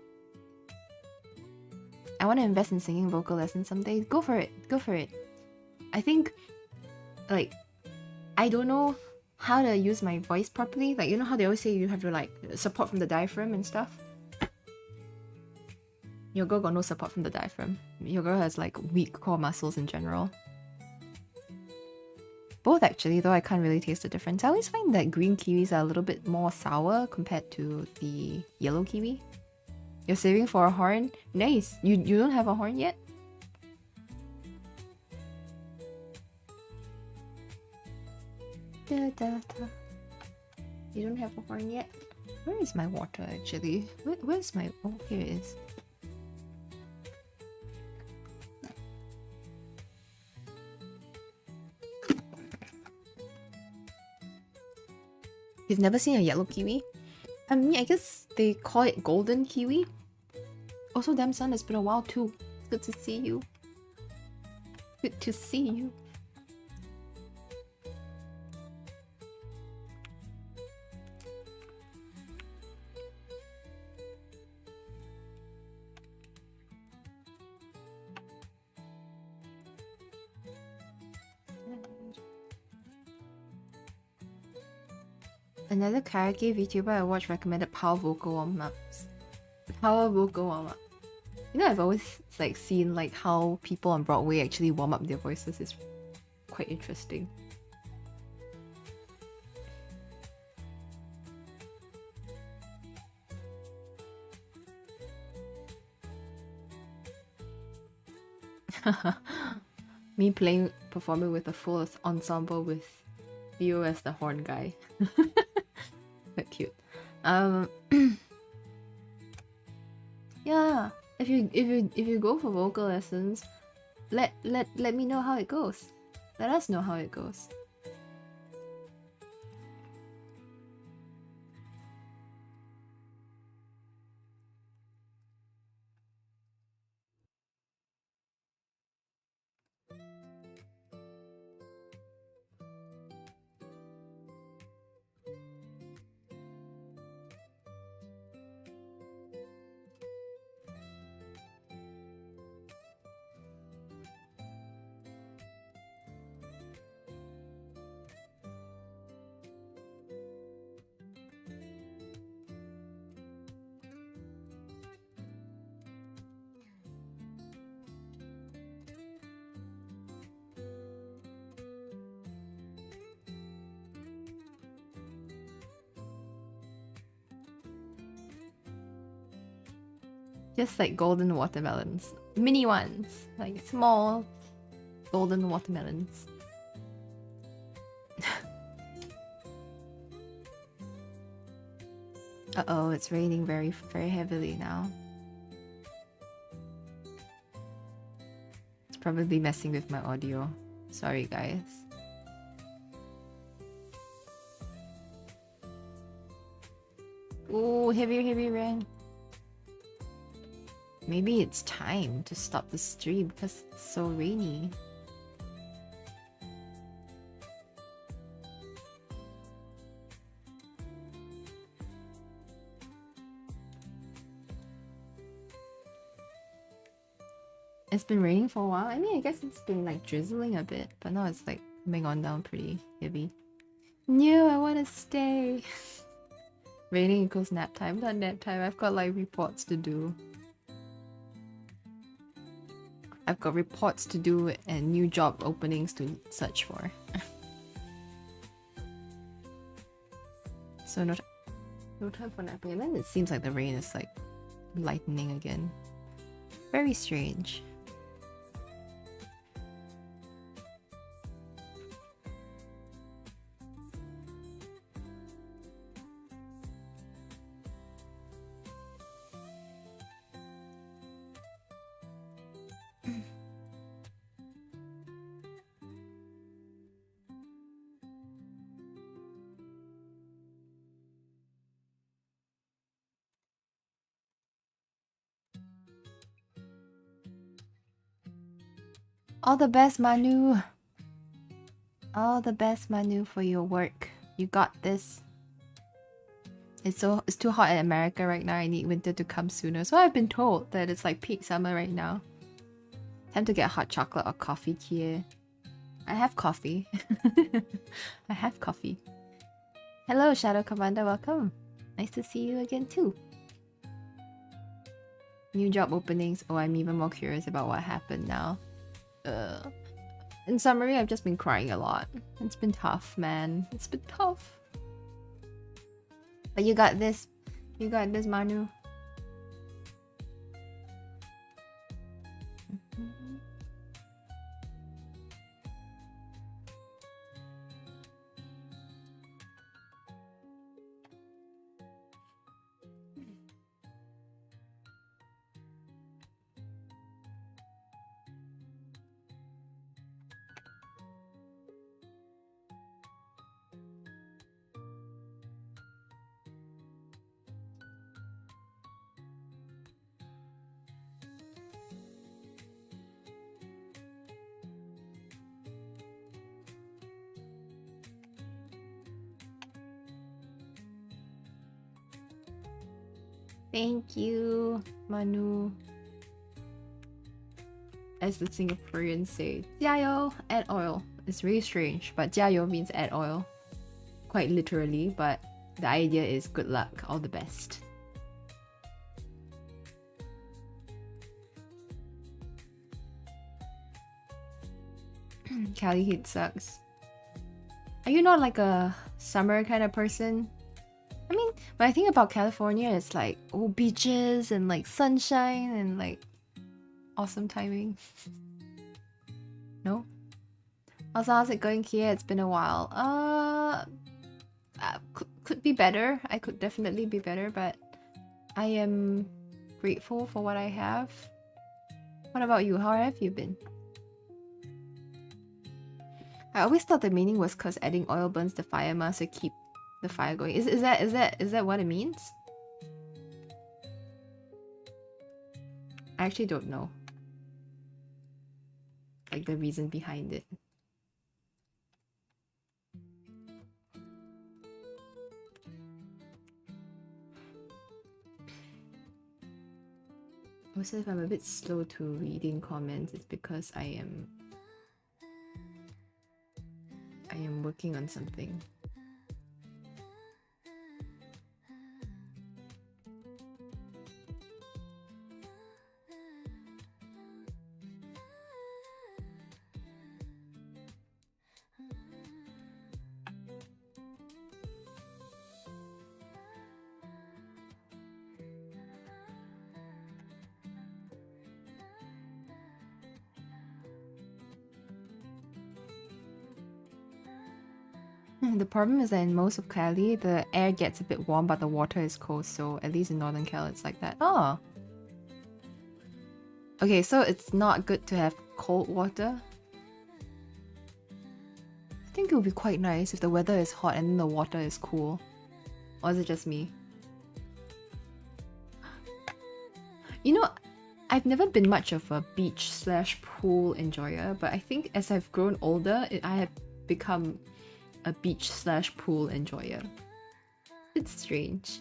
A: I want to invest in singing vocal lessons someday. Go for it. Go for it. I think, like, I don't know how to use my voice properly. Like, you know how they always say you have to, like, support from the diaphragm and stuff? Your girl got no support from the diaphragm. Your girl has, like, weak core muscles in general. Both, actually, though I can't really taste the difference. I always find that green kiwis are a little bit more sour compared to the yellow kiwi. You're saving for a horn? Nice. You don't have a horn yet? Da, da, da. You don't have a horn yet? Where is my water actually? Where's my... Oh, here it is. You've never seen a yellow kiwi? I mean, I guess they call it golden kiwi. Also, damn son, it's been a while too. It's good to see you. Good to see you. Another karaoke VTuber I watched recommended power vocal warm-ups. Power vocal warm-up. You know, I've always like seen like how people on Broadway actually warm up their voices. It's quite interesting. Me performing with a full ensemble with Theo as the horn guy. Quite cute. Yeah, if you go for vocal lessons, let me know how it goes. Let us know how it goes. Just like golden watermelons. Mini ones. Like small golden watermelons. Uh-oh, it's raining very, very heavily now. It's probably messing with my audio. Sorry, guys. Ooh, heavy rain. Maybe it's time to stop the stream because it's so rainy. It's been raining for a while. I mean, I guess it's been like drizzling a bit, but now it's like coming on down pretty heavy. No, I want to stay. Raining equals nap time. Not nap time. I've got like reports to do. I've got reports to do and new job openings to search for. So no time for napping. And then it seems like the rain is like lightening again. Very strange. All the best, Manu. All the best, Manu, for your work. You got this. It's too hot in America right now. I need winter to come sooner. So I've been told that it's like peak summer right now. Time to get hot chocolate or coffee here. I have coffee. I have coffee. Hello, Shadow Commander. Welcome. Nice to see you again too. New job openings. Oh, I'm even more curious about what happened now. In summary, I've just been crying a lot. It's been tough, man. It's been tough. But you got this. You got this, Manu. Thank you, Manu. As the Singaporeans say, 加油, add oil. It's really strange, but 加油 means add oil. Quite literally, but the idea is good luck, all the best. Cali heat sucks. Are you not like a summer kind of person? I mean, when I think about California, it's like, oh, beaches and like sunshine and like awesome timing. No? Also, how's it going here? It's been a while. Could be better. I could definitely be better, but I am grateful for what I have. What about you? How have you been? I always thought the meaning was because adding oil burns the fire mass to keep the fire going. Is that what it means? I actually don't know. Like the reason behind it. Also, if I'm a bit slow to reading comments, it's because I am working on something. The problem is that in most of Cali, the air gets a bit warm, but the water is cold. So at least in Northern Cal, it's like that. Oh. Okay, so it's not good to have cold water. I think it would be quite nice if the weather is hot and then the water is cool. Or is it just me? You know, I've never been much of a beach/pool enjoyer, but I think as I've grown older, I have become a beach/pool enjoyer. It's strange.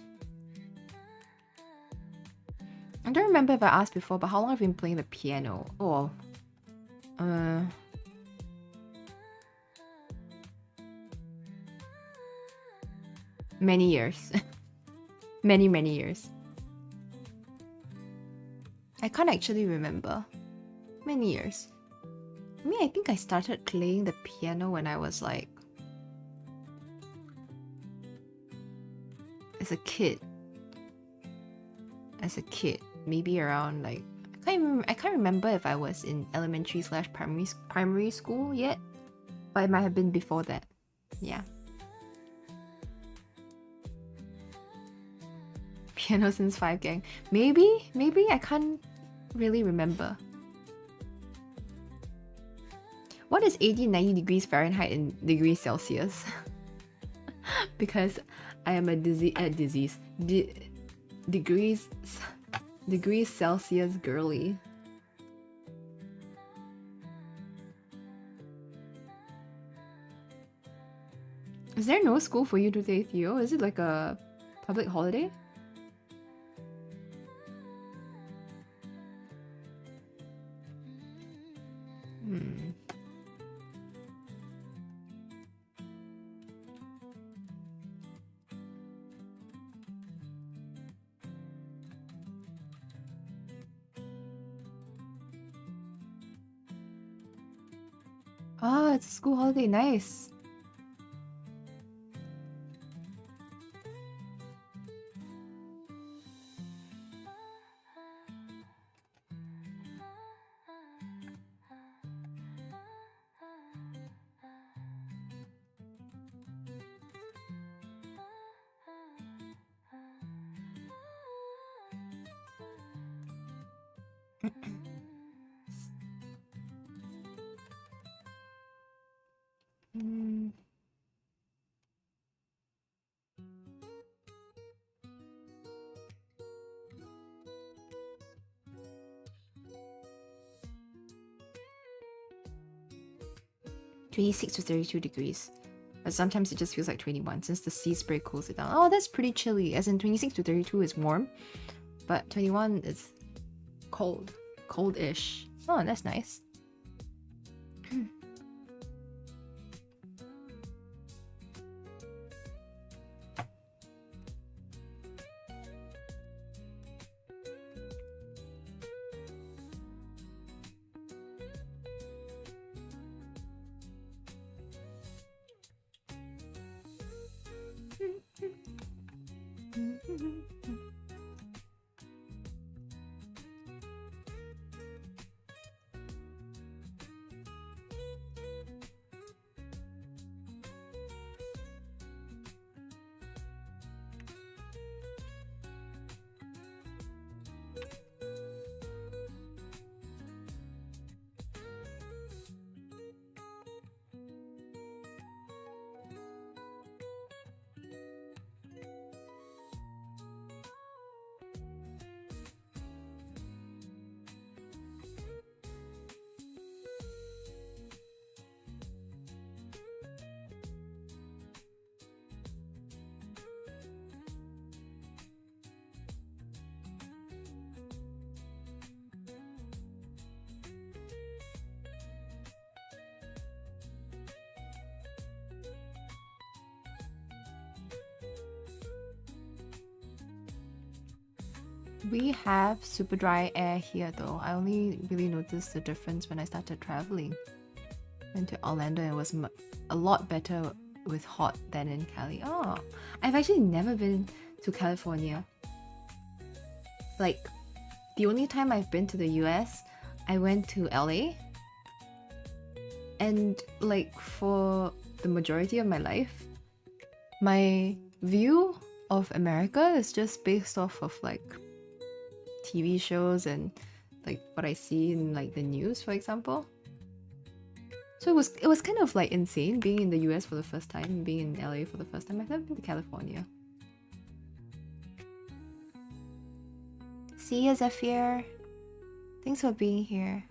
A: I don't remember if I asked before, but how long have you been playing the piano? Oh, many years. many years. I can't actually remember. Many years. I mean, I think I started playing the piano when I was like as a kid, maybe around like I can't remember if I was in elementary/primary school yet, but it might have been before that. Yeah. Piano since 5 gang. Maybe I can't really remember. What is 80 and 90 degrees Fahrenheit in degrees Celsius? Because I am a degrees Celsius girly. Is there no school for you today, Theo? Is it like a public holiday? Ah, it's a school holiday. Nice. Mm. (26 to 32 degrees). But sometimes it just feels like 21 since the sea spray cools it down. Oh, that's pretty chilly. As in 26 to 32 is warm, but 21 is cold. Cold-ish. Oh, that's nice. We have super dry air here though. I only really noticed the difference when I started traveling. Went to Orlando and it was a lot better with hot than in Cali. Oh, I've actually never been to California. Like, the only time I've been to the US, I went to LA. And like for the majority of my life, my view of America is just based off of like TV shows and like what I see in like the news, for example. So it was kind of like insane being in the US for the first time, being in LA for the first time. I've never been to California. See you, Zephyr. Thanks for being here.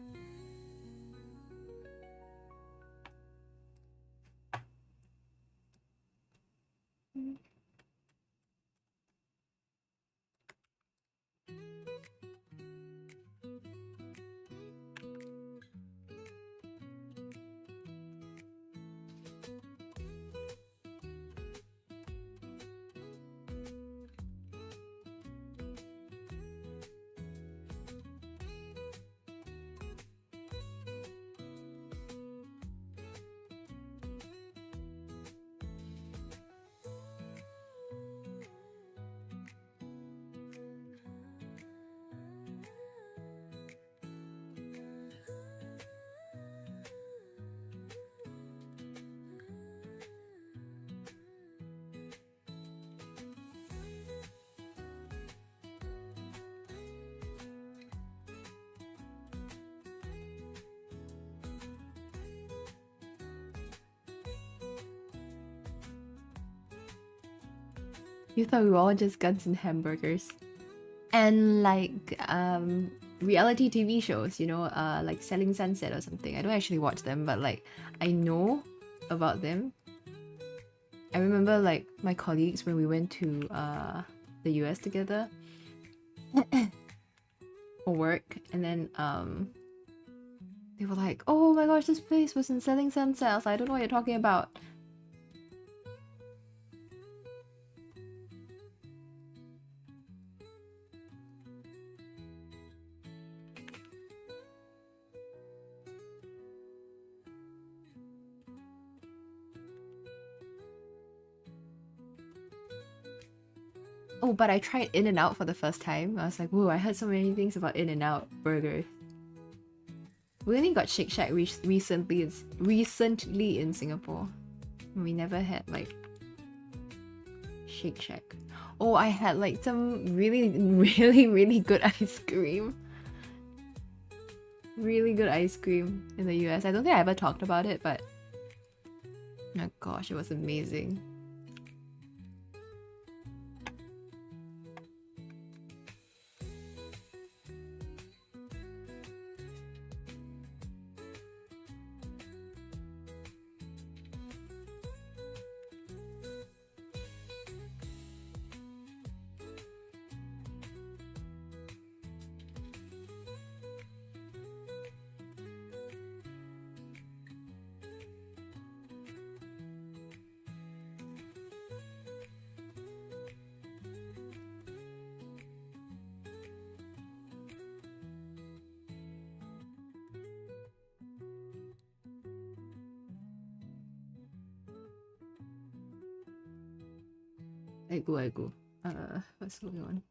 A: You thought we were all just guns and hamburgers. And like reality TV shows, you know, like Selling Sunset or something. I don't actually watch them, but like I know about them. I remember like my colleagues when we went to the US together for work, and then they were like, "Oh my gosh, this place was in Selling Sunset." I was like, "I don't know what you're talking about." Oh, but I tried In-N-Out for the first time. I was like, whoa, I heard so many things about In-N-Out burgers. We only got Shake Shack recently in Singapore. We never had like Shake Shack. Oh, I had like some really good ice cream. Really good ice cream in the US. I don't think I ever talked about it, but oh my gosh, it was amazing. Aigu. What's going on?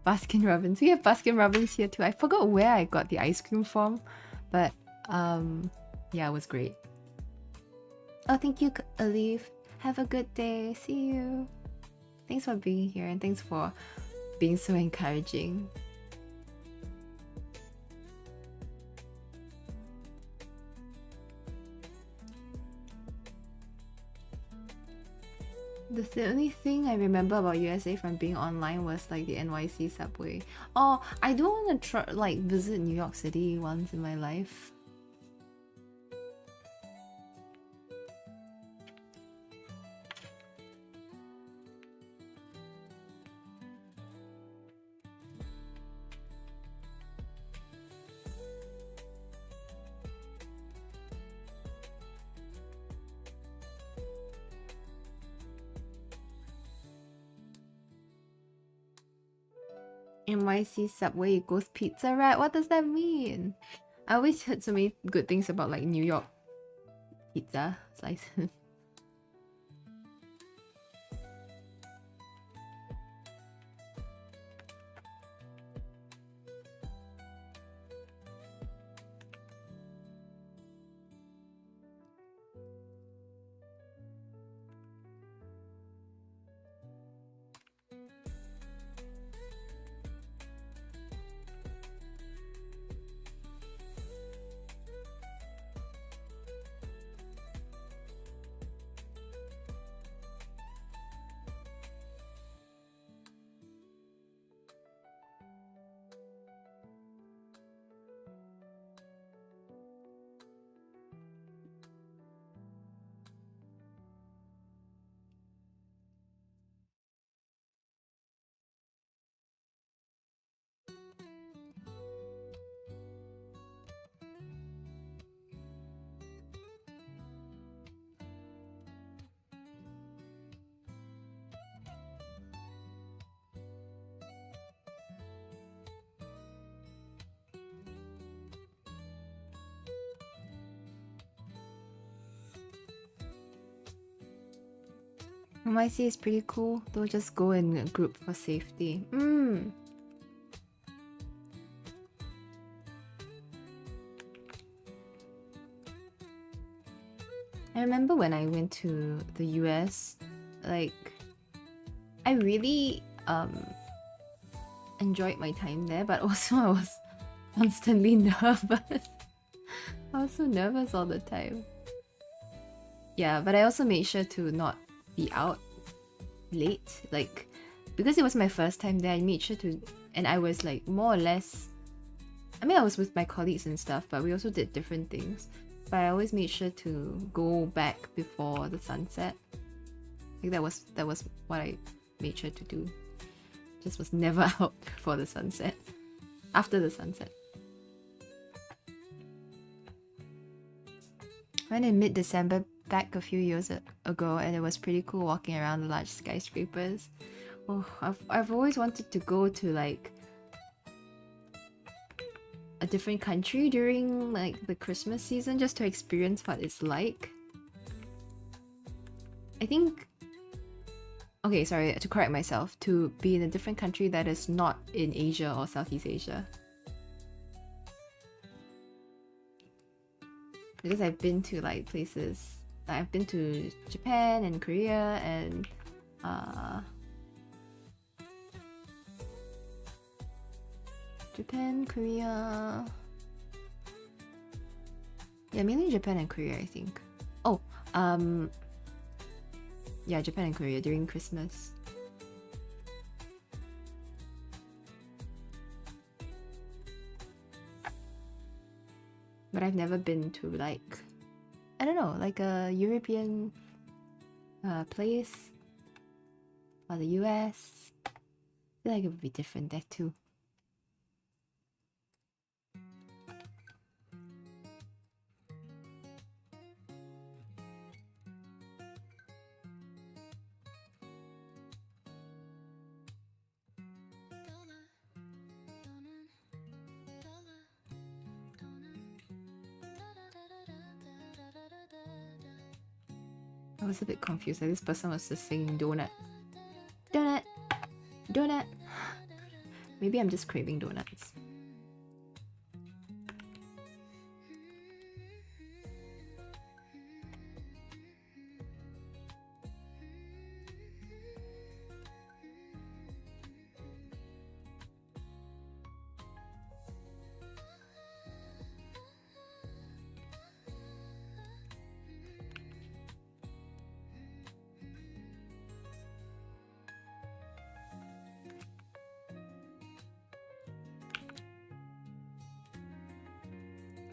A: Baskin Robbins. We have Baskin Robbins here too. I forgot where I got the ice cream from, but yeah, it was great. Oh, thank you, Alif. Have a good day. See you. Thanks for being here and thanks for being so encouraging. The only thing I remember about USA from being online was like the NYC subway. Oh, I do want to try like visit New York City once in my life. NYC subway equals pizza rat? What does that mean? I always heard so many good things about like New York pizza slices. NYC is pretty cool. They'll just go in a group for safety. I remember when I went to the US, like I really enjoyed my time there, but also I was constantly nervous. I was so nervous all the time. Yeah, but I also made sure to not be out late, like because it was my first time there. I made sure to, and I was like more or less, I mean I was with my colleagues and stuff, but we also did different things, but I always made sure to go back before the sunset. Like that was what I made sure to do. Just was never out before the sunset, after the sunset. Went in mid-December back a few years ago, and it was pretty cool walking around the large skyscrapers. Oh, I've always wanted to go to like a different country during like the Christmas season just to experience what it's like. I think, okay, sorry, to correct myself, to be in a different country that is not in Asia or Southeast Asia. Because I've been to like places, I've been to Japan and Korea and Japan, Korea, yeah, mainly Japan and Korea, I think. Oh, yeah, Japan and Korea during Christmas. But I've never been to like, I I don't know, like a European place or the US. I feel like it would be different there too. I was a bit confused. Like this person was just singing donut. Donut! Donut! Maybe I'm just craving donuts.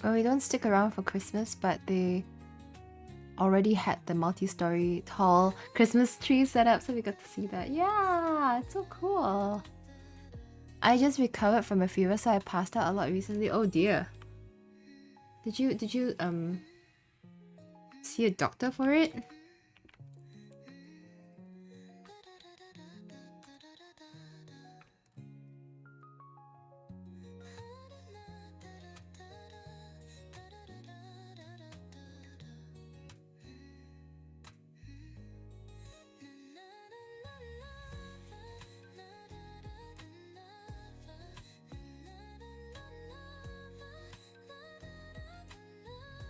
A: Well, we don't stick around for Christmas, but they already had the multi-story tall Christmas tree set up, so we got to see that. Yeah, it's so cool. I just recovered from a fever, so I passed out a lot recently. Oh dear. Did you see a doctor for it?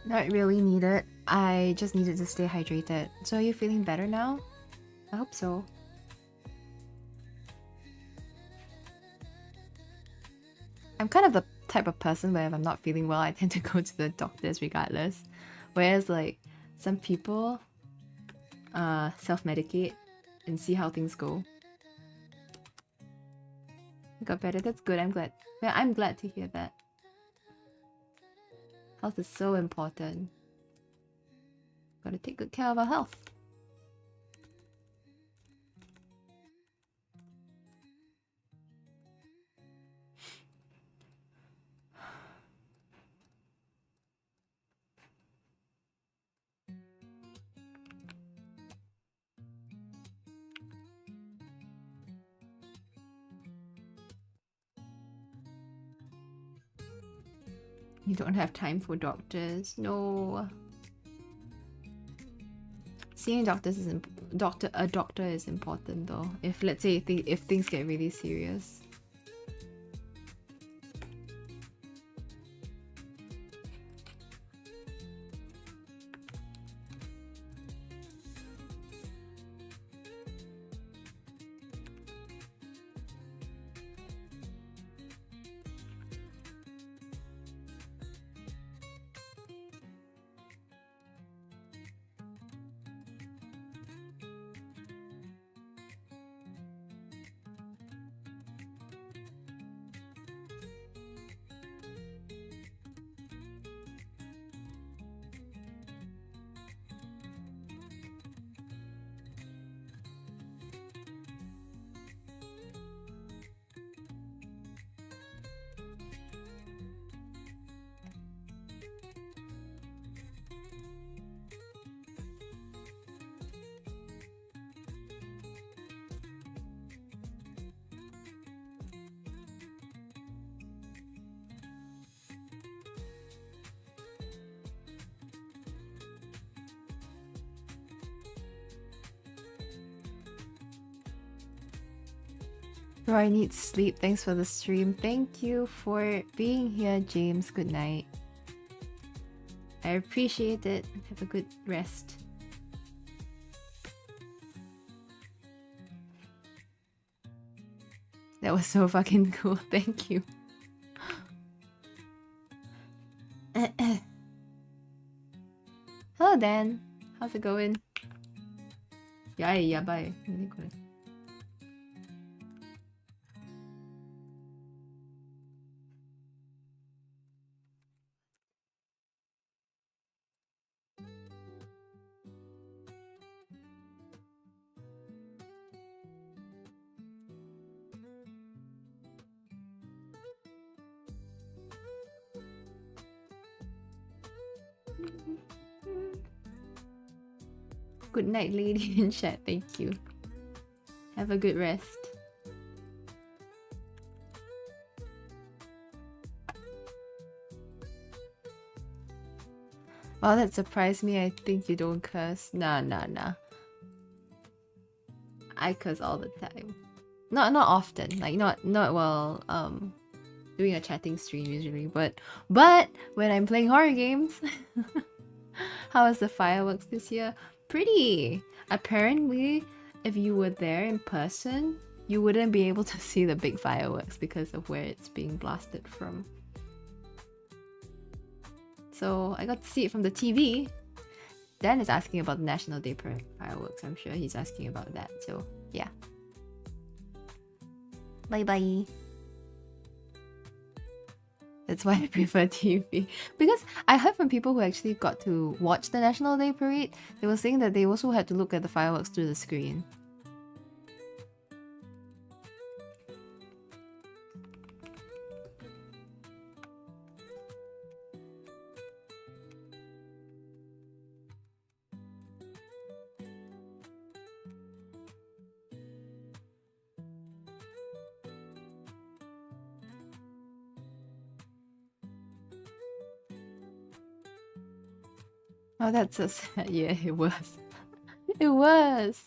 A: Not really needed. I just needed to stay hydrated. So are you feeling better now? I hope so. I'm kind of the type of person where if I'm not feeling well, I tend to go to the doctors regardless. Whereas like some people self-medicate and see how things go. You got better. That's good. I'm glad. Yeah, I'm glad to hear that. Health is so important. Gotta take good care of our health. You don't have time for doctors. No. Seeing doctors is a doctor is important though. If let's say if things get really serious. Bro, I need sleep. Thanks for the stream. Thank you for being here, James. Good night. I appreciate it. Have a good rest. That was so fucking cool. Thank you. Hello, Dan. How's it going? Yeah, bye. Good night, lady in chat. Thank you. Have a good rest. Wow, that surprised me. I think you don't curse. Nah. I curse all the time. Not often. Like not while doing a chatting stream usually, but when I'm playing horror games. How was the fireworks this year? Pretty. Apparently, if you were there in person, you wouldn't be able to see the big fireworks because of where it's being blasted from. So I got to see it from the TV. Dan is asking about the National Day Parade fireworks. I'm sure he's asking about that. So yeah. Bye. That's why I prefer TV. Because I heard from people who actually got to watch the National Day Parade, they were saying that they also had to look at the fireworks through the screen. Oh, that's so sad. Yeah, it was. It was.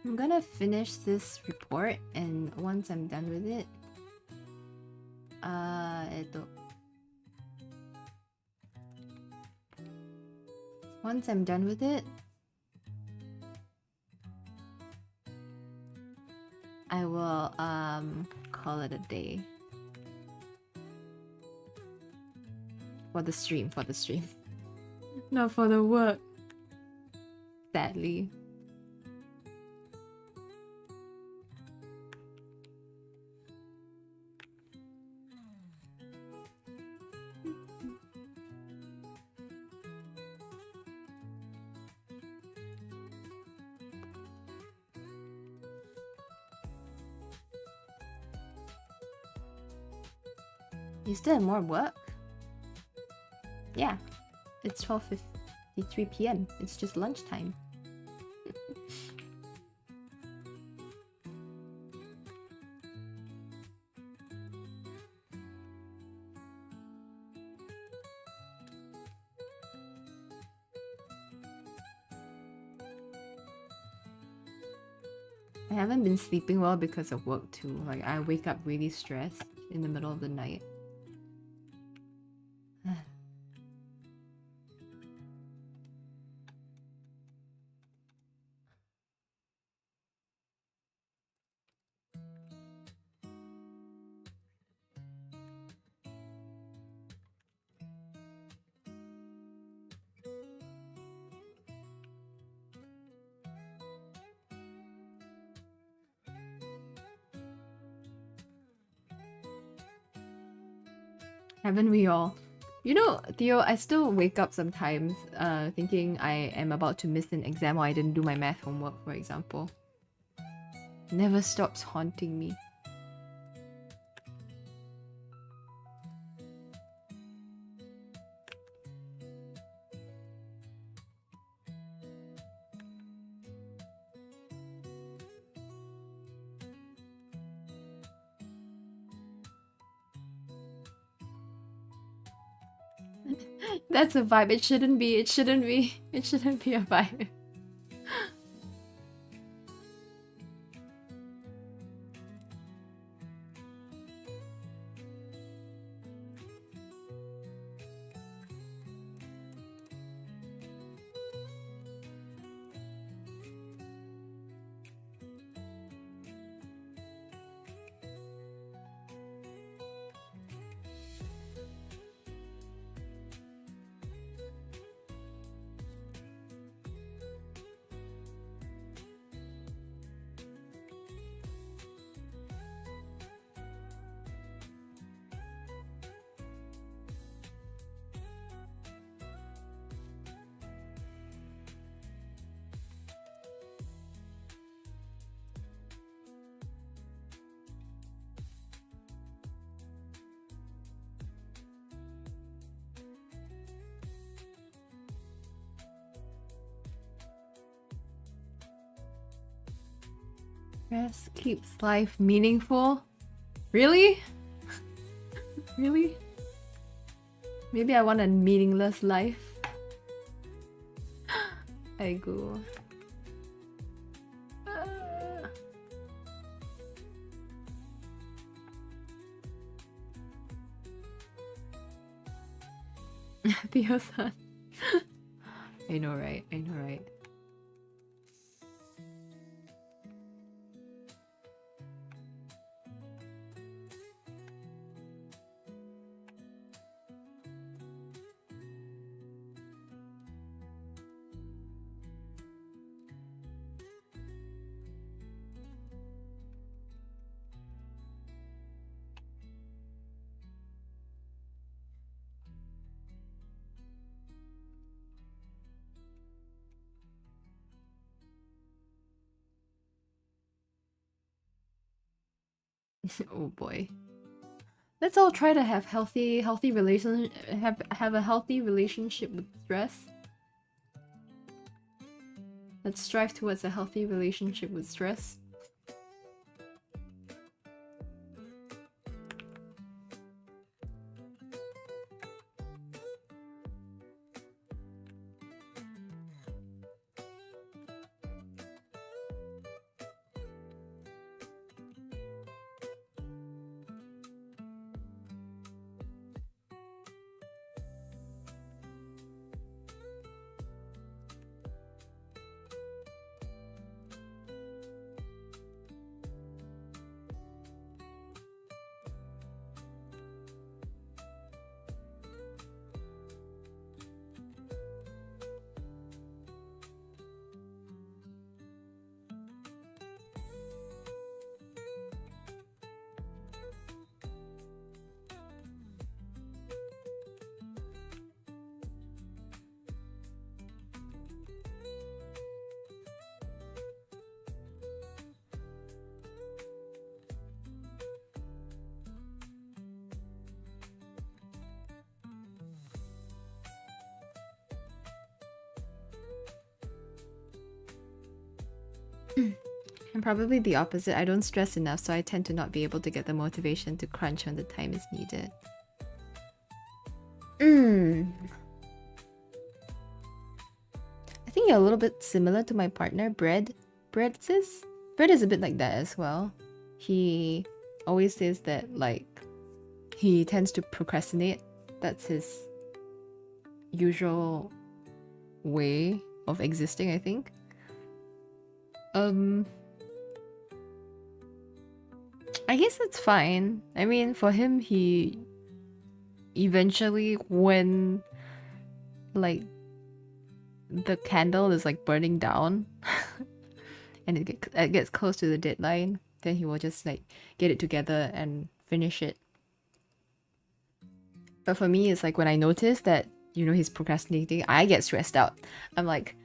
A: I'm gonna finish this report, and once I'm done with it, once I'm done with it, I will call it a day for the stream. Not for the work, sadly. You still have more work? Yeah, it's 12:53 p.m. It's just lunchtime. I haven't been sleeping well because of work too. Like, I wake up really stressed in the middle of the night. Haven't we all? You know, Theo, I still wake up sometimes thinking I am about to miss an exam or I didn't do my math homework, for example. Never stops haunting me. That's a vibe. It shouldn't be. It shouldn't be. It shouldn't be a vibe. Stress keeps life meaningful. Really? Really? Maybe I want a meaningless life. I go. Theo-san. I know, right? I know, right? Oh boy. Let's all try to have have a healthy relationship with stress. Let's strive towards a healthy relationship with stress. I'm probably the opposite. I don't stress enough, so I tend to not be able to get the motivation to crunch when the time is needed. I think you're a little bit similar to my partner, Bread. Bread is a bit like that as well. He always says that, like, he tends to procrastinate. That's his usual way of existing, I think. I guess that's fine. I mean, for him, he eventually, when like the candle is like burning down and it gets close to the deadline, then he will just like get it together and finish it. But for me, it's like when I notice that, you know, he's procrastinating, I get stressed out. I'm like,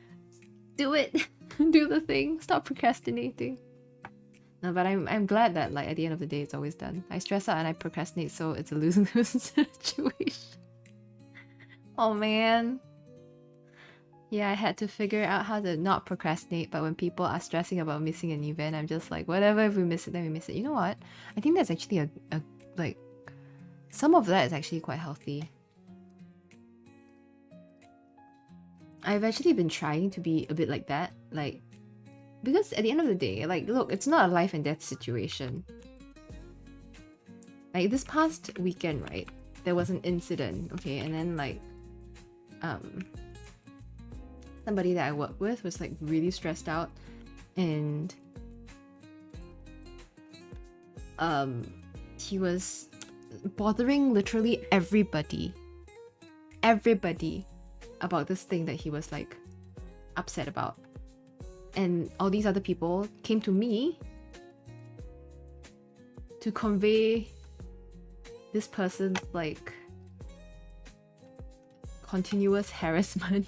A: do it. Do the thing. Stop procrastinating. No, but I'm glad that like at the end of the day, it's always done. I stress out and I procrastinate, so it's a lose-lose situation. Oh man. Yeah, I had to figure out how to not procrastinate, but when people are stressing about missing an event, I'm just like, whatever, if we miss it, then we miss it. You know what? I think that's actually a like, some of that is actually quite healthy. I've actually been trying to be a bit like that, like, because at the end of the day, like, look, it's not a life and death situation. Like this past weekend, right? There was an incident, okay, and then like, somebody that I work with was like really stressed out, and he was bothering literally everybody about this thing that he was like upset about. And all these other people came to me to convey this person's like continuous harassment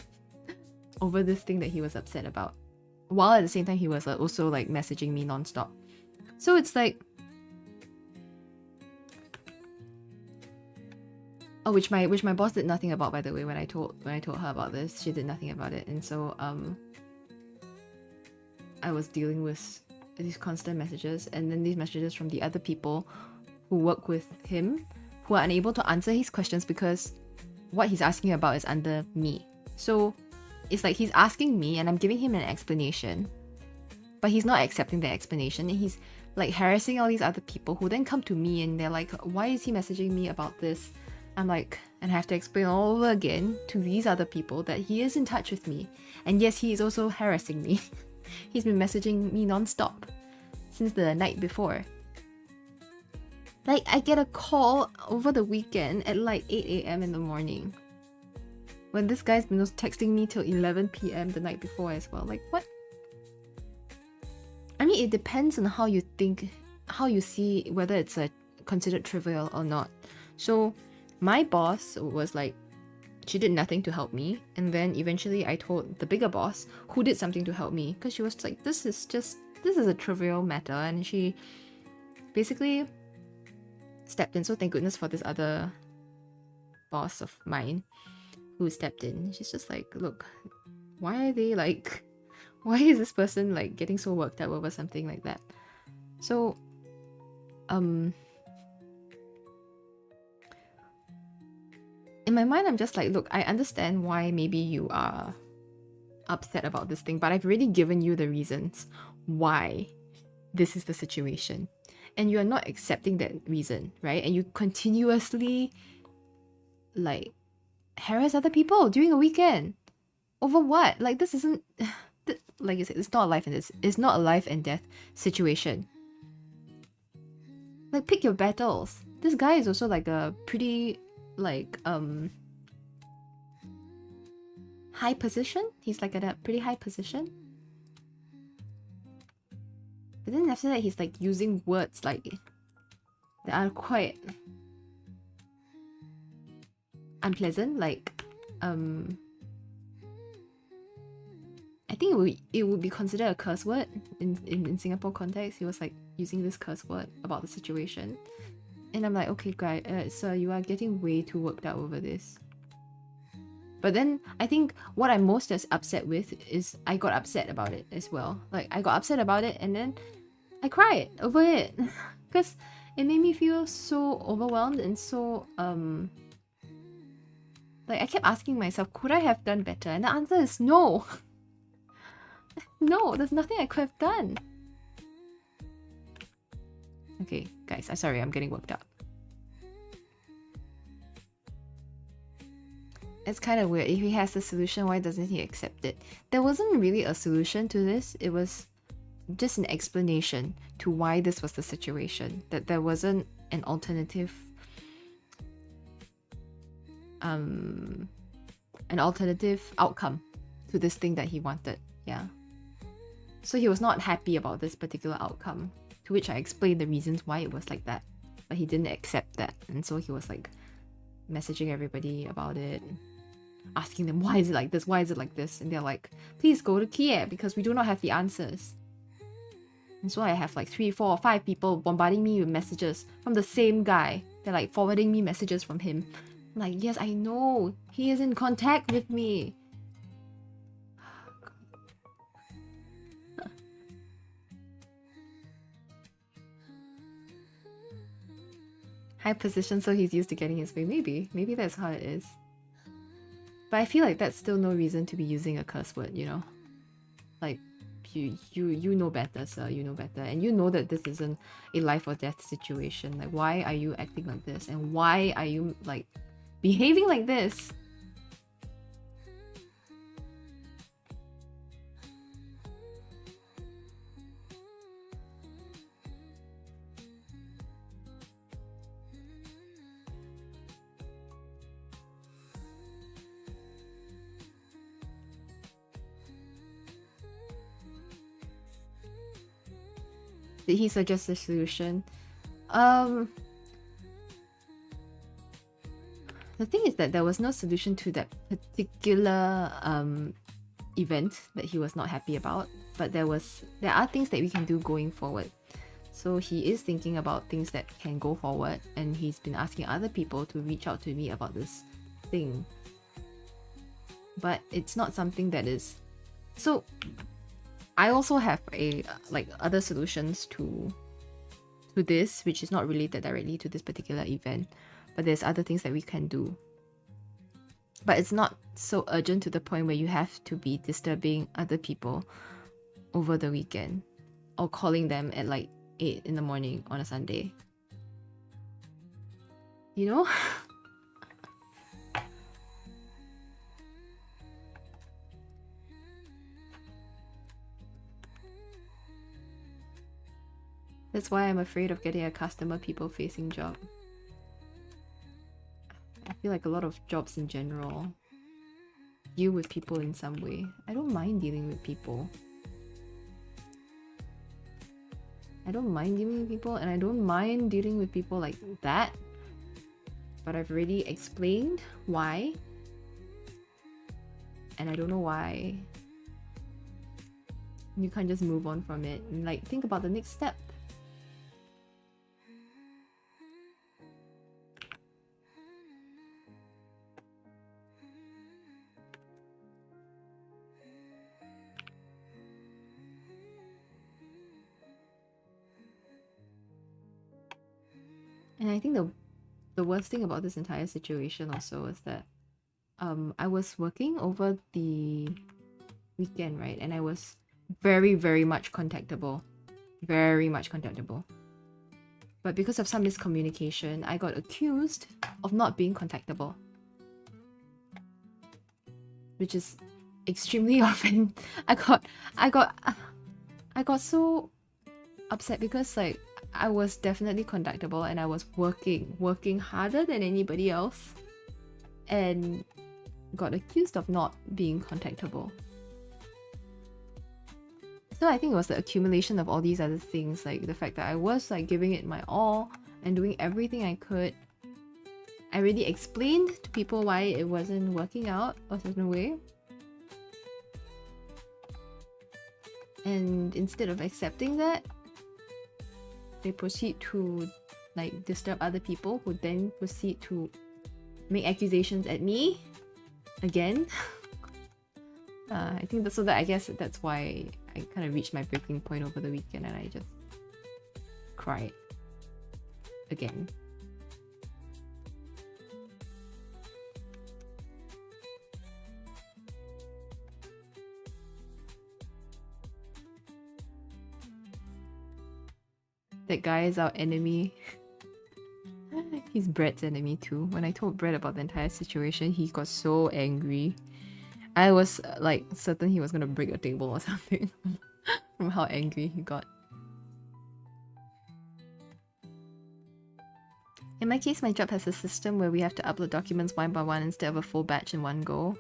A: over this thing that he was upset about, while at the same time he was also like messaging me nonstop. So it's like, oh, which my boss did nothing about, by the way. When I told her about this, she did nothing about it. And so I was dealing with these constant messages, and then these messages from the other people who work with him, who are unable to answer his questions because what he's asking about is under me. So it's like he's asking me and I'm giving him an explanation, but he's not accepting the explanation, and he's like harassing all these other people who then come to me and they're like, why is he messaging me about this? I'm like, and I have to explain all over again to these other people that he is in touch with me, and yes, he is also harassing me. He's been messaging me non-stop since the night before. Like, I get a call over the weekend at like 8 a.m. in the morning, when this guy's been texting me till 11 p.m. the night before as well. Like, what? I mean, it depends on how you think, how you see whether it's considered trivial or not. So my boss was like, she did nothing to help me, and then eventually I told the bigger boss, who did something to help me, because she was like, this is a trivial matter, and she basically stepped in. So thank goodness for this other boss of mine who stepped in. She's just like, look, why is this person like getting so worked up over something like that? So in my mind, I'm just like, look, I understand why maybe you are upset about this thing, but I've already given you the reasons why this is the situation, and you are not accepting that reason, right? And you continuously like harass other people during a weekend over what? Like, this isn't like you said, it's not a life and death situation. Like, pick your battles. This guy is also like a pretty like high position. He's like at a pretty high position, but then after that he's like using words like that are quite unpleasant. Like I think it would be considered a curse word in Singapore context. He was like using this curse word about the situation. And I'm like, okay, guy, sir, you are getting way too worked out over this. But then I think what I'm most upset with is I got upset about it as well. Like, I got upset about it and then I cried over it. Because it made me feel so overwhelmed and so, like, I kept asking myself, could I have done better? And the answer is no. No, there's nothing I could have done. Okay, guys, I'm sorry, I'm getting worked up. It's kind of weird. If he has a solution, why doesn't he accept it? There wasn't really a solution to this. It was just an explanation to why this was the situation. That there wasn't an alternative outcome to this thing that he wanted. Yeah. So he was not happy about this particular outcome, to which I explained the reasons why it was like that, but he didn't accept that, and so he was like messaging everybody about it, asking them, why is it like this? Why is it like this? And they're like, please go to Kiev because we do not have the answers. And so I have like 3, 4, 5 people bombarding me with messages from the same guy. They're like forwarding me messages from him. I'm like, yes, I know. He is in contact with me. High position, so he's used to getting his way. Maybe that's how it is. But I feel like that's still no reason to be using a curse word, you know? Like, you know better, sir. You know better. And you know that this isn't a life or death situation. Like, why are you acting like this? And why are you, like, behaving like this? Did he suggest a solution? The thing is that there was no solution to that particular event that he was not happy about, but there are things that we can do going forward. So he is thinking about things that can go forward, and he's been asking other people to reach out to me about this thing. But it's not something that is... So I also have other solutions to this, which is not related directly to this particular event, but there's other things that we can do. But it's not so urgent to the point where you have to be disturbing other people over the weekend or calling them at like 8 in the morning on a Sunday. You know? That's why I'm afraid of getting a customer people facing job. I feel like a lot of jobs in general deal with people in some way. I don't mind dealing with people. I don't mind dealing with people, and I don't mind dealing with people like that. But I've already explained why. And I don't know why. You can't just move on from it and like think about the next step. And I think the worst thing about this entire situation also is that I was working over the weekend, right? And I was very, very much contactable. Very much contactable. But because of some miscommunication, I got accused of not being contactable. Which is extremely often. I got so upset because like I was definitely contactable and I was working harder than anybody else, and got accused of not being contactable. So I think it was the accumulation of all these other things, like the fact that I was like giving it my all and doing everything I could. I already explained to people why it wasn't working out a certain way. And instead of accepting that, they proceed to like disturb other people, who then proceed to make accusations at me again. I think that's so that I guess that's why I kind of reached my breaking point over the weekend, and I just cried again. That guy is our enemy. He's Brett's enemy too. When I told Brett about the entire situation, he got so angry. I was like certain he was gonna break a table or something from how angry he got. In my case, my job has a system where we have to upload documents one by one instead of a full batch in one go.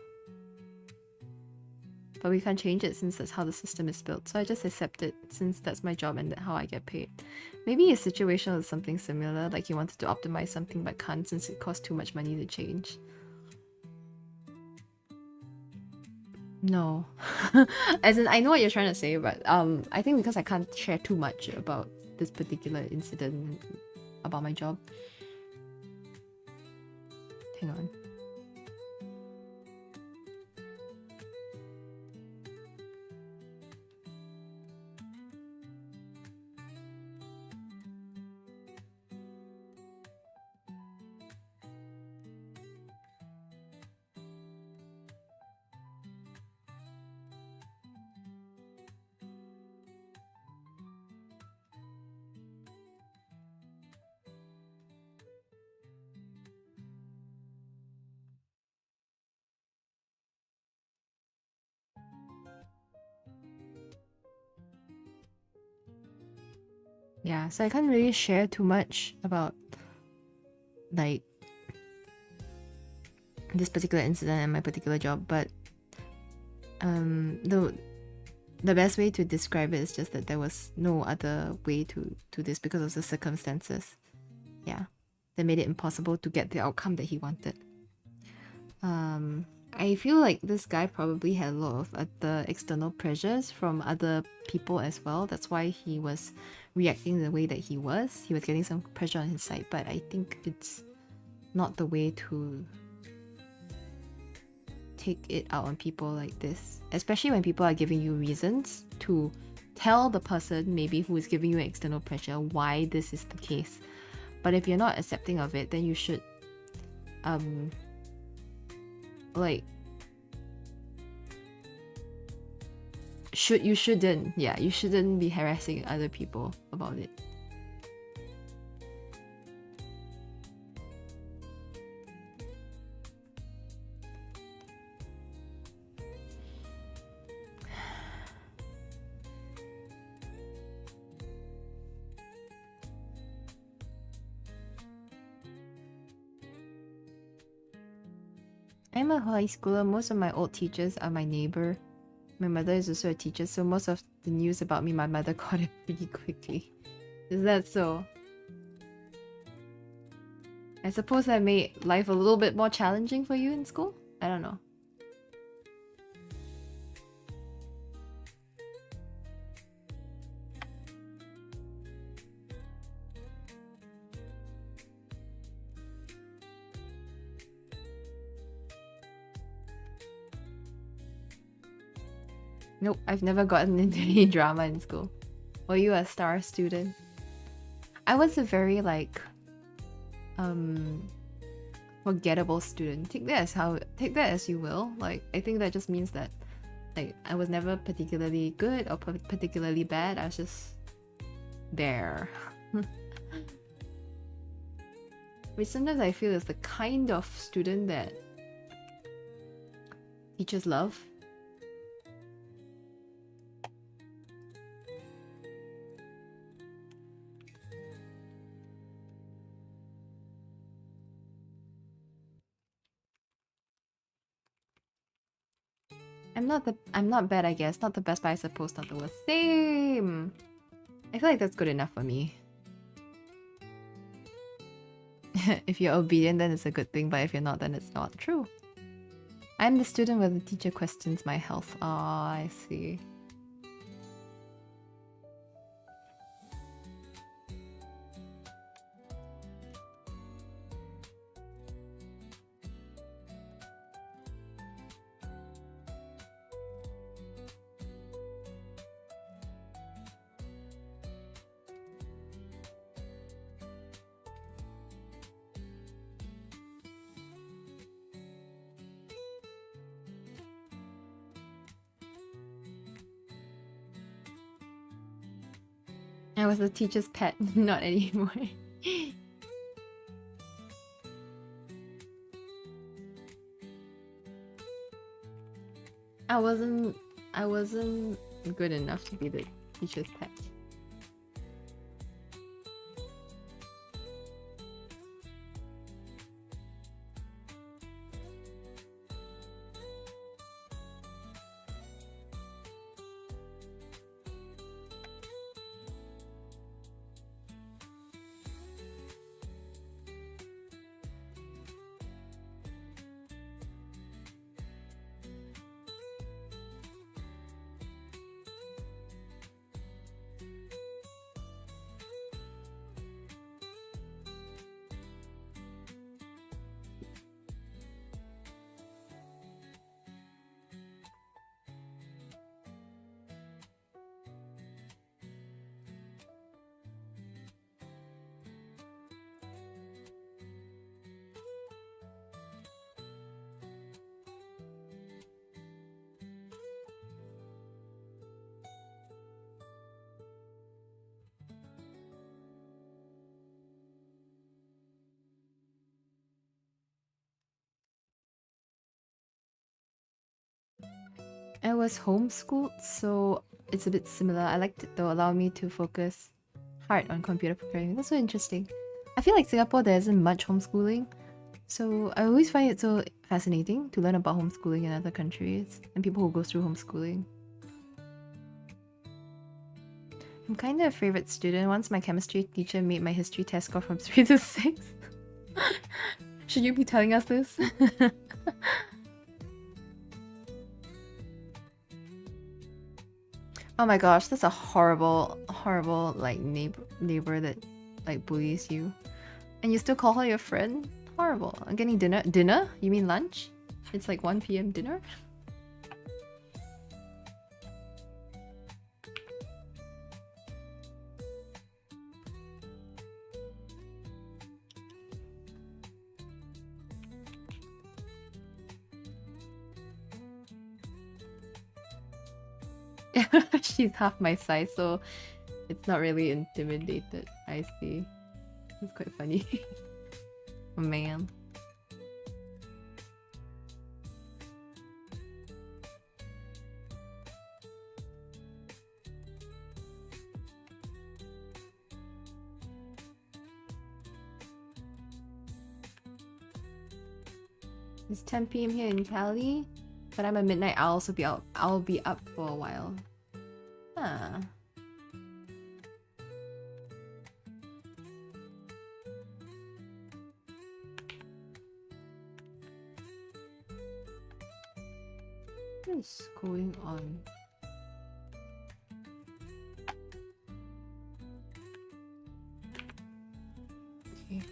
A: but we can't change it since that's how the system is built. So I just accept it since that's my job and how I get paid. Maybe a situation is something similar, like you wanted to optimize something but can't since it costs too much money to change. No. As in, I know what you're trying to say, but I think because I can't share too much about this particular incident about my job. Hang on. Yeah, so I can't really share too much about like this particular incident and my particular job, but the best way to describe it is just that there was no other way to this because of the circumstances. Yeah, that made it impossible to get the outcome that he wanted. I feel like this guy probably had a lot of other external pressures from other people as well. That's why he was reacting the way that he was. He was getting some pressure on his side, but I think it's not the way to take it out on people like this, especially when people are giving you reasons to tell the person maybe who is giving you external pressure why this is the case. But if you're not accepting of it, then you should like you shouldn't be harassing other people about it. I'm a high schooler. Most of my old teachers are my neighbor. My mother is also a teacher, so most of the news about me, my mother got it pretty quickly. Is that so? I suppose that made life a little bit more challenging for you in school? I don't know. Nope, I've never gotten into any drama in school. Were you a star student? I was a very like forgettable student. Take that as you will. Like, I think that just means that like I was never particularly good or particularly bad. I was just there. Which sometimes I feel is the kind of student that teachers love. I'm not bad, I guess. Not the best, but I suppose not the worst. Same! I feel like that's good enough for me. If you're obedient, then it's a good thing, but if you're not, then it's not true. I'm the student where the teacher questions my health. Oh, I see. I was the teacher's pet, not anymore. I wasn't good enough to be the teacher's pet. was homeschooled, so it's a bit similar. I liked it though, allow me to focus hard on computer programming. That's so interesting. I feel like Singapore there isn't much homeschooling, so I always find it so fascinating to learn about homeschooling in other countries and people who go through homeschooling. I'm kind of a favorite student. Once my chemistry teacher made my history test score from 3 to 6. Should you be telling us this? Oh my gosh, that's a horrible, horrible like neighbor that like bullies you. And you still call her your friend? Horrible. I'm getting dinner. Dinner? You mean lunch? It's like 1 p.m. dinner? She's half my size, so it's not really intimidated. I see. It's quite funny. Oh, man. It's 10 p.m. here in Cali, but I'm a midnight owl, so I'll be up for a while. Huh. What is going on? Okay.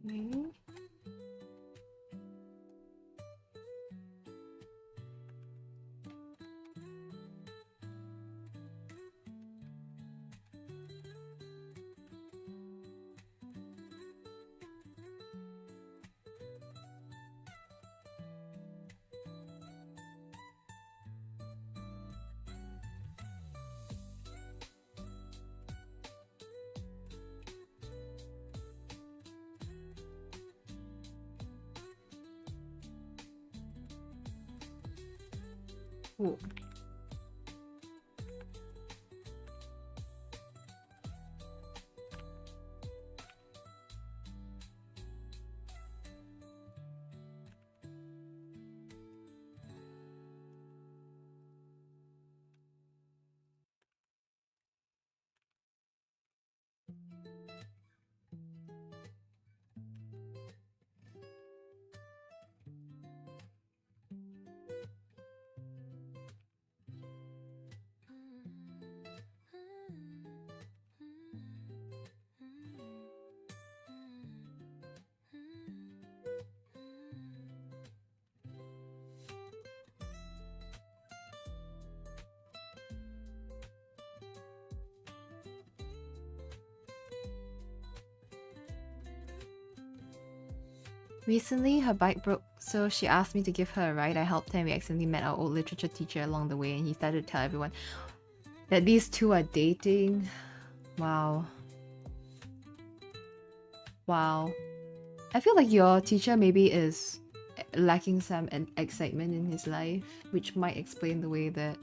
A: Maybe. Ooh. Recently, her bike broke, so she asked me to give her a ride. I helped her and we accidentally met our old literature teacher along the way, and he started to tell everyone that these two are dating. Wow. Wow. I feel like your teacher maybe is lacking some excitement in his life, which might explain the way that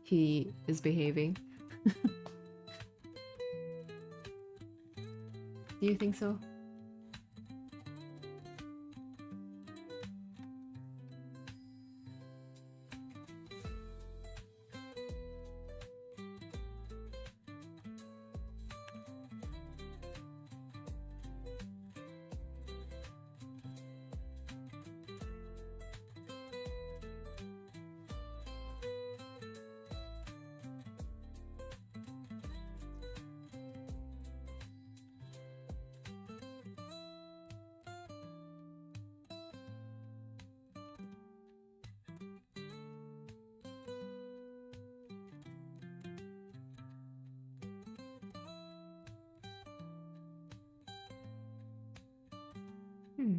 A: he is behaving. Do you think so? Hmm.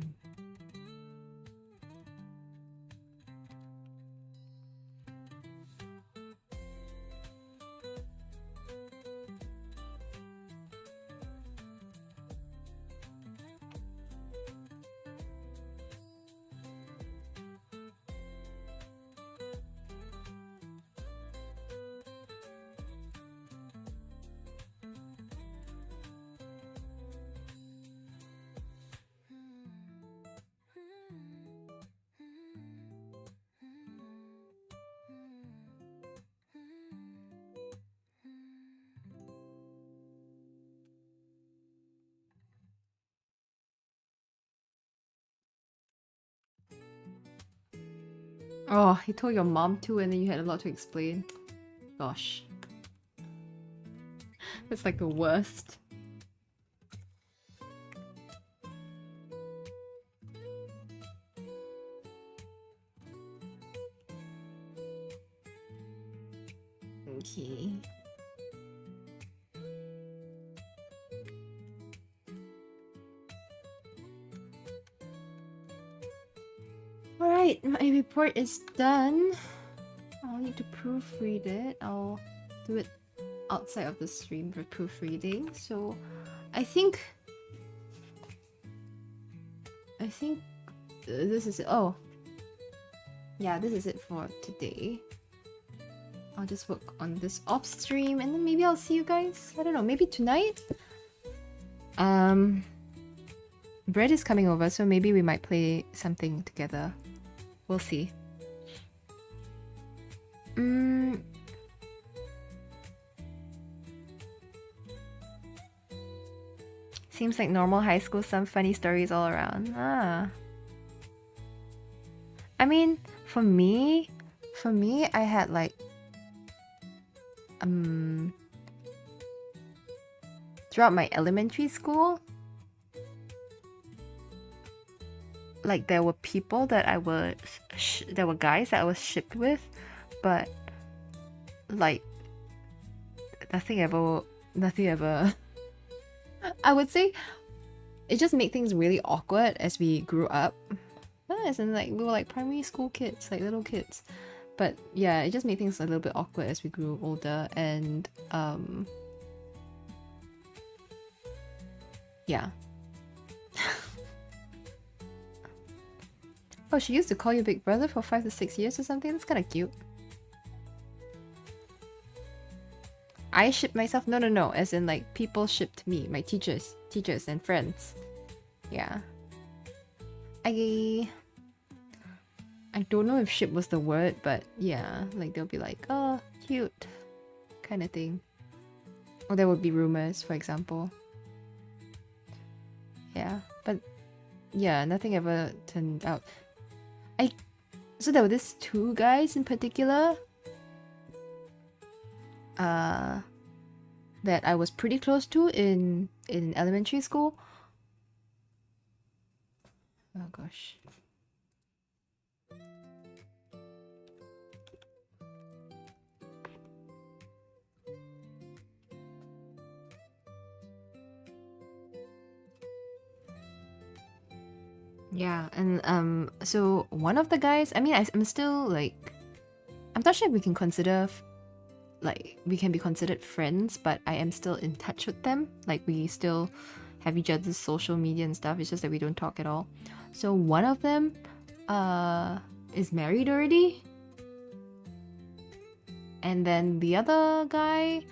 A: Oh, you told your mom too, and then you had a lot to explain. Gosh. It's like the worst. Okay. Alright, my report is done. I'll need to proofread it. I'll do it outside of the stream for proofreading. So I think this is it. Oh. Yeah, this is it for today. I'll just work on this off stream and then maybe I'll see you guys. I don't know, maybe tonight? Brett is coming over, so maybe we might play something together. We'll see. Seems like normal high school, some funny stories all around. Ah. I mean, for me, I had like throughout my elementary school, like there were people that I was there were guys that I was shipped with, but like nothing ever I would say it just made things really awkward as we grew up. As in, like, we were like primary school kids, like little kids. But yeah, it just made things a little bit awkward as we grew older, and yeah. Oh, she used to call you Big Brother for 5 to 6 years or something? That's kind of cute. I shipped myself? No. As in, like, people shipped me. My teachers and friends. Yeah. I don't know if ship was the word, but yeah, like they'll be like, oh, cute, kind of thing. Or there would be rumors, for example. Yeah, but yeah, nothing ever turned out. So there were these two guys in particular that I was pretty close to in elementary school. Oh gosh. Yeah, and so one of the guys, I mean, I'm still like, I'm not sure if we can consider like we can be considered friends, but I am still in touch with them. Like we still have each other's social media and stuff. It's just that we don't talk at all. So one of them is married already, and then the other guy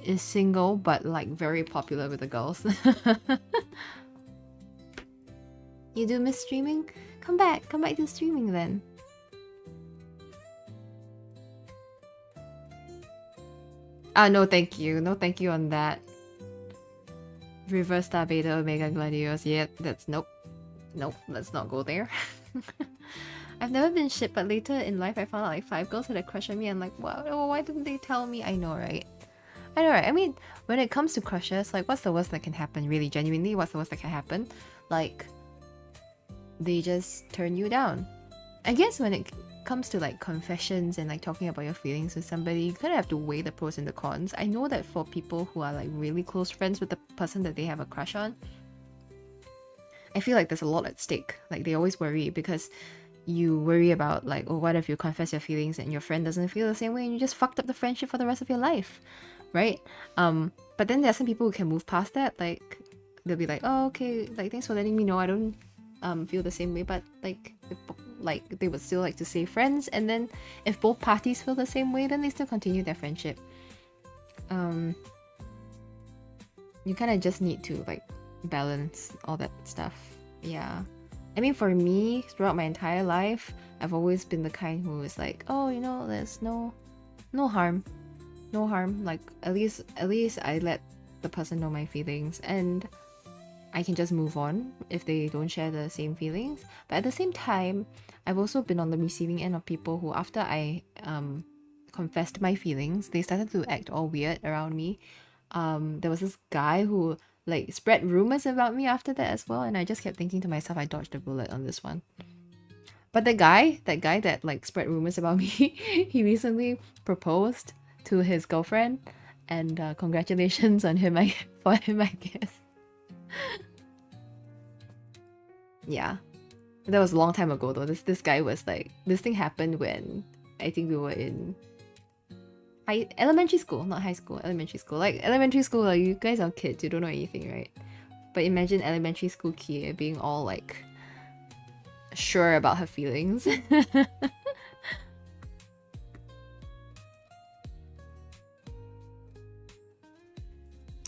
A: is single but like very popular with the girls. You do miss streaming? Come back to streaming then. No thank you. No thank you on that. Reverse Star Beta Omega Gladios. Yeah, that's nope. Nope, let's not go there. I've never been shipped, but later in life I found out like 5 girls had a crush on me. I'm like, wow, why didn't they tell me? I know, right? I mean, when it comes to crushes, like what's the worst that can happen? Really, genuinely, what's the worst that can happen? Like, they just turn you down. I guess when it comes to like confessions and like talking about your feelings with somebody, you kind of have to weigh the pros and the cons. I know that for people who are like really close friends with the person that they have a crush on, I feel like there's a lot at stake. Like they always worry because you worry about like, oh, what if you confess your feelings and your friend doesn't feel the same way and you just fucked up the friendship for the rest of your life, right? But then there are some people who can move past that. Like they'll be like, oh, okay, like thanks for letting me know I don't feel the same way, but like they would still like to stay friends. And then if both parties feel the same way, then they still continue their friendship. You kind of just need to like balance all that stuff. Yeah, I mean, for me, throughout my entire life, I've always been the kind who is like, oh, you know, there's no harm, like at least I let the person know my feelings and I can just move on if they don't share the same feelings. But at the same time, I've also been on the receiving end of people who, after I confessed my feelings, they started to act all weird around me. There was this guy who like spread rumors about me after that as well, and I just kept thinking to myself, I dodged a bullet on this one. But that guy that like spread rumors about me, he recently proposed to his girlfriend, and congratulations on him, for him, I guess. Yeah, that was a long time ago though. This guy was like, this thing happened when I think we were in elementary school, not high school, elementary school. Like elementary school, like, you guys are kids, you don't know anything, right? But imagine elementary school Kie being all like sure about her feelings.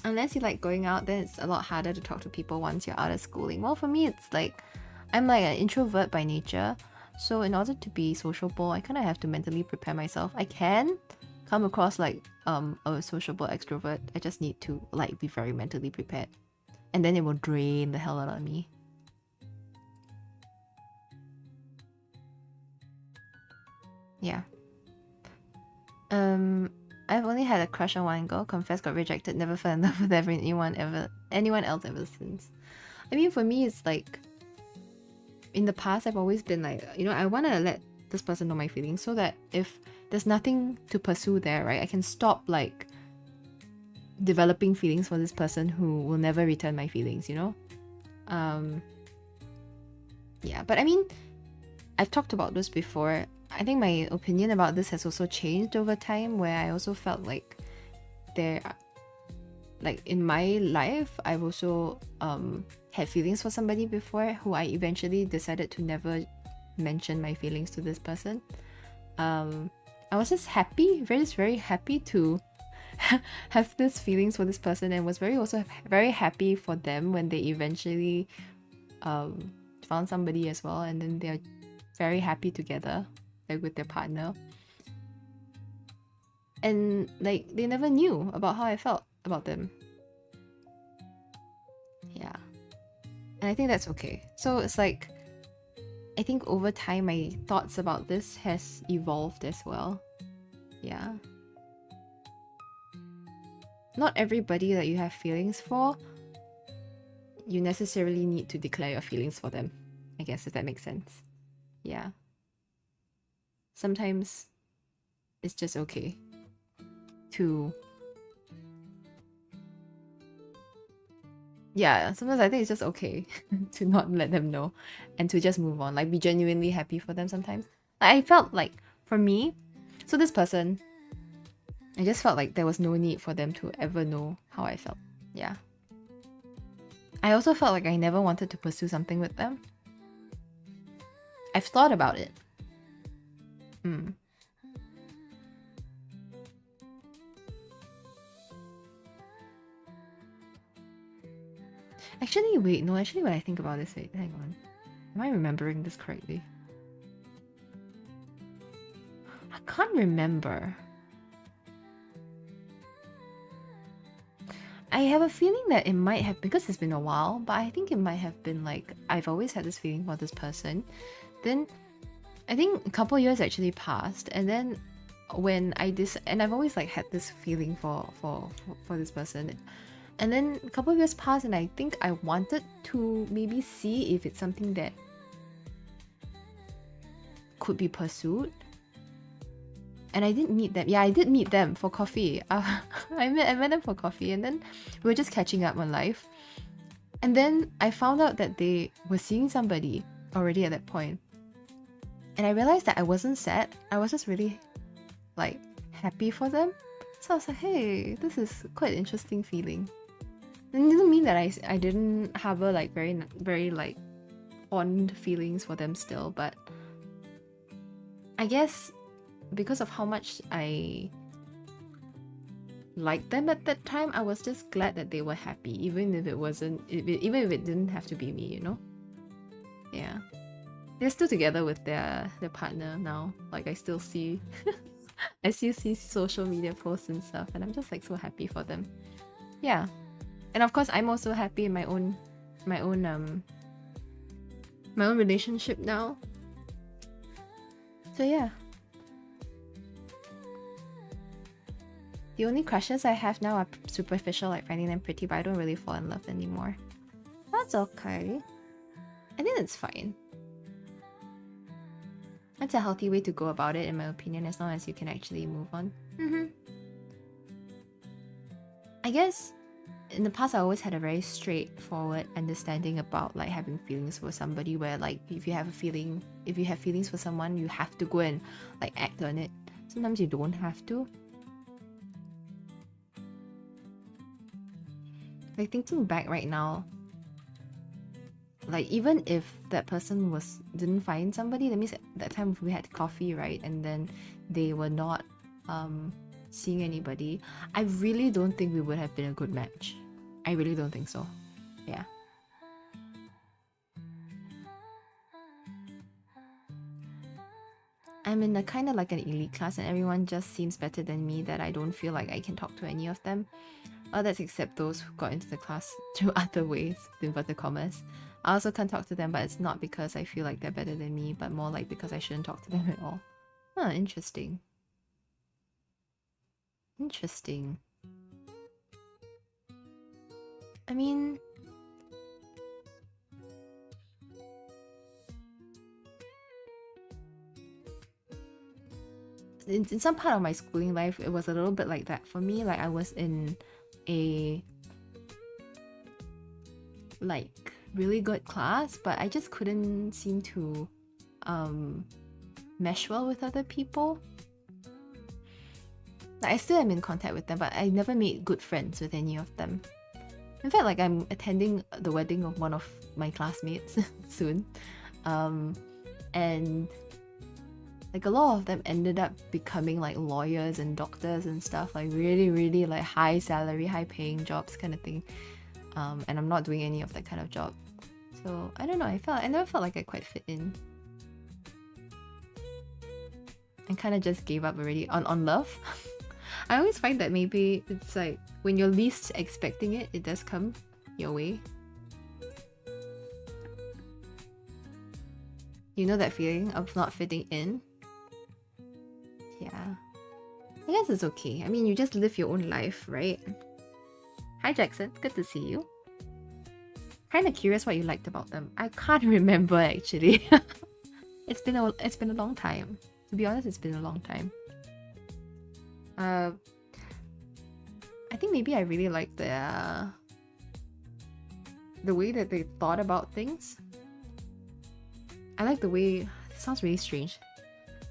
A: Unless you like going out, then it's a lot harder to talk to people once you're out of schooling. Well, for me, it's like I'm like an introvert by nature, so in order to be sociable, I kind of have to mentally prepare myself. I can come across like a sociable extrovert. I just need to like be very mentally prepared, and then it will drain the hell out of me. Yeah. I've only had a crush on one girl, confessed, got rejected, never fell in love with anyone else ever since. I mean, for me, it's like in the past, I've always been like, you know, I want to let this person know my feelings so that if there's nothing to pursue there, right, I can stop like developing feelings for this person who will never return my feelings, you know? Yeah, but I mean, I've talked about this before. I think my opinion about this has also changed over time, where I also felt like like in my life, I've also had feelings for somebody before who I eventually decided to never mention my feelings to this person. I was just happy, very happy to have these feelings for this person, and was very happy for them when they eventually found somebody as well, and then they're very happy together, like with their partner. And like they never knew about how I felt about them. Yeah. And I think that's okay. So it's like, I think over time my thoughts about this has evolved as well. Yeah. Not everybody that you have feelings for, you necessarily need to declare your feelings for them, I guess, if that makes sense. Yeah. Sometimes it's just okay to... Yeah, sometimes I think it's just okay to not let them know and to just move on, like be genuinely happy for them sometimes. I felt like, for me, so this person, I just felt like there was no need for them to ever know how I felt. Yeah. I also felt like I never wanted to pursue something with them. I've thought about it. Actually, wait, no, actually when I think about this, wait, hang on. Am I remembering this correctly? I can't remember. I have a feeling that it might have, because it's been a while, but I think it might have been like, I've always had this feeling for this person. Then I think a couple years actually passed, and then when and I've always like had this feeling for this person. And then a couple of years passed, and I think I wanted to maybe see if it's something that could be pursued. And I did meet them. Yeah, I did meet them for coffee. I met them for coffee, and then we were just catching up on life. And then I found out that they were seeing somebody already at that point. And I realized that I wasn't sad. I was just really like happy for them. So I was like, hey, this is quite an interesting feeling. And it didn't mean that I didn't harbor like very like fond feelings for them still, but I guess because of how much I liked them at that time, I was just glad that they were happy, even if it didn't have to be me, you know? Yeah. They're still together with their partner now. Like I still see I still see social media posts and stuff, and I'm just like so happy for them. Yeah. And of course I'm also happy in my own relationship now. So yeah. The only crushes I have now are superficial, like finding them pretty, but I don't really fall in love anymore. That's okay. I think that's fine. That's a healthy way to go about it, in my opinion, as long as you can actually move on. I guess in the past I always had a very straightforward understanding about like having feelings for somebody, where like if you have feelings for someone, you have to go and like act on it. Sometimes you don't have to. Like thinking back right now, like even if that person didn't find somebody, that means at that time we had coffee, right? And then they were not seeing anybody, I really don't think we would have been a good match. I really don't think so. Yeah. I'm in a kind of like an elite class, and everyone just seems better than me, that I don't feel like I can talk to any of them. That's except those who got into the class through other ways, inverted commas. I also can't talk to them, but it's not because I feel like they're better than me, but more like because I shouldn't talk to them at all. Huh, interesting. Interesting. I mean, in some part of my schooling life, it was a little bit like that for me. Like I was in a like really good class, but I just couldn't seem to mesh well with other people. Like, I still am in contact with them, but I never made good friends with any of them. In fact, like I'm attending the wedding of one of my classmates soon, and like a lot of them ended up becoming like lawyers and doctors and stuff, like really like high salary, high paying jobs kind of thing. And I'm not doing any of that kind of job. So I don't know, I never felt like I quite fit in. I kind of just gave up already on love. I always find that maybe it's like when you're least expecting it, it does come your way. You know that feeling of not fitting in? Yeah. I guess it's okay. I mean, you just live your own life, right? Hi Jackson, good to see you. Kinda curious what you liked about them. I can't remember actually. It's been a long time. To be honest, it's been a long time. I think maybe I really like the way that they thought about things. I like the way, it sounds really strange.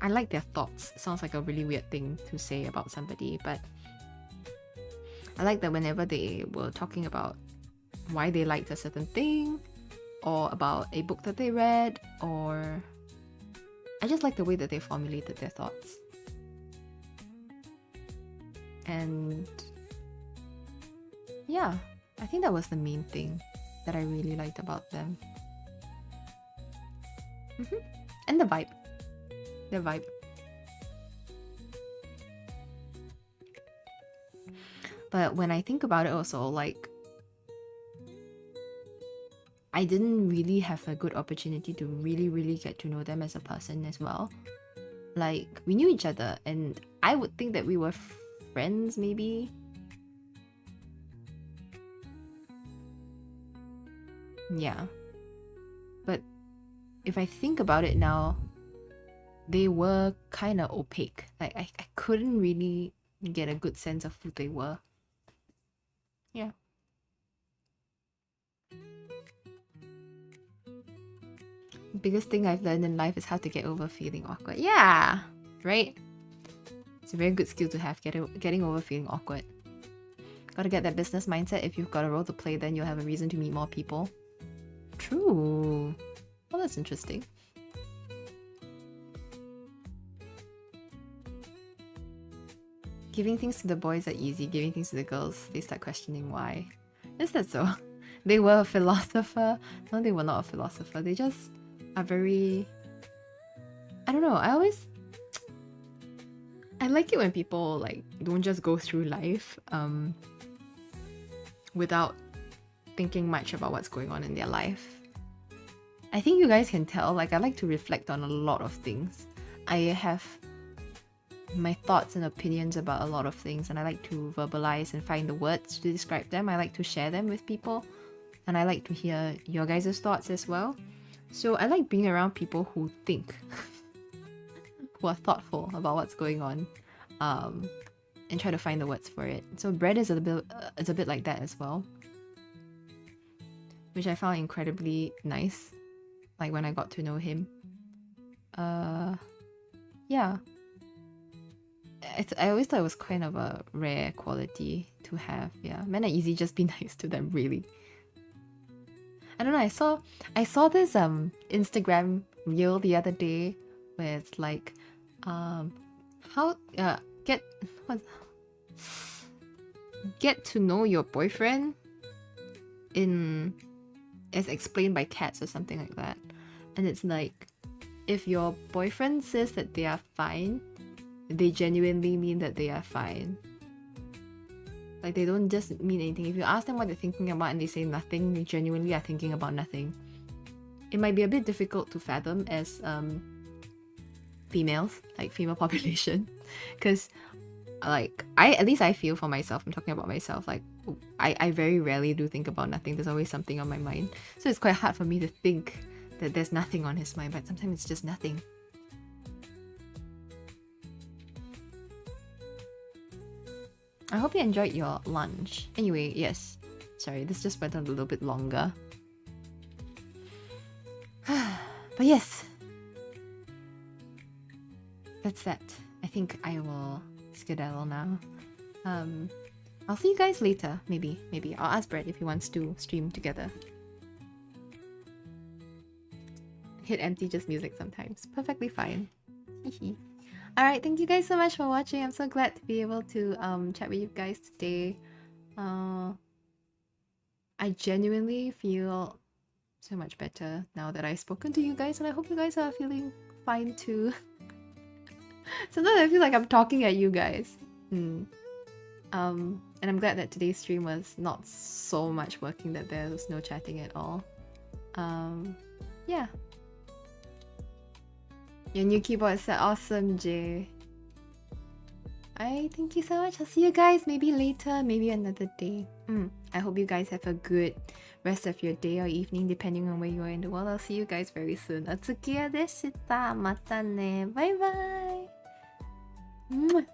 A: I like their thoughts. It sounds like a really weird thing to say about somebody, but I like that whenever they were talking about why they liked a certain thing, or about a book that they read, or I just like the way that they formulated their thoughts. And yeah, I think that was the main thing that I really liked about them. And the vibe. The vibe. But when I think about it also, like, I didn't really have a good opportunity to really get to know them as a person as well. Like, we knew each other, and I would think that we were friends, maybe. Yeah. But if I think about it now, they were kind of opaque. Like, I couldn't really get a good sense of who they were. Yeah. biggest thing I've learned in life is how to get over feeling awkward. Yeah, right? It's a very good skill to have, getting over feeling awkward. Gotta get that business mindset. If you've got a role to play, then you'll have a reason to meet more people. True. Well, that's interesting. Giving things to the boys are easy. Giving things to the girls, they start questioning why. Is that so? They were a philosopher. No, they were not a philosopher. They just are very... I don't know. I like it when people like don't just go through life without thinking much about what's going on in their life. I think you guys can tell, like, I like to reflect on a lot of things. I have my thoughts and opinions about a lot of things, and I like to verbalize and find the words to describe them. I like to share them with people, and I like to hear your guys' thoughts as well. So I like being around people who think, who are thoughtful about what's going on, and try to find the words for it. So Brett is a bit like that as well, which I found incredibly nice. Like when I got to know him, yeah. I always thought it was kind of a rare quality to have. Yeah, men are easy, just be nice to them, really. I don't know, I saw this Instagram reel the other day where it's like get to know your boyfriend in as explained by cats or something like that. And it's like, if your boyfriend says that they are fine, they genuinely mean that they are fine. Like, they don't just mean anything. If you ask them what they're thinking about and they say nothing, they genuinely are thinking about nothing. It might be a bit difficult to fathom as females, like female population, because like at least I feel for myself, I'm talking about myself, like I very rarely do think about nothing. There's always something on my mind, so it's quite hard for me to think that there's nothing on his mind, but sometimes it's just nothing. I hope you enjoyed your lunch. Anyway, yes, sorry, this just went on a little bit longer. But yes, that's that. I think I will skedaddle now. I'll see you guys later. Maybe I'll ask Brett if he wants to stream together. Hit empty, just music sometimes. Perfectly fine. Alright, thank you guys so much for watching. I'm so glad to be able to chat with you guys today. I genuinely feel so much better now that I've spoken to you guys, and I hope you guys are feeling fine too. Sometimes I feel like I'm talking at you guys. And I'm glad that today's stream was not so much working, that there was no chatting at all. Yeah. Your new keyboard is awesome, Jay. Alright, thank you so much. I'll see you guys maybe later, maybe another day. I hope you guys have a good rest of your day or evening, depending on where you are in the world. I'll see you guys very soon. Otsukiya deshita. Mata ne. Bye bye.